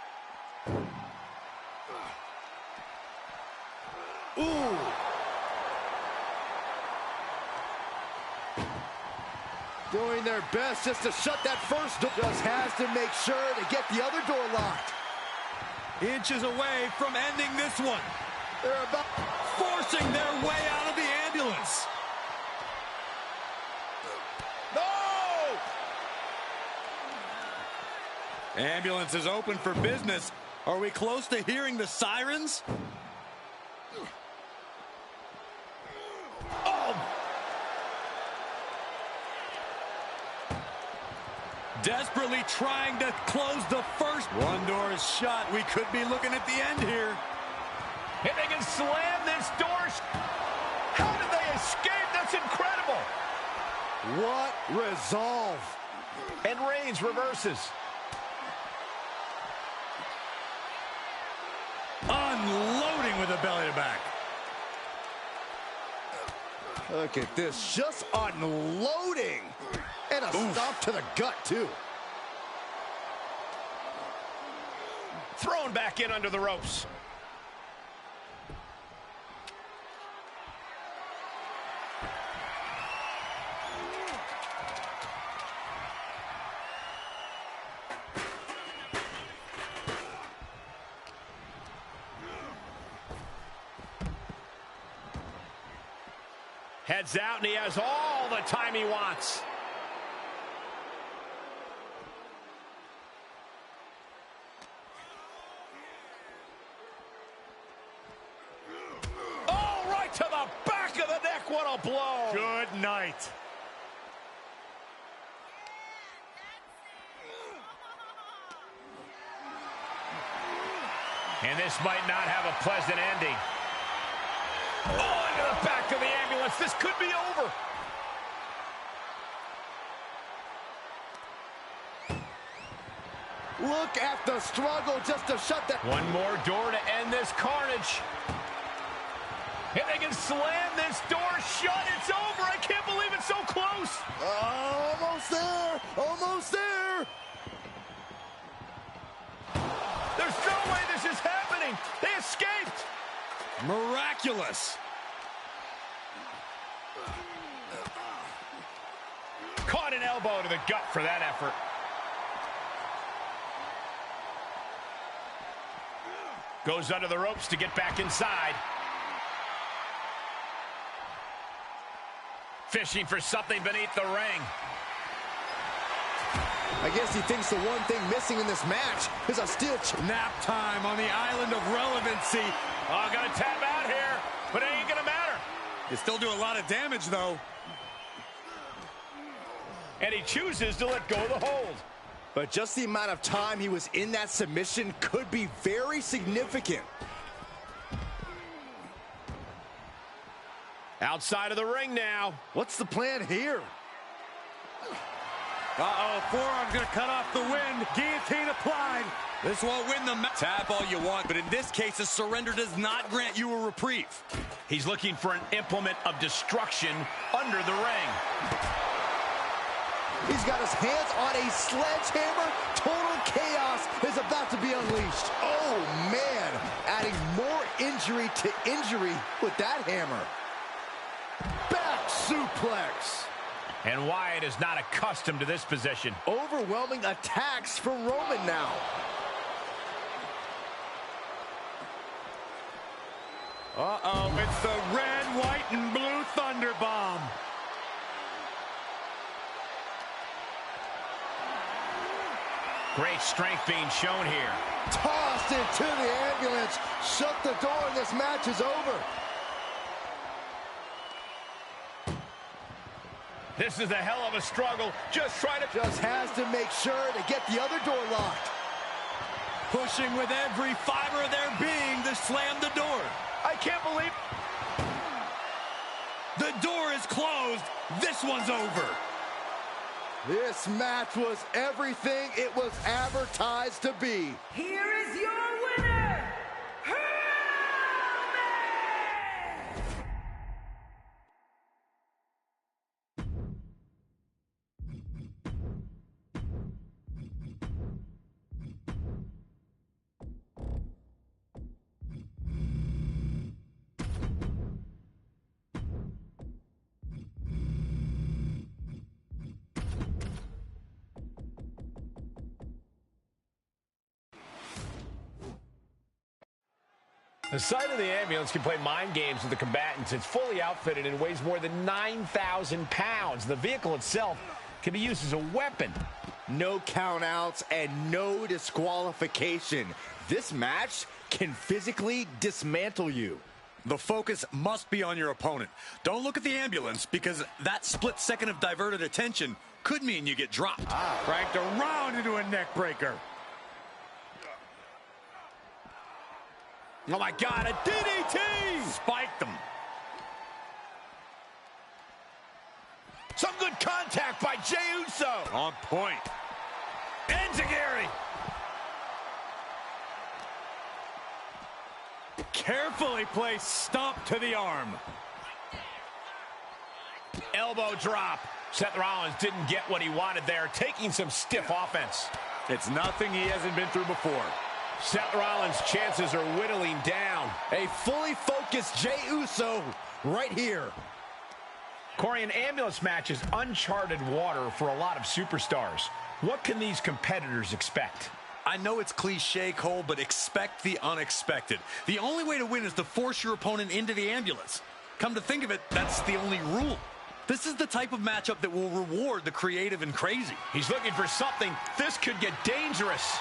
Ooh. Doing their best just to shut that first door. Just has to make sure to get the other door locked. Inches away from ending this one. They're about Forcing their way out of the ambulance. Ambulance is open for business. Are we close to hearing the sirens? Oh! Desperately trying to close the first. One door is shut. We could be looking at the end here. If they can slam this door. How did they escape? That's incredible. What resolve. And Reigns reverses. Unloading with a belly to back. Look at this, just unloading. And a stomp to the gut, too. Thrown back in under the ropes. Heads out, and he has all the time he wants. Oh, right to the back of the neck. What a blow. Good night. And this might not have a pleasant ending. Oh, into the back of the ambulance. This could be over. Look at the struggle just to shut that. One more door to end this carnage. And they can slam this door shut. It's over. I can't believe it's so close. Almost there. Almost there. There's no way this is happening. They escaped. Miraculous. Caught an elbow to the gut for that effort. Goes under the ropes to get back inside. Fishing for something beneath the ring. I guess he thinks the one thing missing in this match is a steel Nap time on the island of relevancy. Oh, gonna tap out here, but it ain't gonna matter. You still do a lot of damage, though. And he chooses to let go of the hold. But just the amount of time he was in that submission could be very significant. Outside of the ring now. What's the plan here? Uh-oh, forearm's gonna cut off the wind. Guillotine applied. This won't win the match. Tap all you want, but in this case, a surrender does not grant you a reprieve. He's looking for an implement of destruction under the ring. He's got his hands on a sledgehammer. Total chaos is about to be unleashed. Oh, man. Adding more injury to injury with that hammer. Back suplex. And Wyatt is not accustomed to this position. Overwhelming attacks from Roman now. Uh-oh, it's the red, white, and blue Thunder Bomb. Great strength being shown here. Tossed into the ambulance. Shut the door and this match is over. This is a hell of a struggle. Just has to make sure to get the other door locked. Pushing with every fiber of their being to slam the door. I can't believe. The door is closed. This one's over. This match was everything it was advertised to be. Here is your winner, Roman! The side of the ambulance can play mind games with the combatants. It's fully outfitted and weighs more than 9,000 pounds. The vehicle itself can be used as a weapon. No countouts and no disqualification. This match can physically dismantle you. The focus must be on your opponent. Don't look at the ambulance, because that split second of diverted attention could mean you get dropped. Cranked around into a neck breaker. Oh, my God, a DDT! Spiked them. Good contact by Jey Uso. On point. Enziguri. Carefully placed stomp to the arm. Elbow drop. Seth Rollins didn't get what he wanted there, taking some stiff offense. It's nothing he hasn't been through before. Seth Rollins' chances are whittling down. A fully focused Jey Uso right here. Corey, an ambulance match is uncharted water for a lot of superstars. What can these competitors expect? I know it's cliche, Cole, but expect the unexpected. The only way to win is to force your opponent into the ambulance. Come to think of it, that's the only rule. This is the type of matchup that will reward the creative and crazy. He's looking for something. This could get dangerous.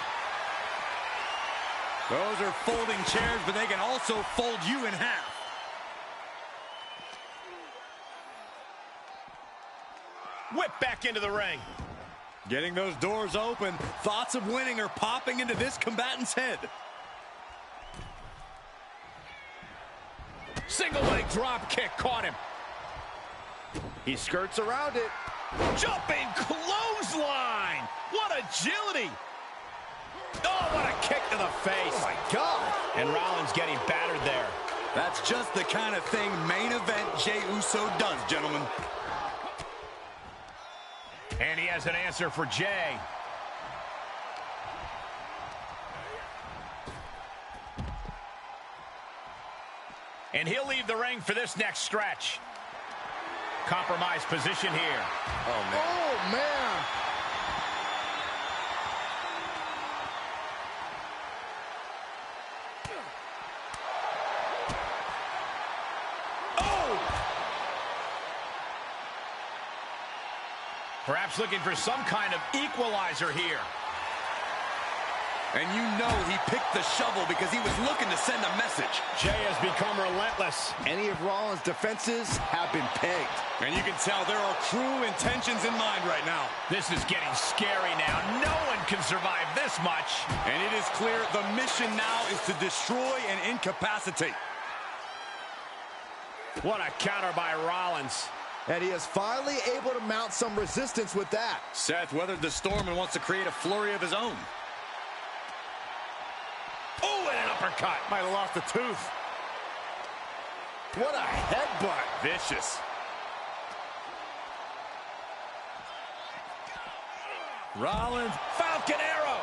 Those are folding chairs, but they can also fold you in half. Whip back into the ring. Getting those doors open, thoughts of winning are popping into this combatant's head. Single leg drop kick caught him. He skirts around it. Jumping clothesline. What agility. Oh, what a kick to the face. Oh, my God. And Rollins getting battered there. That's just the kind of thing main event Jey Uso does, gentlemen. And he has an answer for Jey. And he'll leave the ring for this next stretch. Compromised position here. Oh, man. Oh, man. Perhaps looking for some kind of equalizer here. And you know he picked the shovel because he was looking to send a message. Jey has become relentless. Any of Rollins' defenses have been pegged. And you can tell there are cruel intentions in mind right now. This is getting scary now. No one can survive this much. And it is clear the mission now is to destroy and incapacitate. What a counter by Rollins. And he is finally able to mount some resistance with that. Seth weathered the storm and wants to create a flurry of his own. Oh, and an uppercut. Might have lost a tooth. What a headbutt. Vicious. Rollins, Falcon Arrow.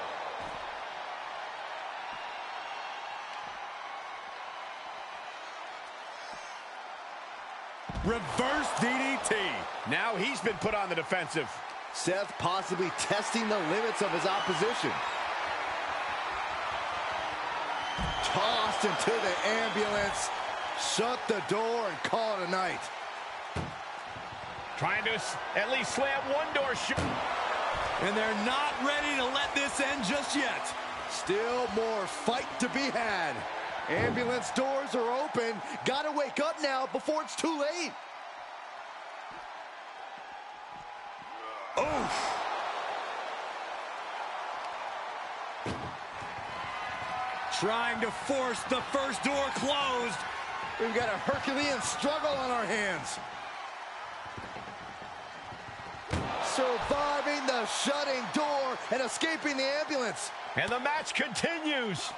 Reverse DDT. Now he's been put on the defensive. Seth possibly testing the limits of his opposition. Tossed into the ambulance. Shut the door and call it a night. Trying to at least slam one door shut. And they're not ready to let this end just yet. Still more fight to be had. Ambulance doors are open. Gotta wake up now before it's too late. Oof. Trying to force the first door closed. We've got a Herculean struggle on our hands. Surviving the shutting door and escaping the ambulance. And the match continues.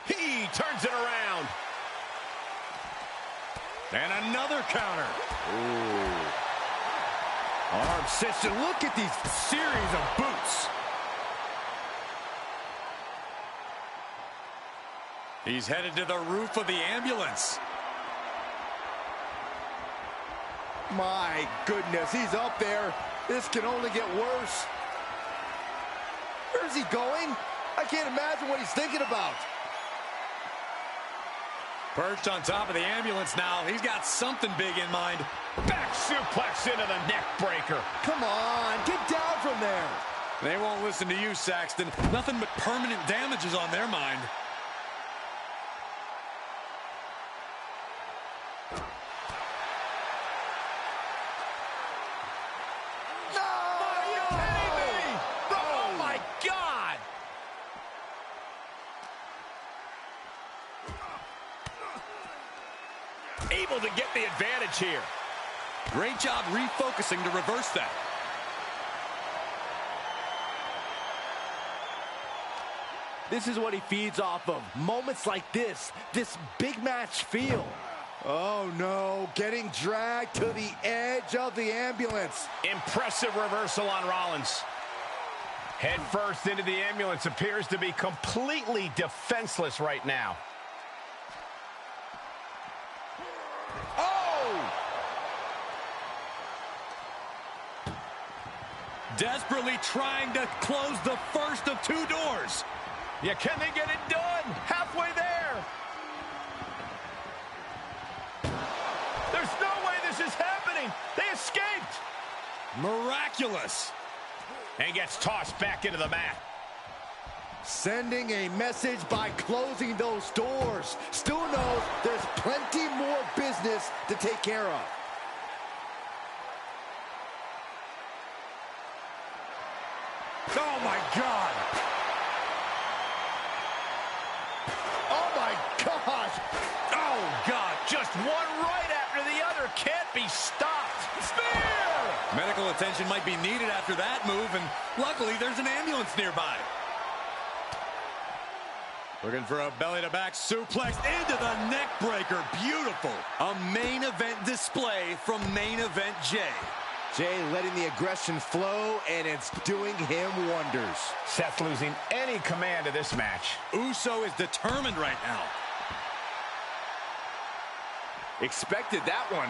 He turns it around. And another counter. Ooh. Arm sister, look at these Series of boots. He's headed to the roof of the ambulance. My goodness, he's up there. This can only get worse. Where's he going? I can't imagine what he's thinking about. Perched on top of the ambulance now. He's got something big in mind. Back suplex into the neck breaker. Come on, get down from there. They won't listen to you, Saxton. Nothing but permanent damage is on their mind. Able to get the advantage here. Great job refocusing to reverse that. This is what he feeds off of. Moments like this big match feel. Oh no, getting dragged to the edge of the ambulance. Impressive reversal on Rollins. Head first into the ambulance, appears to be completely defenseless right now. Oh! Desperately trying to close the first of two doors. Yeah, can they get it done? Halfway there. There's no way this is happening. They escaped. Miraculous. And gets tossed back into the mat. Sending a message by closing those doors. Still knows there's plenty more business to take care of. Oh my God. Oh my gosh. Oh God, just one right after the other. Can't be stopped. Spear! Medical attention might be needed after that move, and luckily there's an ambulance nearby. Looking for a belly-to-back suplex into the neck breaker. Beautiful. A main event display from Main Event Jay. Jay letting the aggression flow, and it's doing him wonders. Seth losing any command of this match. Uso is determined right now. Expected that one.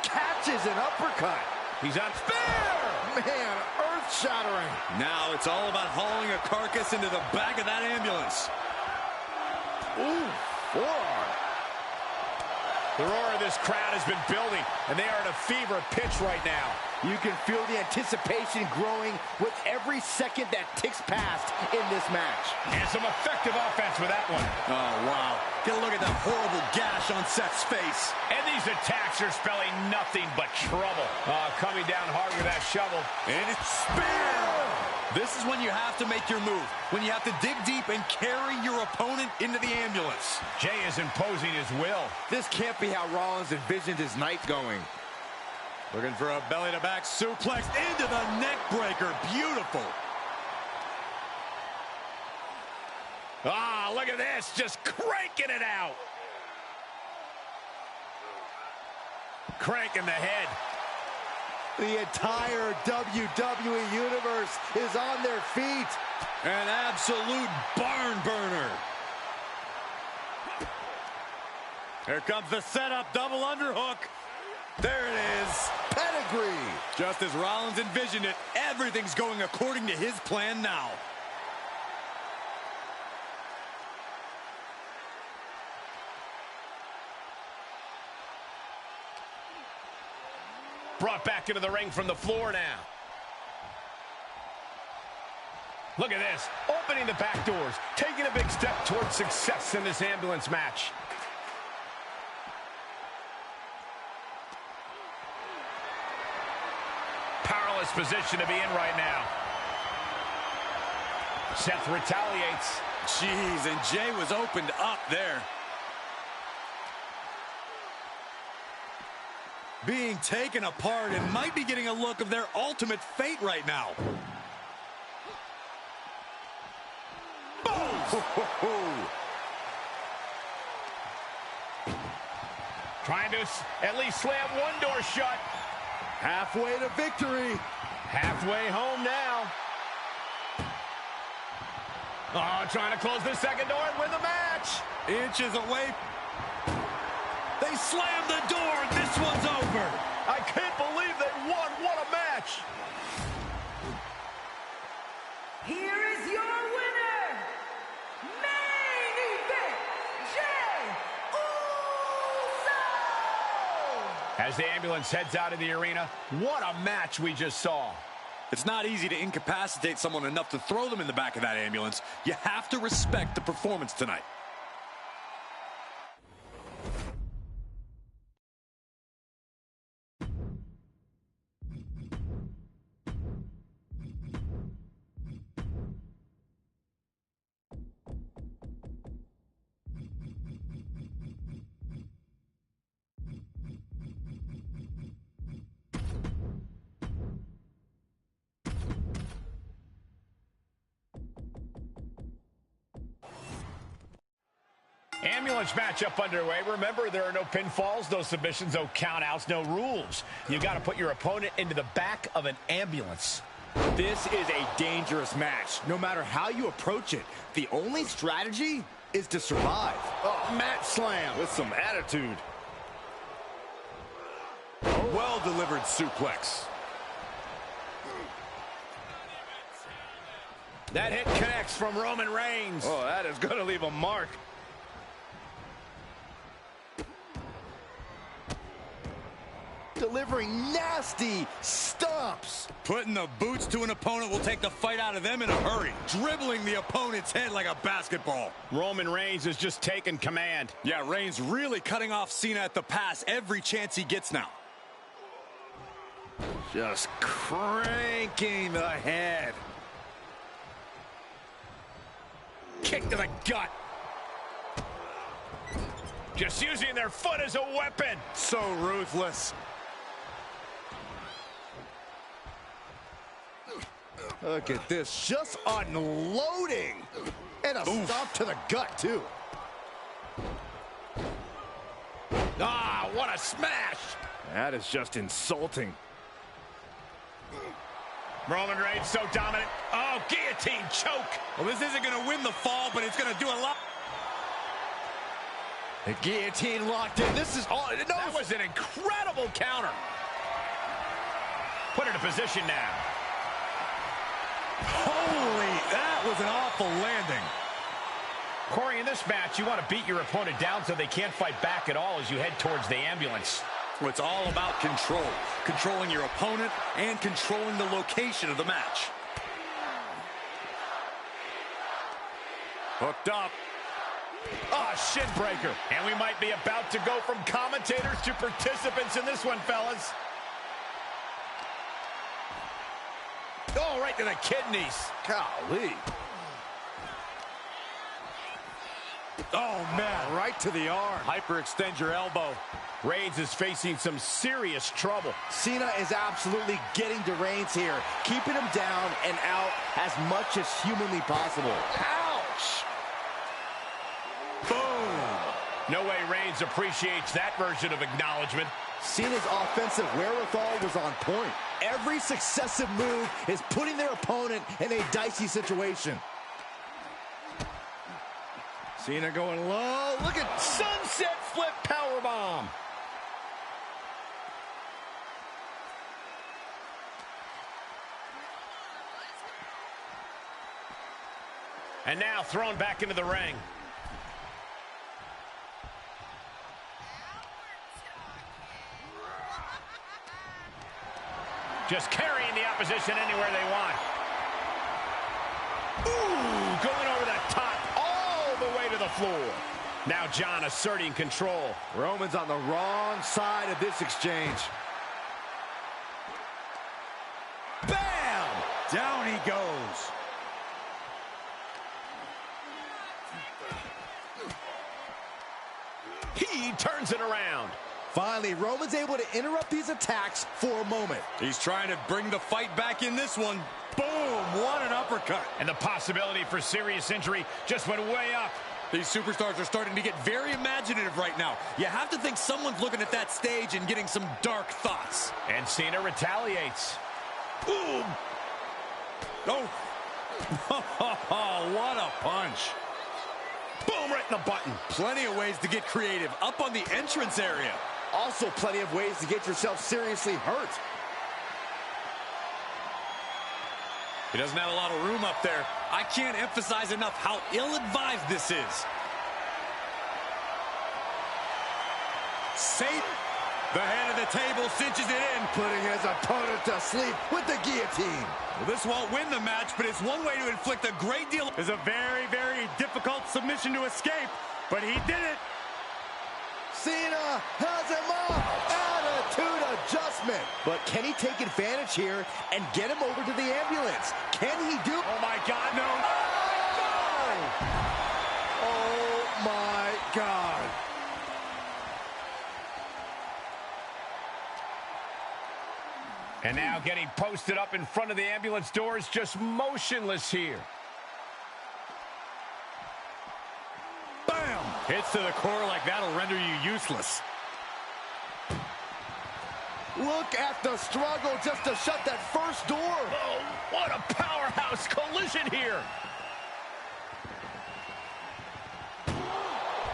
Catches an uppercut. He's on spear! Man, earth-shattering. Now it's all about hauling a carcass into the back of that ambulance. Ooh, forearm. The roar of this crowd has been building, and they are at a fever pitch right now. You can feel the anticipation growing with every second that ticks past in this match. And some effective offense with that one. Oh, wow. Get a look at that horrible gash on Seth's face. And these attacks are spelling nothing but trouble. Coming down hard with that shovel. And it's spear! This is when you have to make your move. When you have to dig deep and carry your opponent into the ambulance. Jay is imposing his will. This can't be how Rollins envisioned his night going. Looking for a belly-to-back suplex into the neck breaker. Beautiful. Ah, look at this. Just cranking it out. Cranking the head. The entire WWE Universe is on their feet. An absolute barn burner. Here comes the setup, double underhook. There it is. Pedigree. Just as Rollins envisioned it, everything's going according to his plan now. Brought back into the ring from the floor now. Look at this. Opening the back doors. Taking a big step towards success in this ambulance match. Powerless position to be in right now. Seth retaliates. Jeez, and Jay was opened up there. Being taken apart and might be getting a look of their ultimate fate right now. Trying to at least slam one door shut. Halfway to victory. Halfway home now. Oh, trying to close the second door and win the match. Inches away. They slammed the door. This one's over. I can't believe they won. What a match. Here is your winner, Main Event Jay Uso! As the ambulance heads out of the arena, what a match we just saw. It's not easy to incapacitate someone enough to throw them in the back of that ambulance. You have to respect the performance tonight. ambulance matchup underway. Remember, there are no pinfalls, no submissions, no countouts, no rules. You got to put your opponent into the back of an ambulance. This is a dangerous match. No matter how you approach it, the only strategy is to survive. Oh, mat slam with some attitude. Well-delivered suplex. That hit connects from Roman Reigns. Oh, that is going to leave a mark. Delivering nasty stomps. Putting the boots to an opponent will take the fight out of them in a hurry. Dribbling the opponent's head like a basketball. Roman Reigns is just taking command. Yeah, Reigns really cutting off Cena at the pass every chance he gets now. Just cranking the head. Kick to the gut. Just using their foot as a weapon. So ruthless. Look at this, just unloading. And a stomp to the gut, too. Ah, what a smash. That is just insulting. Roman Reigns so dominant. Oh, guillotine choke. Well, this isn't going to win the fall, but it's going to do a lot. The guillotine locked in. This is all. No. That was an incredible counter. Put it in position now. Holy, that was an awful landing. Corey, in this match, you want to beat your opponent down so they can't fight back at all as you head towards the ambulance. Well, it's all about control. Controlling your opponent and controlling the location of the match. Hooked up. Ah, shin breaker. And we might be about to go from commentators to participants in this one, fellas. Oh, right to the kidneys. Golly. Oh, man. Right to the arm. Hyperextend your elbow. Reigns is facing some serious trouble. Cena is absolutely getting to Reigns here, keeping him down and out as much as humanly possible. Ouch! Boom! No way Reigns appreciates that version of acknowledgement. Cena's offensive wherewithal was on point. Every successive move is putting their opponent in a dicey situation. Cena going low. Look at sunset flip powerbomb. And now thrown back into the ring. Just carrying the opposition anywhere they want. Ooh, going over the top all the way to the floor. Now John asserting control. Roman's on the wrong side of this exchange. Bam! Down he goes. He turns it around. Finally, Roman's able to interrupt these attacks for a moment. He's trying to bring the fight back in this one. Boom! What an uppercut. And the possibility for serious injury just went way up. These superstars are starting to get very imaginative right now. You have to think someone's looking at that stage and getting some dark thoughts. And Cena retaliates. Boom! Oh! What a punch. Boom, right in the button. Plenty of ways to get creative up on the entrance area. Also plenty of ways to get yourself seriously hurt. He doesn't have a lot of room up there. I can't emphasize enough how ill-advised this is. Safe. The head of the table cinches it in. Putting his opponent to sleep with the guillotine. Well, this won't win the match, but it's one way to inflict a great deal. It's a very, very difficult submission to escape, but he did it. Cena has him up. Attitude adjustment. But can he take advantage here and get him over to the ambulance? Can he do? Oh, my God, no. Oh, my God. And now getting posted up in front of the ambulance doors, just motionless here. Bam! Hits to the core like that'll render you useless. Look at the struggle just to shut that first door. Oh, what a powerhouse collision here.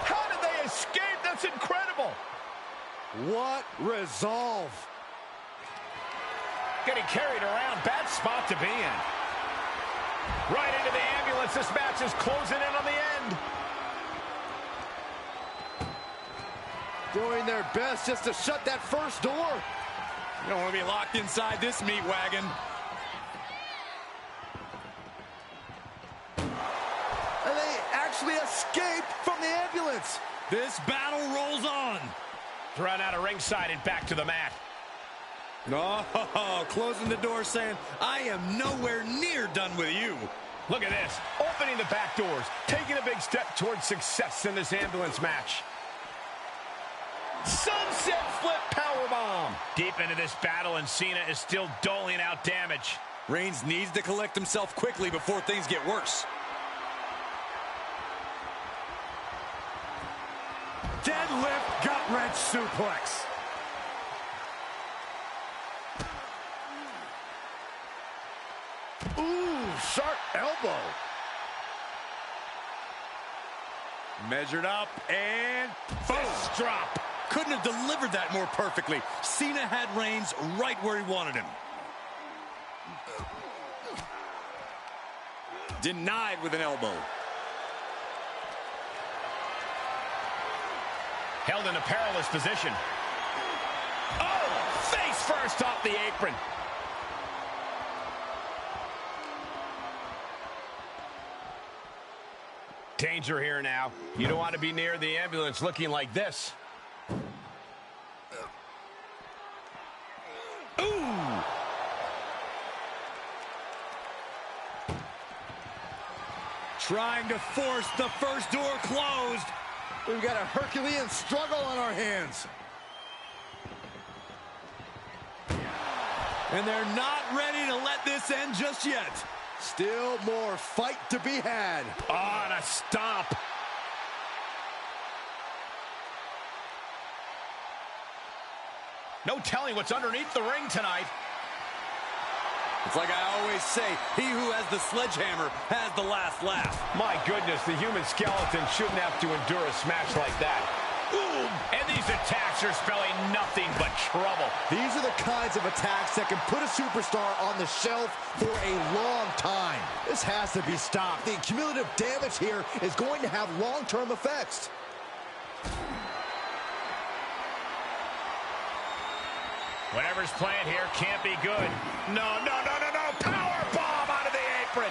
How did they escape? That's incredible. What resolve. Getting carried around. Bad spot to be in. Right into the ambulance. This match is closing in on the end. Doing their best just to shut that first door. You don't want to be locked inside this meat wagon. And they actually escaped from the ambulance. This battle rolls on. Thrown out of ringside and back to the mat. Oh, closing the door saying, I am nowhere near done with you. Look at this. Opening the back doors. Taking a big step towards success in this ambulance match. Sunset flip powerbomb. Deep into this battle, and Cena is still doling out damage. Reigns needs to collect himself quickly before things get worse. Deadlift gut-wrench suplex. Ooh, sharp elbow. Measured up and Fist drop. Couldn't have delivered that more perfectly. Cena had Reigns right where he wanted him. Denied with an elbow. Held in a perilous position. Oh, face first off the apron. Danger here now. You don't want to be near the ambulance looking like this. Ooh! trying to force the first door closed. We've got a Herculean struggle on our hands. And they're not ready to let this end just yet. Still more fight to be had. On a stomp. No telling what's underneath the ring tonight. It's like I always say, he who has the sledgehammer has the last laugh. My goodness, the human skeleton shouldn't have to endure a smash like that. Ooh, and these attacks are spelling nothing but trouble. These are the kinds of attacks that can put a superstar on the shelf for a long time. This has to be stopped. The cumulative damage here is going to have long-term effects. Whatever's playing here can't be good. No. Power bomb out of the apron.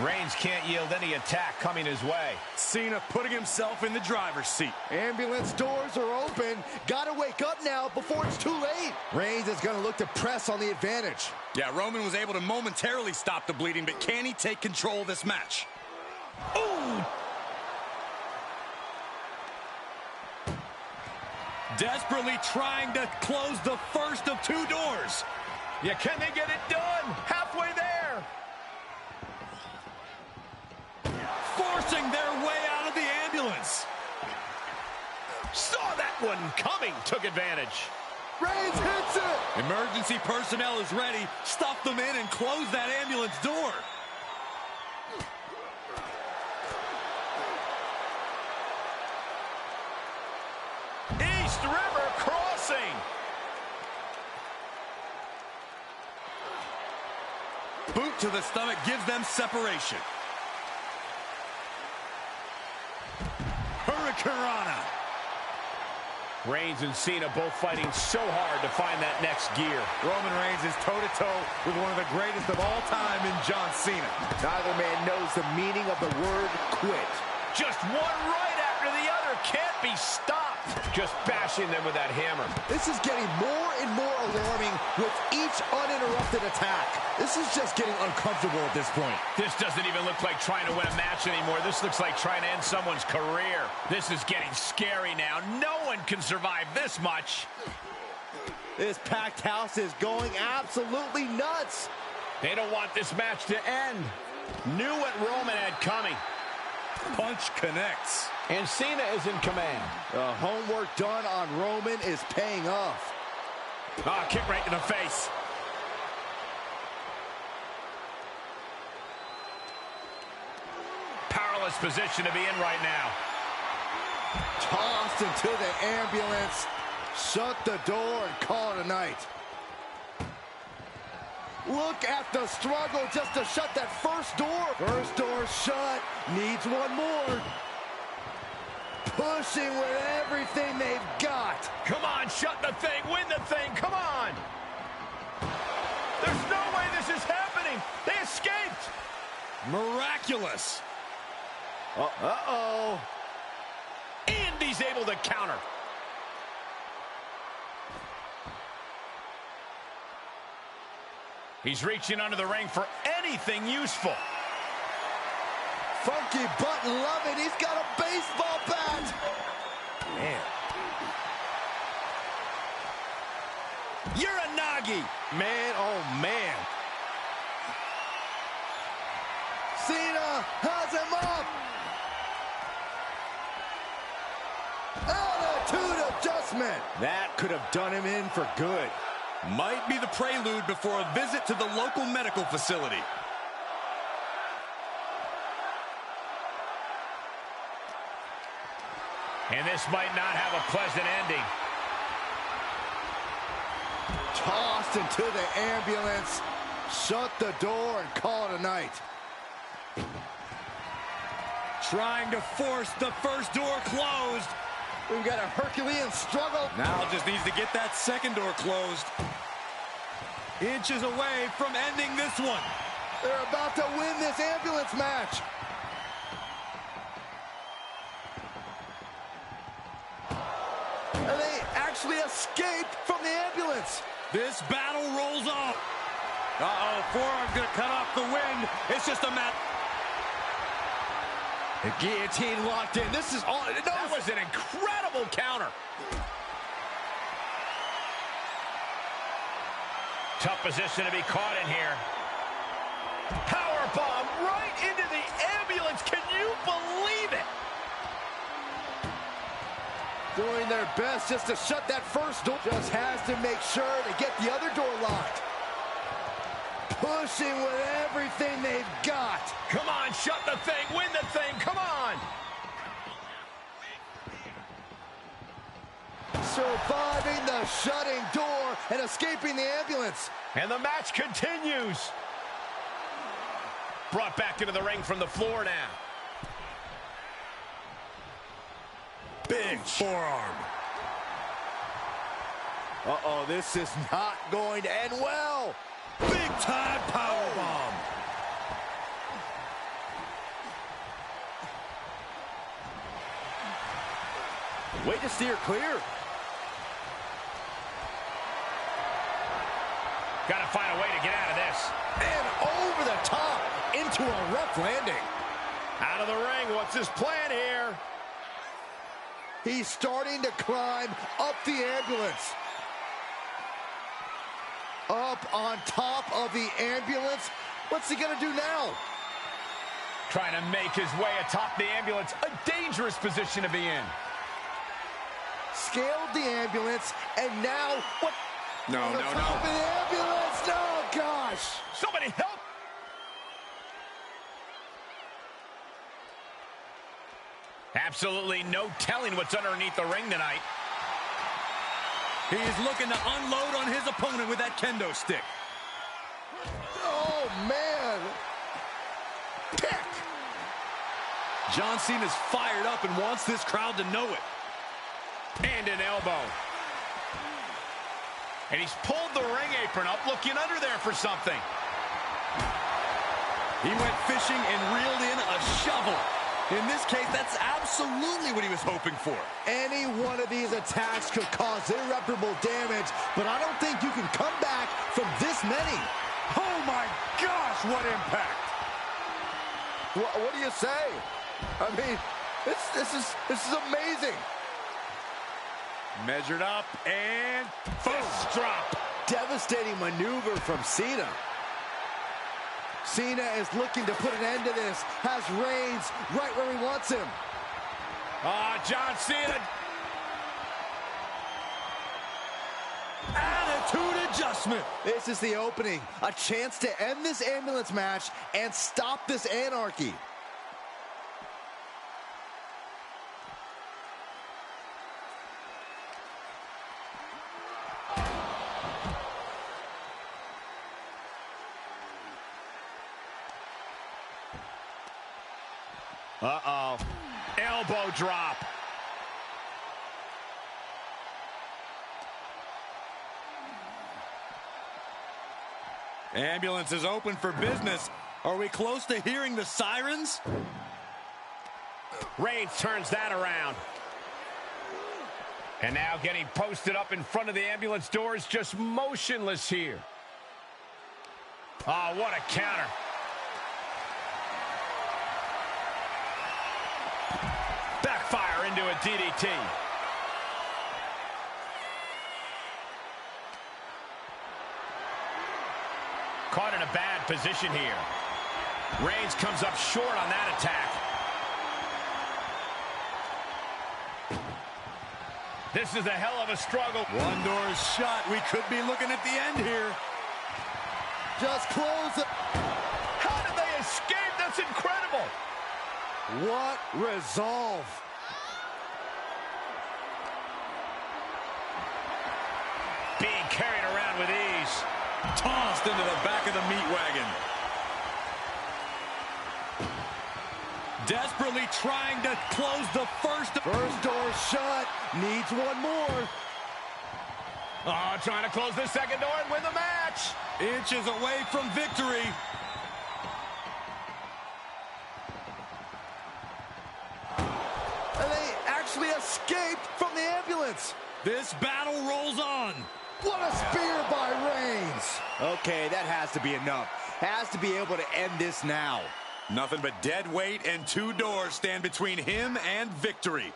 Reigns can't yield any attack coming his way. Cena putting himself in the driver's seat. Ambulance doors are open. Gotta wake up now before it's too late. Reigns is gonna look to press on the advantage. Yeah, Roman was able to momentarily stop the bleeding, but can he take control of this match? Ooh! Desperately trying to close the first of two doors. Yeah, can they get it done? Halfway there. Forcing their way out of the ambulance. Saw that one coming. Took advantage. Reigns hits it. Emergency personnel is ready. Stuff them in and close that ambulance door. East River crossing. Boot to the stomach gives them separation. Hurricanrana. Reigns and Cena both fighting so hard to find that next gear. Roman Reigns is toe-to-toe with one of the greatest of all time in John Cena. Neither man knows the meaning of the word quit. Just one right after the other. Can't be stopped. Just bashing them with that hammer. This is getting more and more alarming with each uninterrupted attack. This is just getting uncomfortable at this point. This doesn't even look like trying to win a match anymore. This looks like trying to end someone's career. This is getting scary now. No one can survive this much. This packed house is going absolutely nuts. They don't want this match to end. Knew what Roman had coming. punch connects. And Cena is in command. The homework done on Roman is paying off. Oh, kick right to the face. Powerless position to be in right now. Tossed into the ambulance. Shut the door and call it a night. Look at the struggle just to shut that first door. First door shut. Needs one more. Pushing with everything they've got. Come on, shut the thing, win the thing, come on. There's no way this is happening. They escaped. Miraculous. Uh-oh. And he's able to counter. He's reaching under the ring for anything useful. Funky button, love it. He's got a baseball bat. Man. Uranagi. Man, oh man. Cena has him up. Attitude adjustment. That could have done him in for good. Might be the prelude before a visit to the local medical facility. And this might not have a pleasant ending. Tossed into the ambulance. Shut the door and call it a night. Trying to force the first door closed. We've got a Herculean struggle. Now just needs to get that second door closed. Inches away from ending this one. They're about to win this ambulance match. And they actually escaped from the ambulance. This battle rolls on. Uh-oh, forearm's gonna cut off the wind. It's just a match. The guillotine locked in. This is all. That was an incredible counter. Tough position to be caught in here. Power bomb right into the ambulance. Can you believe it? Doing their best just to shut that first door. Just has to make sure to get the other door locked. Pushing with everything they've got. Come on, shut the thing, win the thing, come on. Surviving the shutting door and escaping the ambulance. And the match continues. Brought back into the ring from the floor now. Big forearm. Uh-oh, this is not going to end well. Big time powerbomb. Way to steer clear. Got to find a way to get out of this. And over the top into a rough landing. Out of the ring, what's his plan here? He's starting to climb up the ambulance. Up on top of the ambulance. What's he gonna do now? Trying to make his way atop the ambulance. A dangerous position to be in. Scaled the ambulance, and now what? No. Top of the ambulance. No, gosh. Somebody help. Absolutely no telling what's underneath the ring tonight. He's looking to unload on his opponent with that kendo stick. Oh, man. Pick. John Cena's fired up and wants this crowd to know it. And an elbow. And he's pulled the ring apron up, looking under there for something. He went fishing and reeled in a shovel. In this case, that's absolutely what he was hoping for. Any one of these attacks could cause irreparable damage, but I don't think you can come back from this many. Oh my gosh, what impact! What do you say? I mean, this is amazing. Measured up and Fist drop. Devastating maneuver from Cena. Cena is looking to put an end to this. Has Reigns right where he wants him. John Cena. Attitude adjustment. This is the opening. A chance to end this ambulance match and stop this anarchy. Uh-oh. Elbow drop. Ambulance is open for business. Are we close to hearing the sirens? Reigns turns that around. And now getting posted up in front of the ambulance doors, just motionless here. Oh, what a counter. Backfire into a DDT. Caught in a bad position here. Reigns comes up short on that attack. This is a hell of a struggle. One door is shut. We could be looking at the end here. Just close it. How did they escape? That's incredible. What resolve. Being carried around with ease. Tossed into the back of the meat wagon. Desperately trying to close the first. First door shut. Needs one more. Oh, trying to close the second door and win the match. Inches away from victory. And they actually escaped from the ambulance. This battle rolls on. What a spear by Reigns. Okay, that has to be enough. Has to be able to end this now. Nothing but dead weight and two doors stand between him and victory.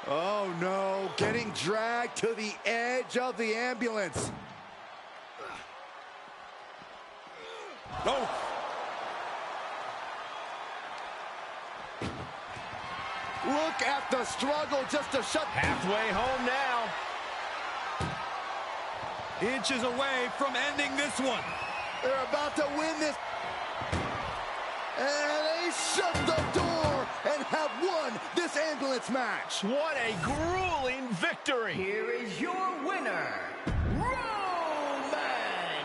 Oh no, getting dragged to the edge of the ambulance. Oh! Look at the struggle just to shut. Halfway home now. Inches away from ending this one. They're about to win this. And they shut the door and have won this ambulance match. What a grueling victory. Here is your winner, Roman Reigns.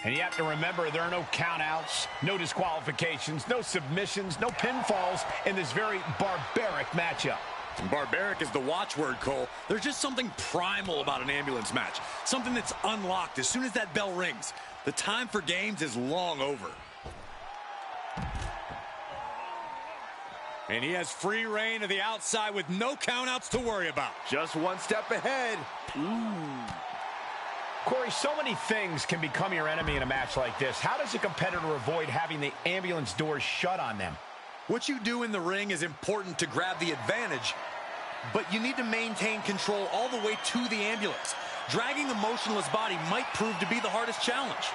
And you have to remember, there are no countouts, no disqualifications, no submissions, no pinfalls in this very barbaric matchup. Barbaric is the watchword, Cole. There's just something primal about an ambulance match. Something that's unlocked as soon as that bell rings. The time for games is long over. And he has free reign to the outside with no countouts to worry about. Just one step ahead. Corey, so many things can become your enemy in a match like this. How does a competitor avoid having the ambulance doors shut on them? What you do in the ring is important to grab the advantage, but you need to maintain control all the way to the ambulance. Dragging the motionless body might prove to be the hardest challenge.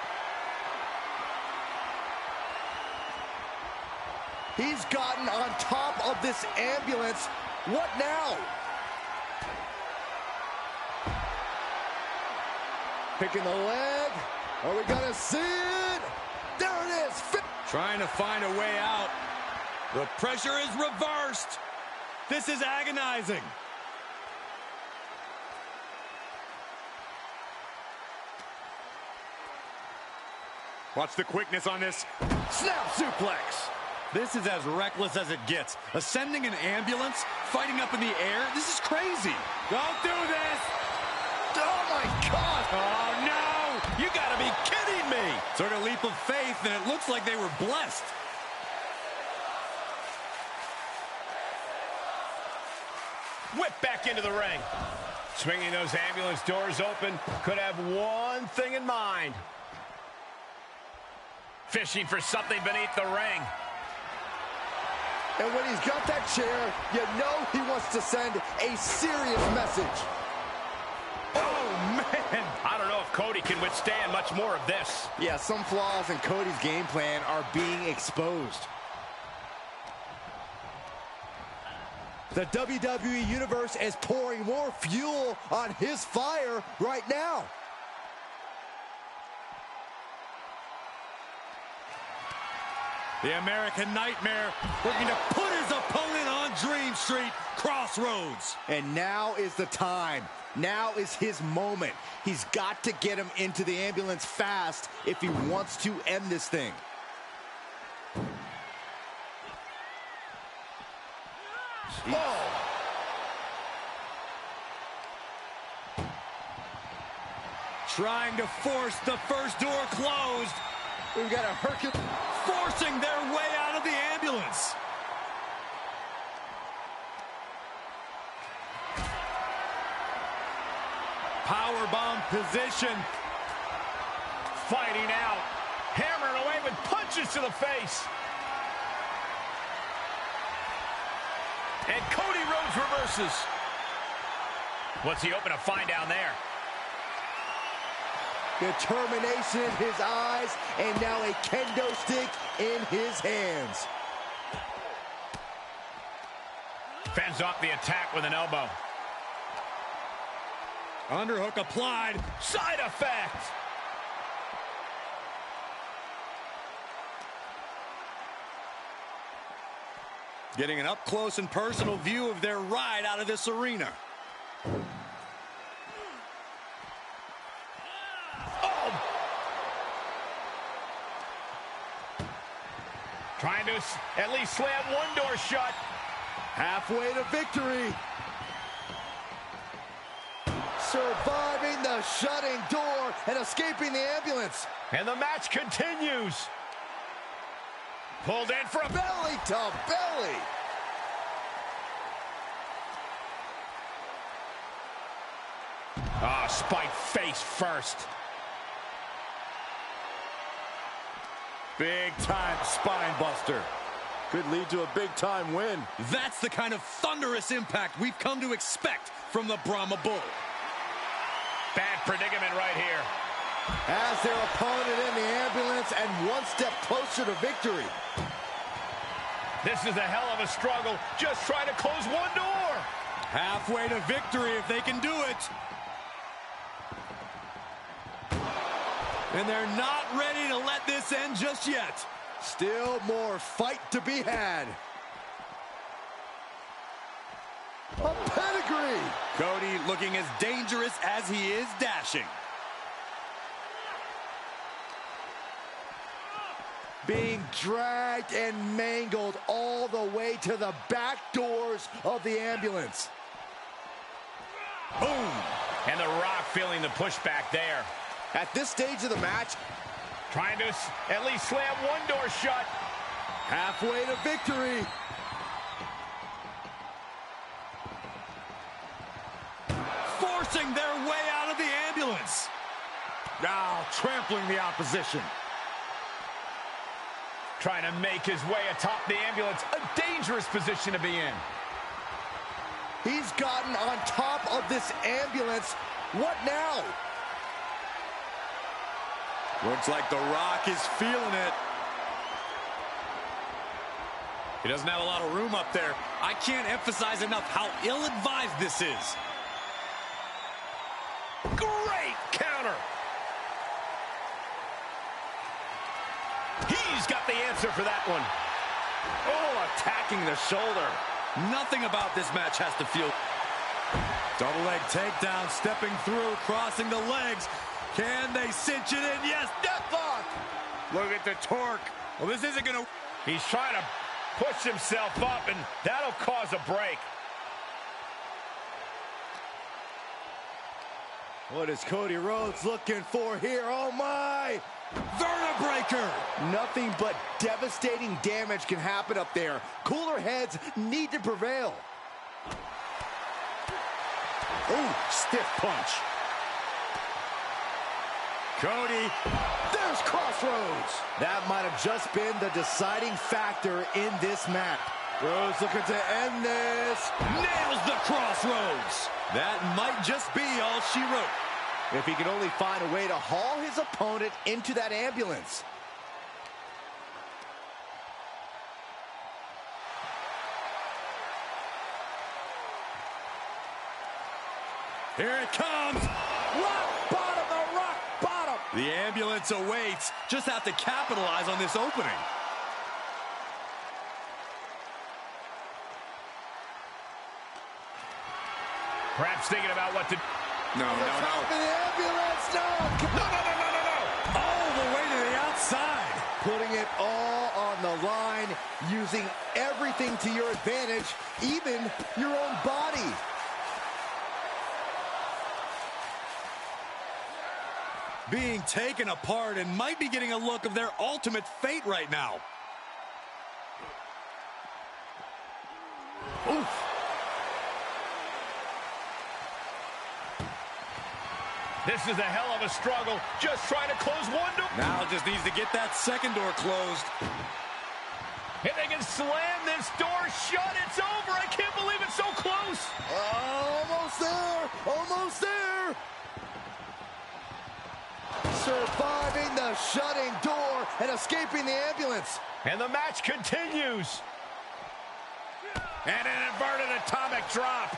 He's gotten on top of this ambulance. What now? Picking the leg. Are we gonna see it? There it is. Trying to find a way out. The pressure is reversed. This is agonizing. Watch the quickness on this. Snap suplex. This is as reckless as it gets. Ascending an ambulance, fighting up in the air, this is crazy. Don't do this! Oh, my God! Oh, no! You gotta be kidding me! Took a leap of faith, and it looks like they were blessed. Whip back into the ring. Swinging those ambulance doors open, could have one thing in mind. Fishing for something beneath the ring. And when he's got that chair, you know he wants to send a serious message. Oh, man. I don't know if Cody can withstand much more of this. Yeah, some flaws in Cody's game plan are being exposed. The WWE Universe is pouring more fuel on his fire right now. The American Nightmare looking to put his opponent on Dream Street Crossroads. And now is the time. Now is his moment. He's got to get him into the ambulance fast if he wants to end this thing. Oh. Trying to force the first door closed. We've got a Hercules Forcing their way out of the ambulance. Powerbomb position. Fighting out. Hammering away with punches to the face. And Cody Rhodes reverses. What's he hoping to find down there? determination in his eyes, and now a kendo stick in his hands. Fends off the attack with an elbow. Underhook applied. Side effect. Getting an up-close and personal view of their ride out of this arena. Oh! Trying to at least slam one door shut. Halfway to victory. Surviving the shutting door and escaping the ambulance. And the match continues. Pulled in for a belly to belly. Ah, spike face first. Big time spine buster. Could lead to a big time win. That's the kind of thunderous impact we've come to expect from the Brahma Bull. Bad predicament right here. As their opponent in the ambulance and one step closer to victory. This is a hell of a struggle. Just trying to close one door. Halfway to victory if they can do it. And they're not ready to let this end just yet. Still more fight to be had. A pedigree. Cody looking as dangerous as he is dashing. Being dragged and mangled all the way to the back doors of the ambulance. Boom! And The Rock feeling the pushback there. At this stage of the match, trying to at least slam one door shut. Halfway to victory. Forcing their way out of the ambulance. Now trampling the opposition. Trying to make his way atop the ambulance. A dangerous position to be in. He's gotten on top of this ambulance. What now? Looks like The Rock is feeling it. He doesn't have a lot of room up there. I can't emphasize enough how ill-advised this is. Great counter. He's got the answer for that one. Oh, attacking the shoulder. Nothing about this match has to feel. Double leg takedown, stepping through, crossing the legs. Can they cinch it in? Yes, deathlock. Look at the torque. Well, this isn't going to... He's trying to push himself up, and that'll cause a break. What is Cody Rhodes looking for here? Oh, my! Vertebreaker! Nothing but devastating damage can happen up there. Cooler heads need to prevail. Ooh, stiff punch. Cody. There's Crossroads. That might have just been the deciding factor in this match. Rhodes looking to end this. Nails the Crossroads. That might just be all she wrote. If he could only find a way to haul his opponent into that ambulance. Here it comes. Rock bottom, the rock bottom. The ambulance awaits. Just have to capitalize on this opening. Perhaps thinking about what to... No. The ambulance, no. All the way to the outside. Putting it all on the line, using everything to your advantage, even your own body. Being taken apart and might be getting a look of their ultimate fate right now. Oof. This is a hell of a struggle. Just trying to close one door. Now just needs to get that second door closed. If they can slam this door shut, it's over. I can't believe it's so close. Almost there. Almost there. Surviving the shutting door and escaping the ambulance. And the match continues. And an inverted atomic drop.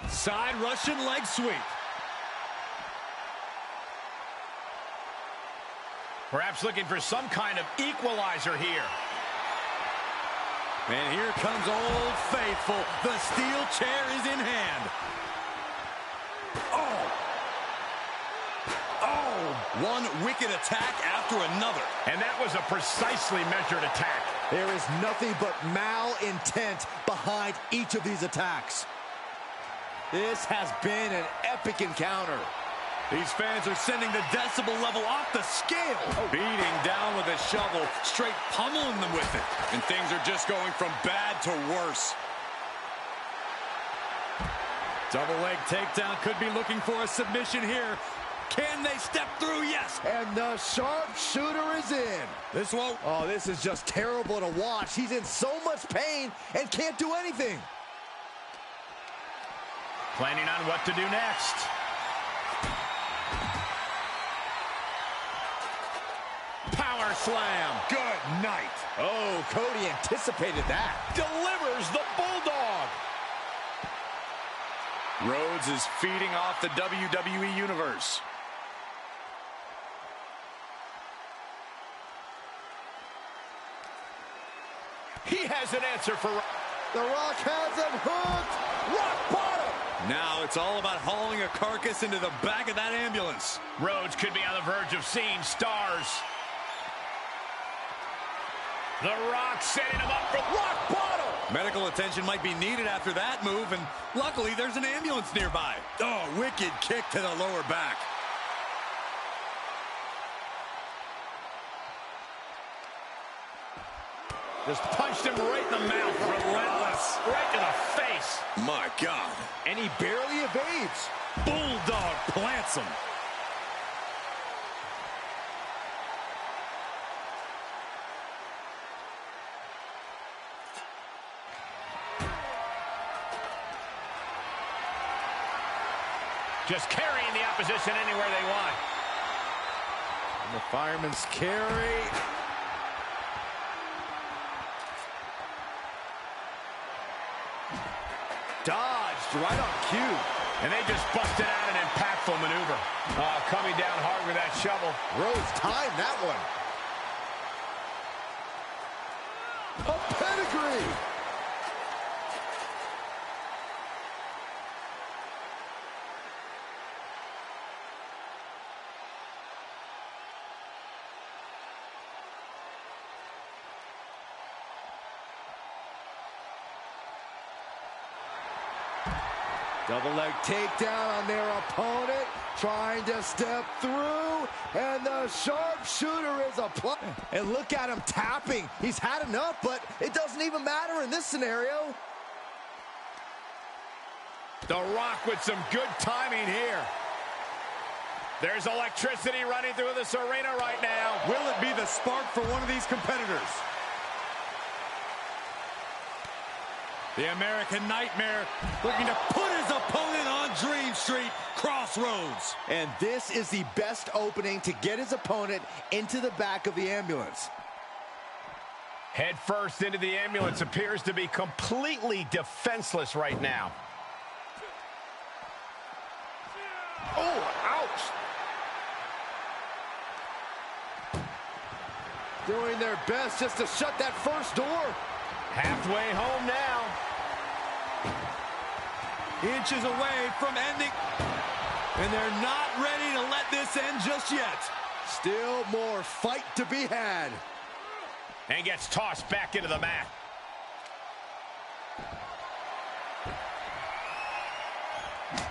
Side Russian leg sweep. Perhaps looking for some kind of equalizer here. And here comes Old Faithful. The steel chair is in hand. One wicked attack after another. And that was a precisely measured attack. There is nothing but malintent behind each of these attacks. This has been an epic encounter. These fans are sending the decibel level off the scale. Beating down with a shovel, straight pummeling them with it. And things are just going from bad to worse. Double leg takedown, could be looking for a submission here. Can they step through? Yes. And the sharpshooter is in. This won't. Oh, this is just terrible to watch. He's in so much pain and can't do anything. Planning on what to do next. Power slam. Good night. Oh, Cody anticipated that. Delivers the Bulldog. Rhodes is feeding off the WWE Universe. He has an answer for... The Rock has him hooked. Rock bottom. Now it's all about hauling a carcass into the back of that ambulance. Rhodes could be on the verge of seeing stars. The Rock setting him up for rock bottom. Medical attention might be needed after that move, and luckily there's an ambulance nearby. Oh, wicked kick to the lower back. Just punched him right in the mouth. Relentless. Right to the face. My God. And he barely evades. Bulldog plants him. Just carrying the opposition anywhere they want. And the fireman's carry. Dodged right on cue. And they just busted out an impactful maneuver. Coming down hard with that shovel. Rhodes timed that one. A pedigree. Double leg takedown on their opponent, trying to step through, and the sharpshooter is applied. And look at him tapping. He's had enough, but it doesn't even matter in this scenario. The Rock with some good timing here. There's electricity running through this arena right now. Will it be the spark for one of these competitors? The American Nightmare looking to put his opponent on Dream Street Crossroads. And this is the best opening to get his opponent into the back of the ambulance. Head first into the ambulance, appears to be completely defenseless right now. Oh, ouch! Doing their best just to shut that first door. Halfway home now. Inches away from ending. And they're not ready to let this end just yet. Still more fight to be had. And gets tossed back into the mat.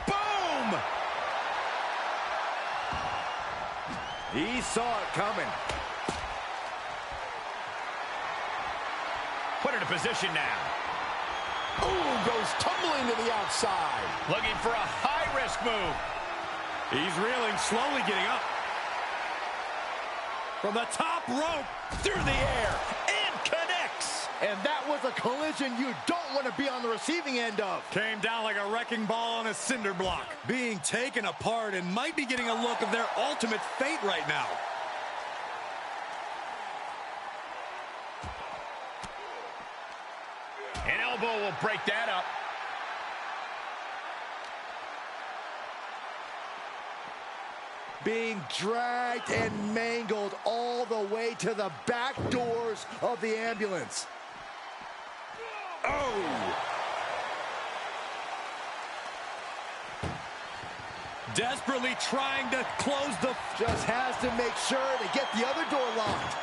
Boom! He saw it coming. Put it in position now. Ooh, goes tumbling to the outside. Looking for a high-risk move. He's reeling, slowly getting up. From the top rope, Through the air, and connects. And that was a collision you don't want to be on the receiving end of. came down like a wrecking ball on a cinder block. Being taken apart and might be getting a look of their ultimate fate right now. An elbow will break that up. Being dragged and mangled all the way to the back doors of the ambulance. Oh! Desperately trying to close the... Just has to make sure to get the other door locked.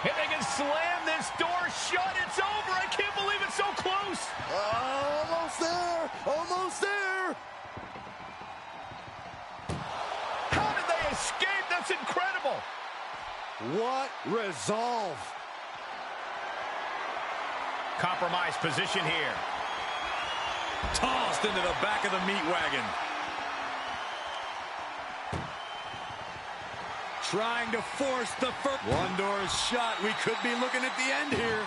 If they can slam this door shut, it's over. I can't believe it's so close. Almost there. Almost there. How did they escape? That's incredible. What resolve. Compromised position here. Tossed into the back of the meat wagon. Trying to force the first. One door is shut. We could be looking at the end here.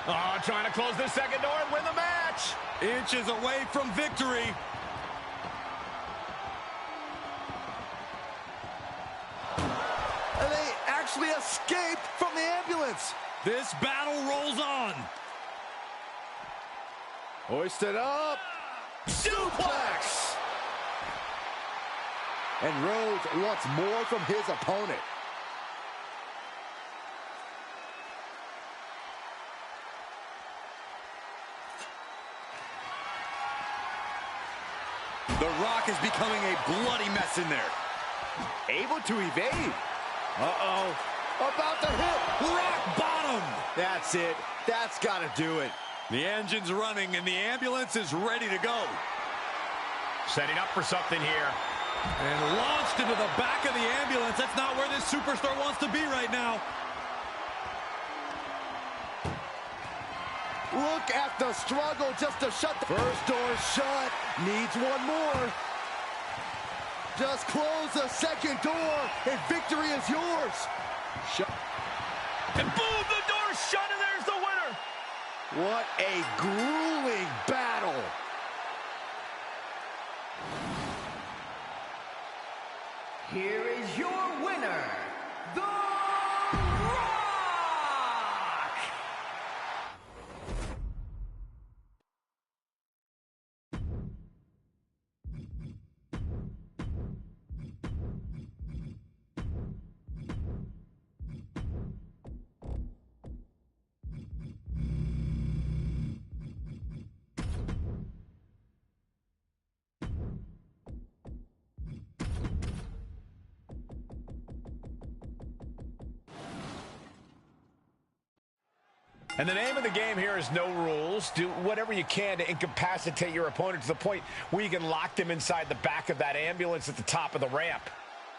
Oh, trying to close the second door and win the match. Inches away from victory. And they actually escaped from the ambulance. This battle rolls on. Hoisted up. Suplex. And Rhodes wants more from his opponent. The Rock is becoming a bloody mess in there. Able to evade. Uh-oh. About to hit. Rock bottom. That's it. That's got to do it. The engine's running and the ambulance is ready to go. Setting up for something here. And launched into the back of the ambulance. That's not where this superstar wants to be right now. Look at the struggle just to shut the first door shut. Needs one more. Just close the second door and victory is yours. Shut. And boom, the door shut, and there's the winner. What a grueling battle. Here is your winner, The Rock! And the name of the game here is no rules. Do whatever you can to incapacitate your opponent to the point where you can lock them inside the back of that ambulance at the top of the ramp.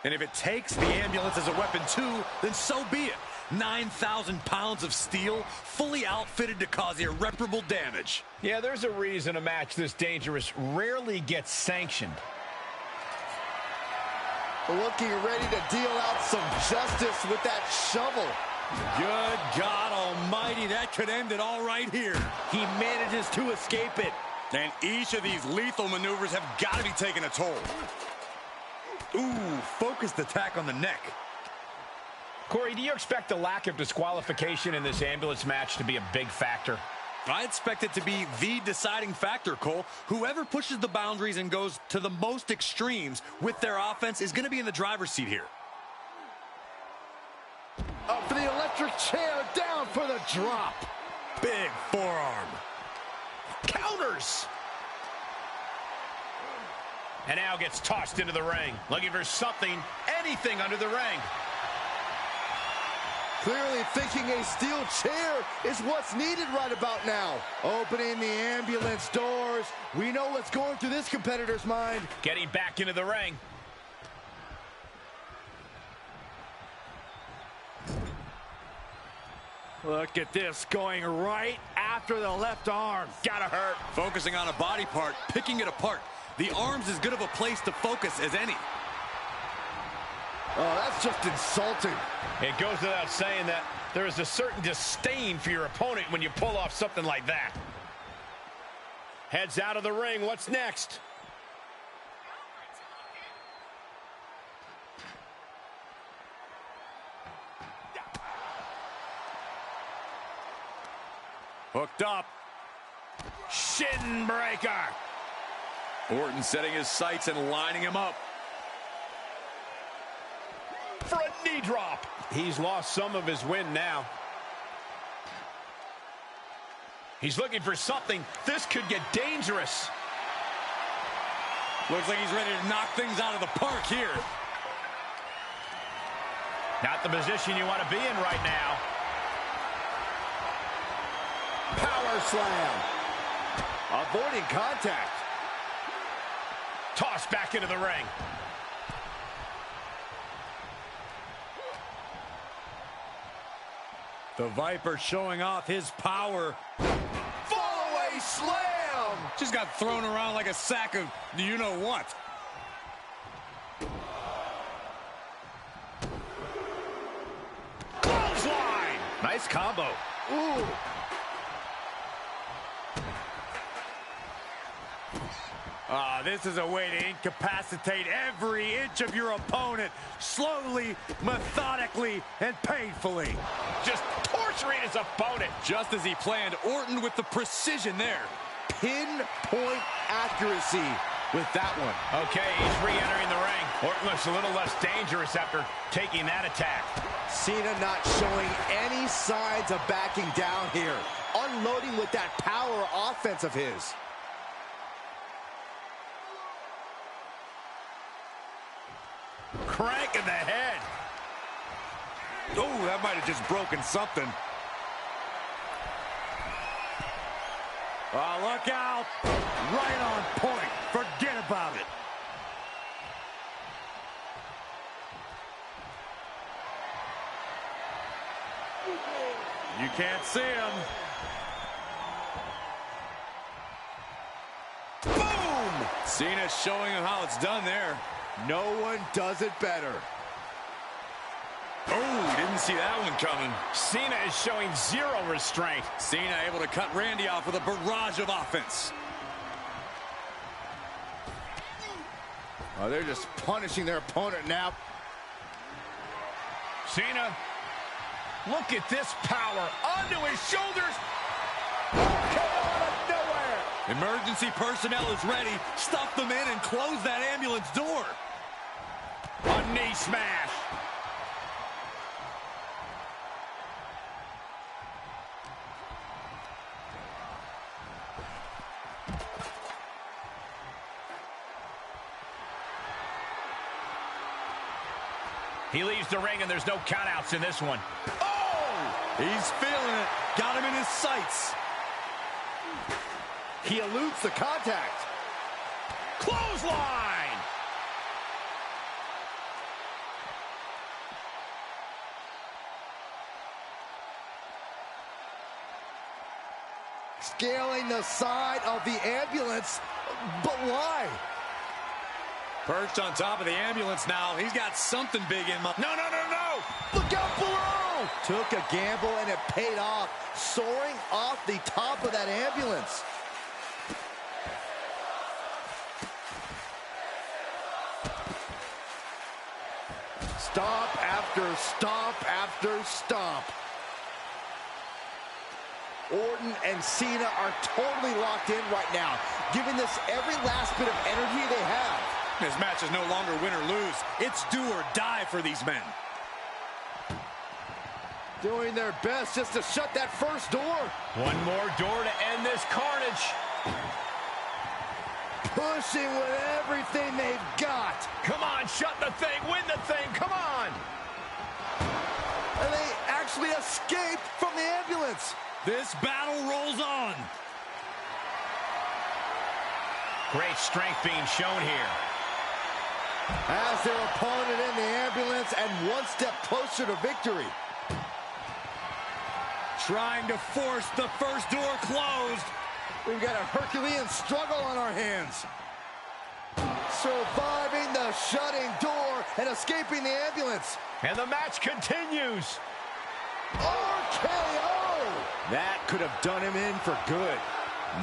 And if it takes the ambulance as a weapon too, then so be it. 9,000 pounds of steel, fully outfitted to cause irreparable damage. Yeah, there's a reason a match this dangerous rarely gets sanctioned. Looking ready to deal out some justice with that shovel. Good God almighty, that could end it all right here. He manages to escape it. And each of these lethal maneuvers have got to be taking a toll. Ooh, focused attack on the neck. Corey, do you expect the lack of disqualification in this ambulance match to be a big factor? I expect it to be the deciding factor, Cole. Whoever pushes the boundaries and goes to the most extremes with their offense is going to be in the driver's seat here. Up for the electric chair, down for the drop. Big forearm. Counters! And now gets tossed into the ring, looking for something, anything under the ring. Clearly thinking a steel chair is what's needed right about now. Opening the ambulance doors. We know what's going through this competitor's mind. Getting back into the ring. Look at this, going right after the left arm. Gotta hurt. Focusing on a body part, picking it apart. The arm's as good of a place to focus as any. Oh, that's just insulting. It goes without saying that there is a certain disdain for your opponent when you pull off something like that. Heads out of the ring. What's next? Hooked up. Shin breaker. Orton setting his sights and lining him up. For a knee drop. He's lost some of his wind now. He's looking for something. This could get dangerous. Looks like he's ready to knock things out of the park here. Not the position you want to be in right now. Power slam. Avoiding contact. Tossed back into the ring. The Viper showing off his power. Fall away slam. Just got thrown around like a sack of you-know-what. Clothesline. Nice combo. Ooh. This is a way to incapacitate every inch of your opponent, slowly, methodically, and painfully. Just torturing his opponent. Just as he planned, Orton with the precision there. Pinpoint accuracy with that one. Okay, he's re-entering the ring. Orton looks a little less dangerous after taking that attack. Cena not showing any signs of backing down here. Unloading with that power offense of his. Crank in the head. Oh, that might have just broken something. Oh, look out. Right on point. Forget about it. You can't see him. Boom! Cena's showing him how it's done there. No one does it better. Oh, didn't see that one coming. Cena is showing zero restraint. Cena able to cut Randy off with a barrage of offense. Oh, they're just punishing their opponent now. Cena, look at this power onto his shoulders. Came out of nowhere. Emergency personnel is ready. Stuff them in and close that ambulance door. A knee smash. He leaves the ring and there's no countouts in this one. Oh! He's feeling it. Got him in his sights. He eludes the contact. Clothesline! Scaling the side of the ambulance, but why? Perched on top of the ambulance now. He's got something big in mind. No, no, no, no! Look out below! Took a gamble and it paid off, soaring off the top of that ambulance. Stop after stop after stop. Orton and Cena are totally locked in right now, giving this every last bit of energy they have. This match is no longer win or lose. It's do or die for these men. Doing their best just to shut that first door. One more door to end this carnage. Pushing with everything they've got. Come on, shut the thing, win the thing, come on! And they actually escaped from the ambulance. This battle rolls on. Great strength being shown here. As their opponent in the ambulance and one step closer to victory. Trying to force the first door closed. We've got a Herculean struggle on our hands. Surviving the shutting door and escaping the ambulance. And the match continues. RKO! That could have done him in for good.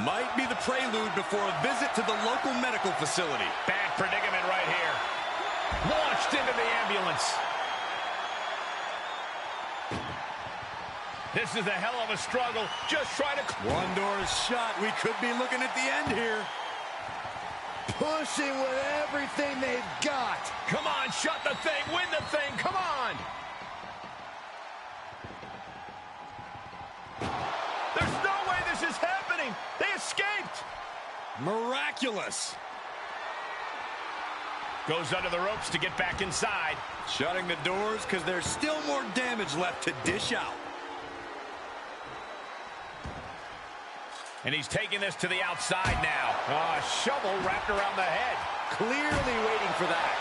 Might be the prelude before a visit to the local medical facility. Bad predicament right here. Launched into the ambulance. This is a hell of a struggle. Just try to... One door is shut. We could be looking at the end here. Pushing with everything they've got. Come on, shut the thing, win the thing, come on! There's no way this is happening! They escaped! Miraculous. Goes under the ropes to get back inside. Shutting the doors because there's still more damage left to dish out. And he's taking this to the outside now. A shovel wrapped around the head. Clearly waiting for that.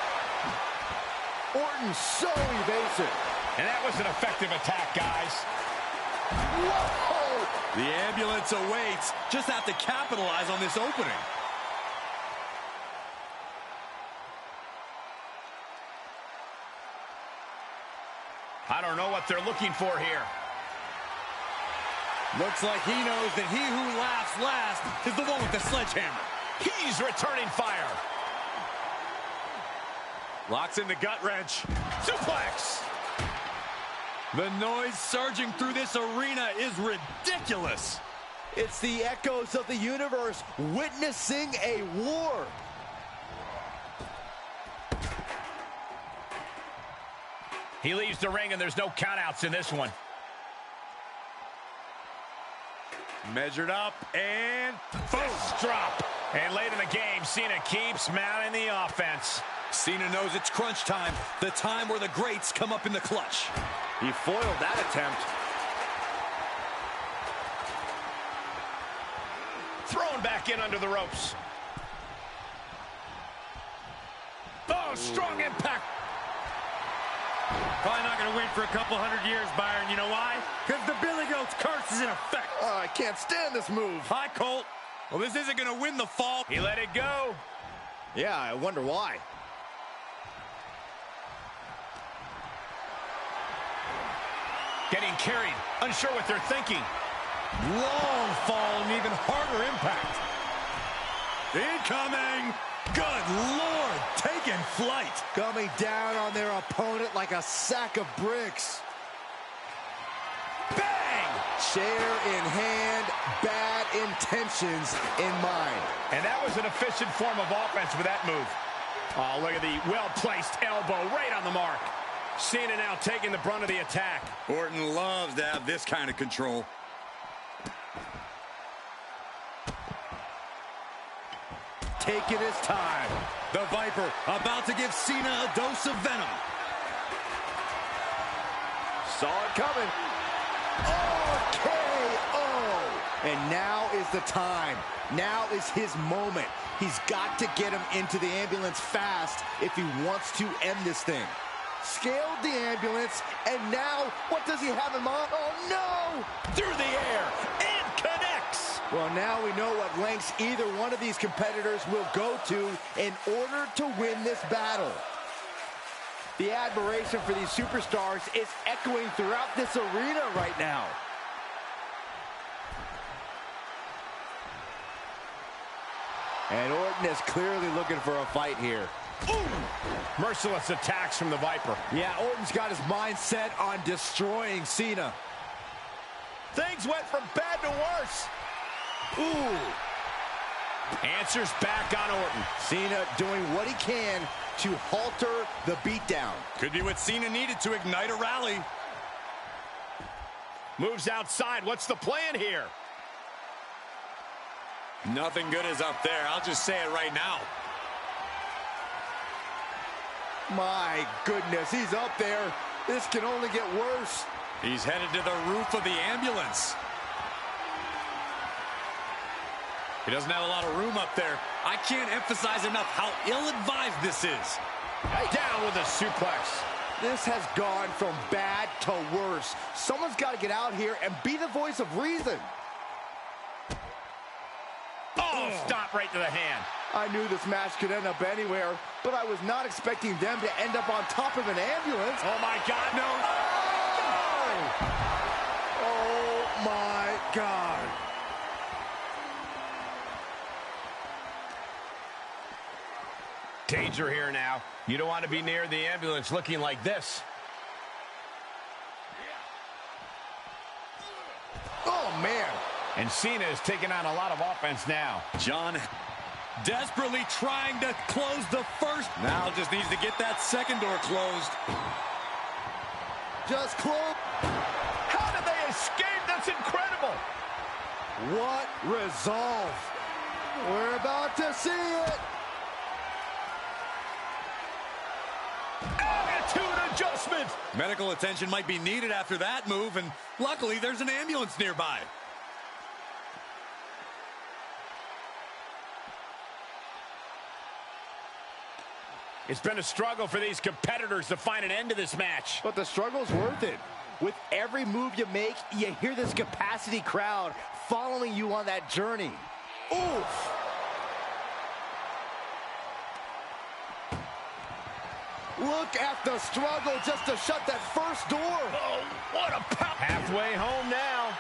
Orton so evasive. And that was an effective attack, guys. Whoa! The ambulance awaits. Just have to capitalize on this opening. I don't know what they're looking for here. Looks like he knows that he who laughs last is the one with the sledgehammer. He's returning fire. Locks in the gut wrench. Suplex. The noise surging through this arena is ridiculous. It's the echoes of the universe witnessing a war. He leaves the ring and there's no countouts in this one. Measured up and Fist drop. And late in the game, Cena keeps mounting the offense. Cena knows it's crunch time, the time where the greats come up in the clutch. He foiled that attempt. Thrown back in under the ropes. Oh, strong impact. Probably not going to win for a couple hundred years, Byron. You know why? Because the Billy Goat's curse is in effect. Oh, I can't stand this move. Hi, Colt. Well, this isn't going to win the fall. He let it go. Yeah, I wonder why. Getting carried, unsure what they're thinking. Long fall and even harder impact. Incoming. Good Lord, taking flight. Coming down on their opponent like a sack of bricks. Bang! Chair in hand, bad intentions in mind. And that was an efficient form of offense with that move. Oh, look at the well-placed elbow right on the mark. Cena now taking the brunt of the attack. Orton loves to have this kind of control. Taking his time. The Viper about to give Cena a dose of venom. Saw it coming. RKO! And now is the time. Now is his moment. He's got to get him into the ambulance fast if he wants to end this thing. Scaled the ambulance, and now, what does he have in mind? Oh, no! Through the air, and connects! Well, now we know what lengths either one of these competitors will go to in order to win this battle. The admiration for these superstars is echoing throughout this arena right now. And Orton is clearly looking for a fight here. Ooh! Merciless attacks from the Viper. Yeah, Orton's got his mind set on destroying Cena. Things went from bad to worse. Ooh! Answers back on Orton. Cena doing what he can to halter the beatdown. Could be what Cena needed to ignite a rally. Moves outside. What's the plan here? Nothing good is up there. I'll just say it right now. My goodness, he's up there. This can only get worse. He's headed to the roof of the ambulance. He doesn't have a lot of room up there. I can't emphasize enough how ill-advised this is. Down with a suplex. This has gone from bad to worse. Someone's got to get out here and be the voice of reason. Oh, stop right to the hand. I knew this match could end up anywhere, but I was not expecting them to end up on top of an ambulance. Oh, my God, no. Oh, my God. Danger here now. You don't want to be near the ambulance looking like this. Oh, man. And Cena is taking on a lot of offense now. John desperately trying to close the first. Now just needs to get that second door closed. Just close. How did they escape? That's incredible. What resolve. We're about to see it. Attitude adjustment. Medical attention might be needed after that move, and luckily there's an ambulance nearby. It's been a struggle for these competitors to find an end to this match. But the struggle's worth it. With every move you make, you hear this capacity crowd following you on that journey. Oof! Look at the struggle just to shut that first door. Oh, what a power. Halfway home now.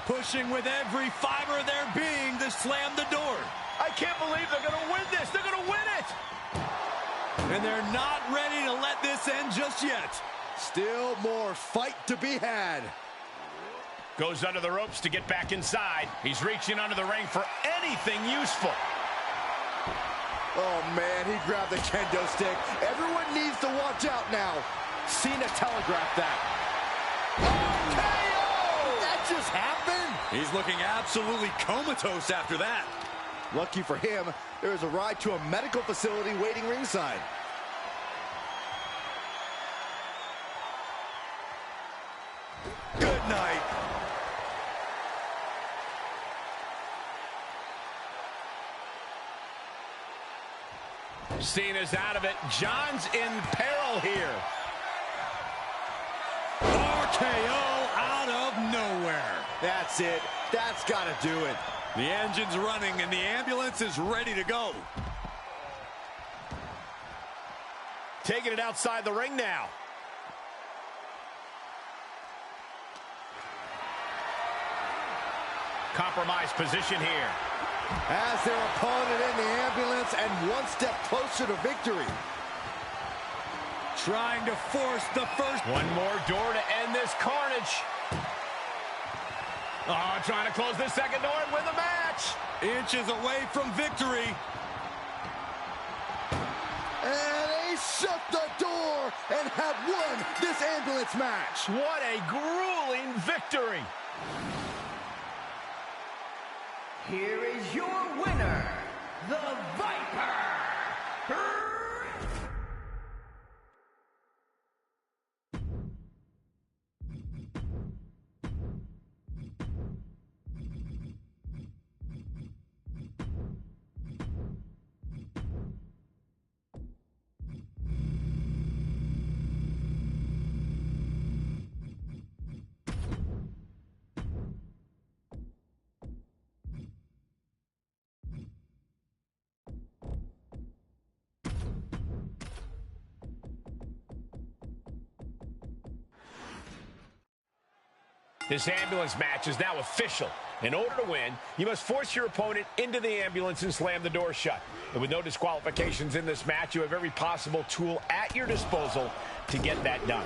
Pushing with every fiber of their being to slam the door. I can't believe they're going to win this. They're going to win it. And they're not ready to let this end just yet. Still more fight to be had. Goes under the ropes to get back inside. He's reaching under the ring for anything useful. Oh, man, he grabbed the kendo stick. Everyone needs to watch out now. Cena telegraphed that. RKO! That just happened? He's looking absolutely comatose after that. Lucky for him, there is a ride to a medical facility waiting ringside. Good night. Cena's out of it. John's in peril here. RKO out of nowhere. That's it. That's got to do it. The engine's running and the ambulance is ready to go. Taking it outside the ring now. Compromised position here. As their opponent in the ambulance and one step closer to victory. Trying to force the first. One more door to end this carnage. Oh, trying to close this second door and win the match. Inches away from victory. And they shut the door and have won this ambulance match. What a grueling victory. Here is your winner, the Viper. This ambulance match is now official. In order to win, you must force your opponent into the ambulance and slam the door shut. And with no disqualifications in this match, you have every possible tool at your disposal to get that done.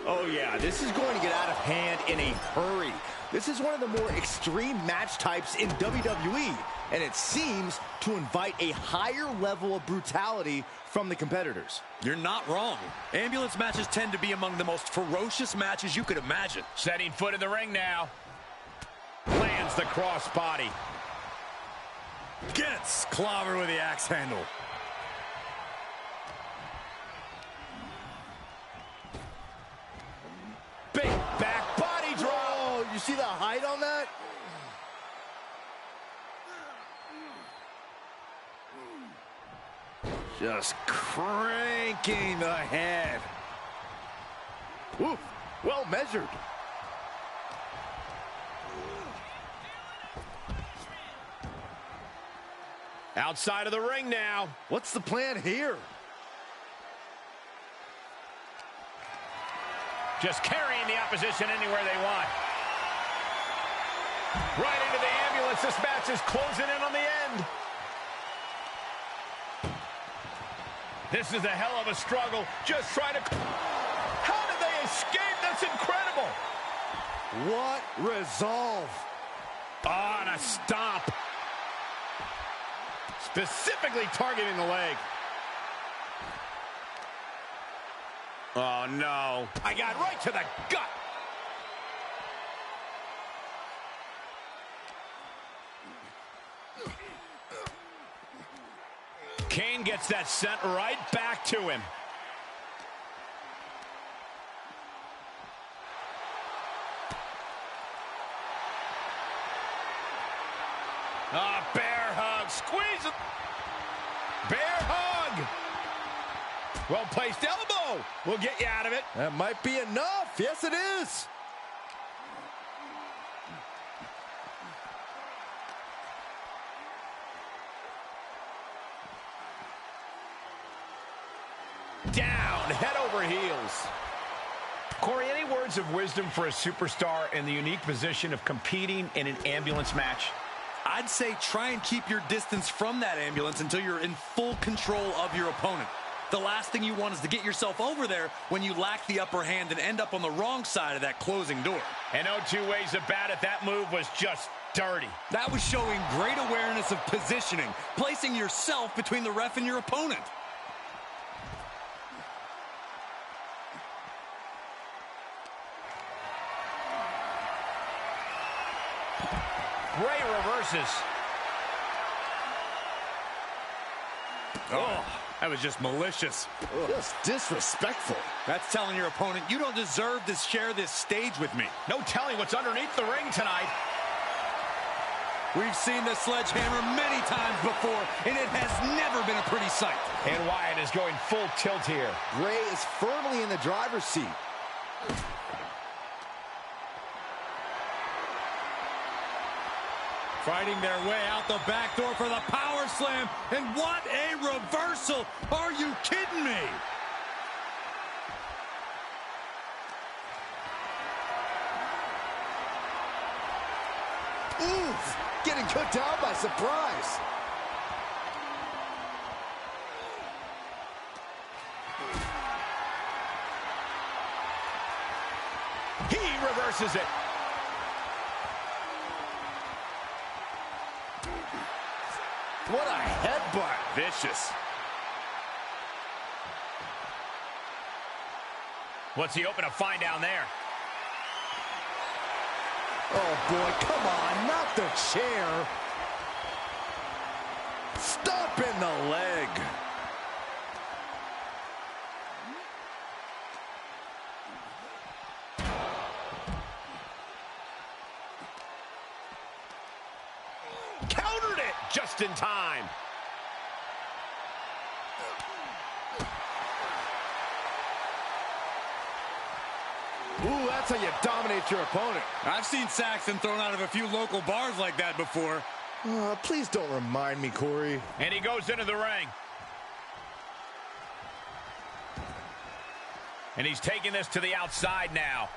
Oh yeah, this is going to get out of hand in a hurry. This is one of the more extreme match types in WWE, and it seems to invite a higher level of brutality from the competitors. You're not wrong. Ambulance matches tend to be among the most ferocious matches you could imagine. Setting foot in the ring now. Lands the crossbody. Gets clobbered with the axe handle. Big back body drop. Oh, you see the height on that? Just cranking the head. Ooh, well measured. Outside of the ring now. What's the plan here? Just carrying the opposition anywhere they want. Right into the ambulance. This match is closing in on the end. This is a hell of a struggle. Just trying to... How did they escape? That's incredible. What resolve. Oh, and a stomp. Specifically targeting the leg. Oh, no. I got right to the gut. Kane gets that sent right back to him. Bear hug. Squeeze it. Bear hug. Well-placed elbow. We'll get you out of it. That might be enough. Yes, it is. Down, head over heels. Corey, any words of wisdom for a superstar in the unique position of competing in an ambulance match? I'd say try and keep your distance from that ambulance until you're in full control of your opponent. The last thing you want is to get yourself over there when you lack the upper hand and end up on the wrong side of that closing door. And no two ways about it, that move was just dirty. That was showing great awareness of positioning, placing yourself between the ref and your opponent. Bray reverses. Oh, that was just malicious. Just disrespectful. That's telling your opponent, you don't deserve to share this stage with me. No telling what's underneath the ring tonight. We've seen the sledgehammer many times before, and it has never been a pretty sight. And Wyatt is going full tilt here. Bray is firmly in the driver's seat. Fighting their way out the back door for the power slam. And what a reversal. Are you kidding me? Oof! Getting cut down by surprise. He reverses it. What a headbutt. Vicious. What's he open to find down there? Oh, boy, come on, not the chair. Stomping the leg. Countered it just in time. Ooh, that's how you dominate your opponent. I've seen Saxon thrown out of a few local bars like that before. Please don't remind me, Corey. And he goes into the ring. And he's taking this to the outside now.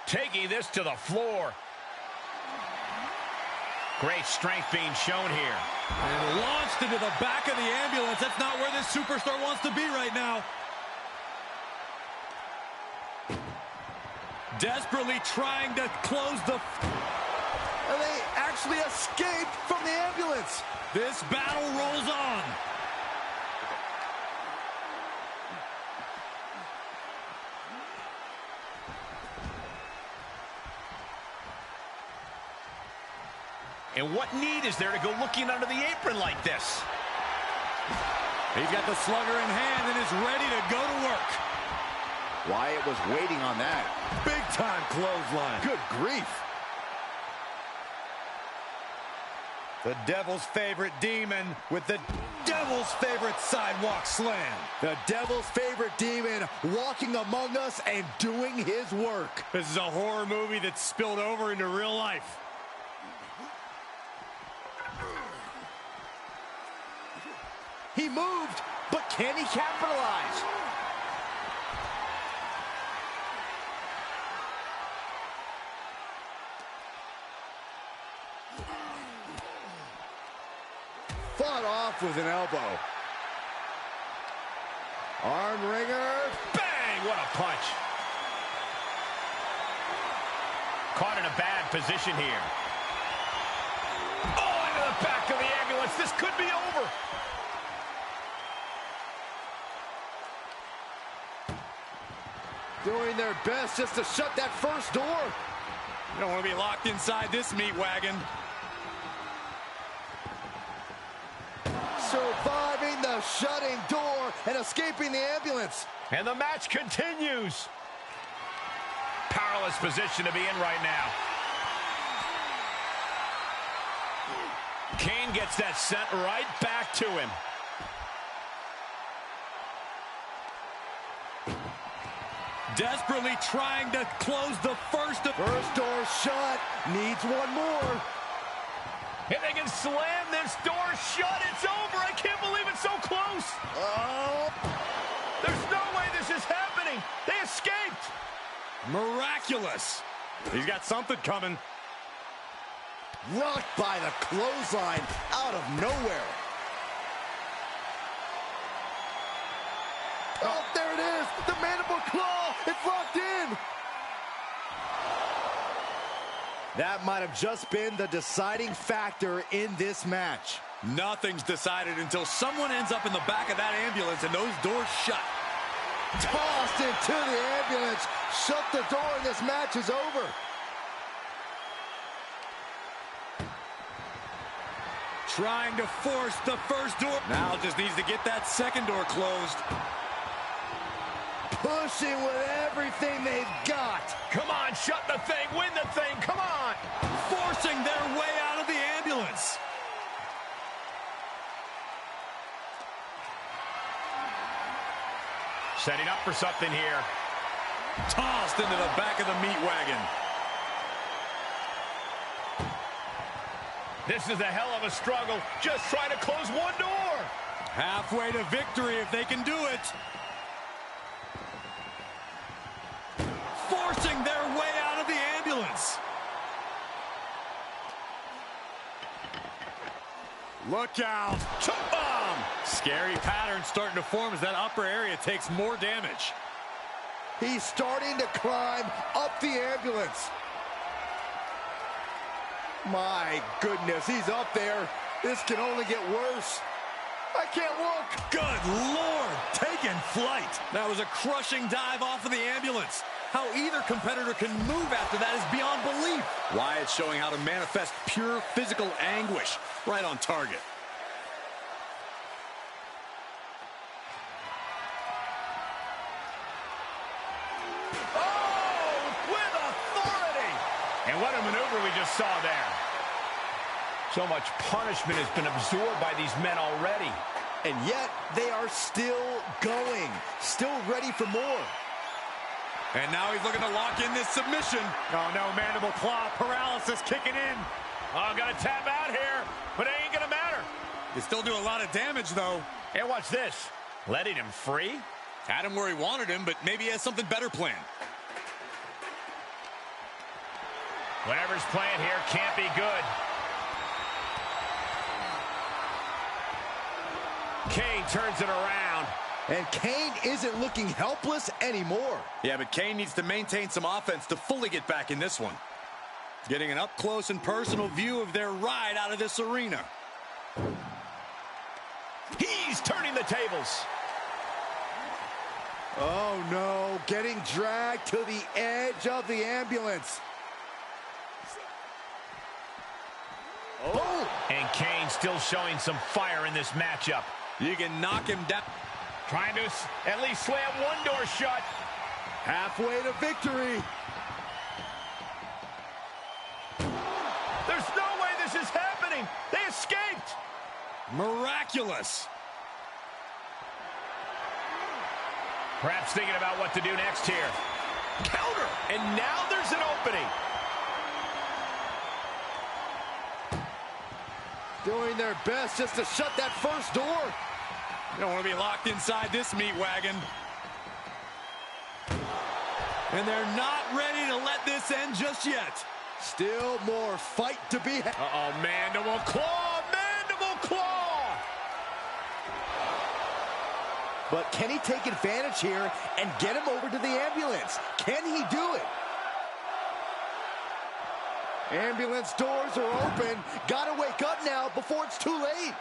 taking this to the floor. Great strength being shown here. And launched into the back of the ambulance. That's not where this superstar wants to be right now. Desperately trying to close the... And they actually escaped from the ambulance. This battle rolls on. And what need is there to go looking under the apron like this? He's got the slugger in hand and is ready to go to work. Wyatt was waiting on that. Big time clothesline. Good grief. The Devil's favorite demon with the Devil's favorite sidewalk slam. The Devil's favorite demon walking among us and doing his work. This is a horror movie that's spilled over into real life. He moved, but can he capitalize? Fought off with an elbow. Arm wringer. Bang! What a punch. Caught in a bad position here. Oh, into the back of the ambulance. This could be over. Doing their best just to shut that first door. You don't want to be locked inside this meat wagon. Surviving the shutting door and escaping the ambulance. And the match continues. Powerless position to be in right now. Kane gets that sent right back to him. Desperately trying to close the first door shut. Needs one more. If they can slam this door shut, it's over. I can't believe it's so close. Oh. There's no way this is happening. They escaped. Miraculous. He's got something coming. Rocked by the clothesline out of nowhere. Oh, there it is. The mandible claw. It's locked in. That might have just been the deciding factor in this match. Nothing's decided until someone ends up in the back of that ambulance and those doors shut. Tossed into the ambulance. Shut the door and this match is over. Trying to force the first door. Now just needs to get that second door closed. Pushing with everything they've got. Come on, shut the thing, win the thing, come on. Forcing their way out of the ambulance. Setting up for something here. Tossed into the back of the meat wagon. This is a hell of a struggle. Just trying to close one door. Halfway to victory if they can do it. Forcing their way out of the ambulance. Look out. Choke bomb. Scary pattern starting to form as that upper area takes more damage. He's starting to climb up the ambulance. My goodness, he's up there. This can only get worse. I can't look. Good Lord, taking flight. That was a crushing dive off of the ambulance. How either competitor can move after that is beyond belief. Wyatt's showing how to manifest pure physical anguish. Right on target. Oh, with authority. And what a maneuver we just saw there. So much punishment has been absorbed by these men already. And yet, they are still going. Still ready for more. And now he's looking to lock in this submission. Oh, no, mandible claw, paralysis kicking in. Oh, got to tap out here, but it ain't going to matter. They still do a lot of damage, though. And watch this. Letting him free? Had him where he wanted him, but maybe he has something better planned. Whatever's playing here can't be good. Kane turns it around. And Kane isn't looking helpless anymore. Yeah, but Kane needs to maintain some offense to fully get back in this one. Getting an up-close and personal view of their ride out of this arena. He's turning the tables. Oh, no. Getting dragged to the edge of the ambulance. Oh. And Kane still showing some fire in this matchup. You can knock him down. Trying to at least slam one door shut. Halfway to victory. There's no way this is happening. They escaped. Miraculous. Perhaps thinking about what to do next here. Counter. And now there's an opening. Doing their best just to shut that first door. You don't want to be locked inside this meat wagon. And they're not ready to let this end just yet. Still more fight to be had. Uh-oh, mandible claw, mandible claw. But can he take advantage here and get him over to the ambulance? Can he do it? Ambulance doors are open. Gotta wake up now before it's too late.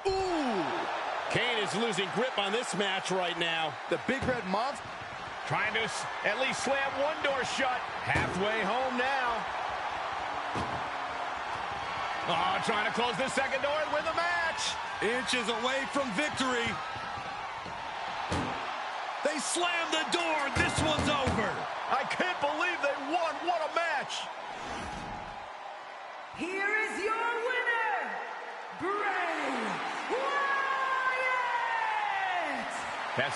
Ooh. Kane is losing grip on this match right now. The big red monster. Trying to at least slam one door shut. Halfway home now. Oh, trying to close the second door and win the match. Inches away from victory. They slammed the door. This one's over. I can't believe they won. What a match. Here is your winner, Bray Wyatt! That's the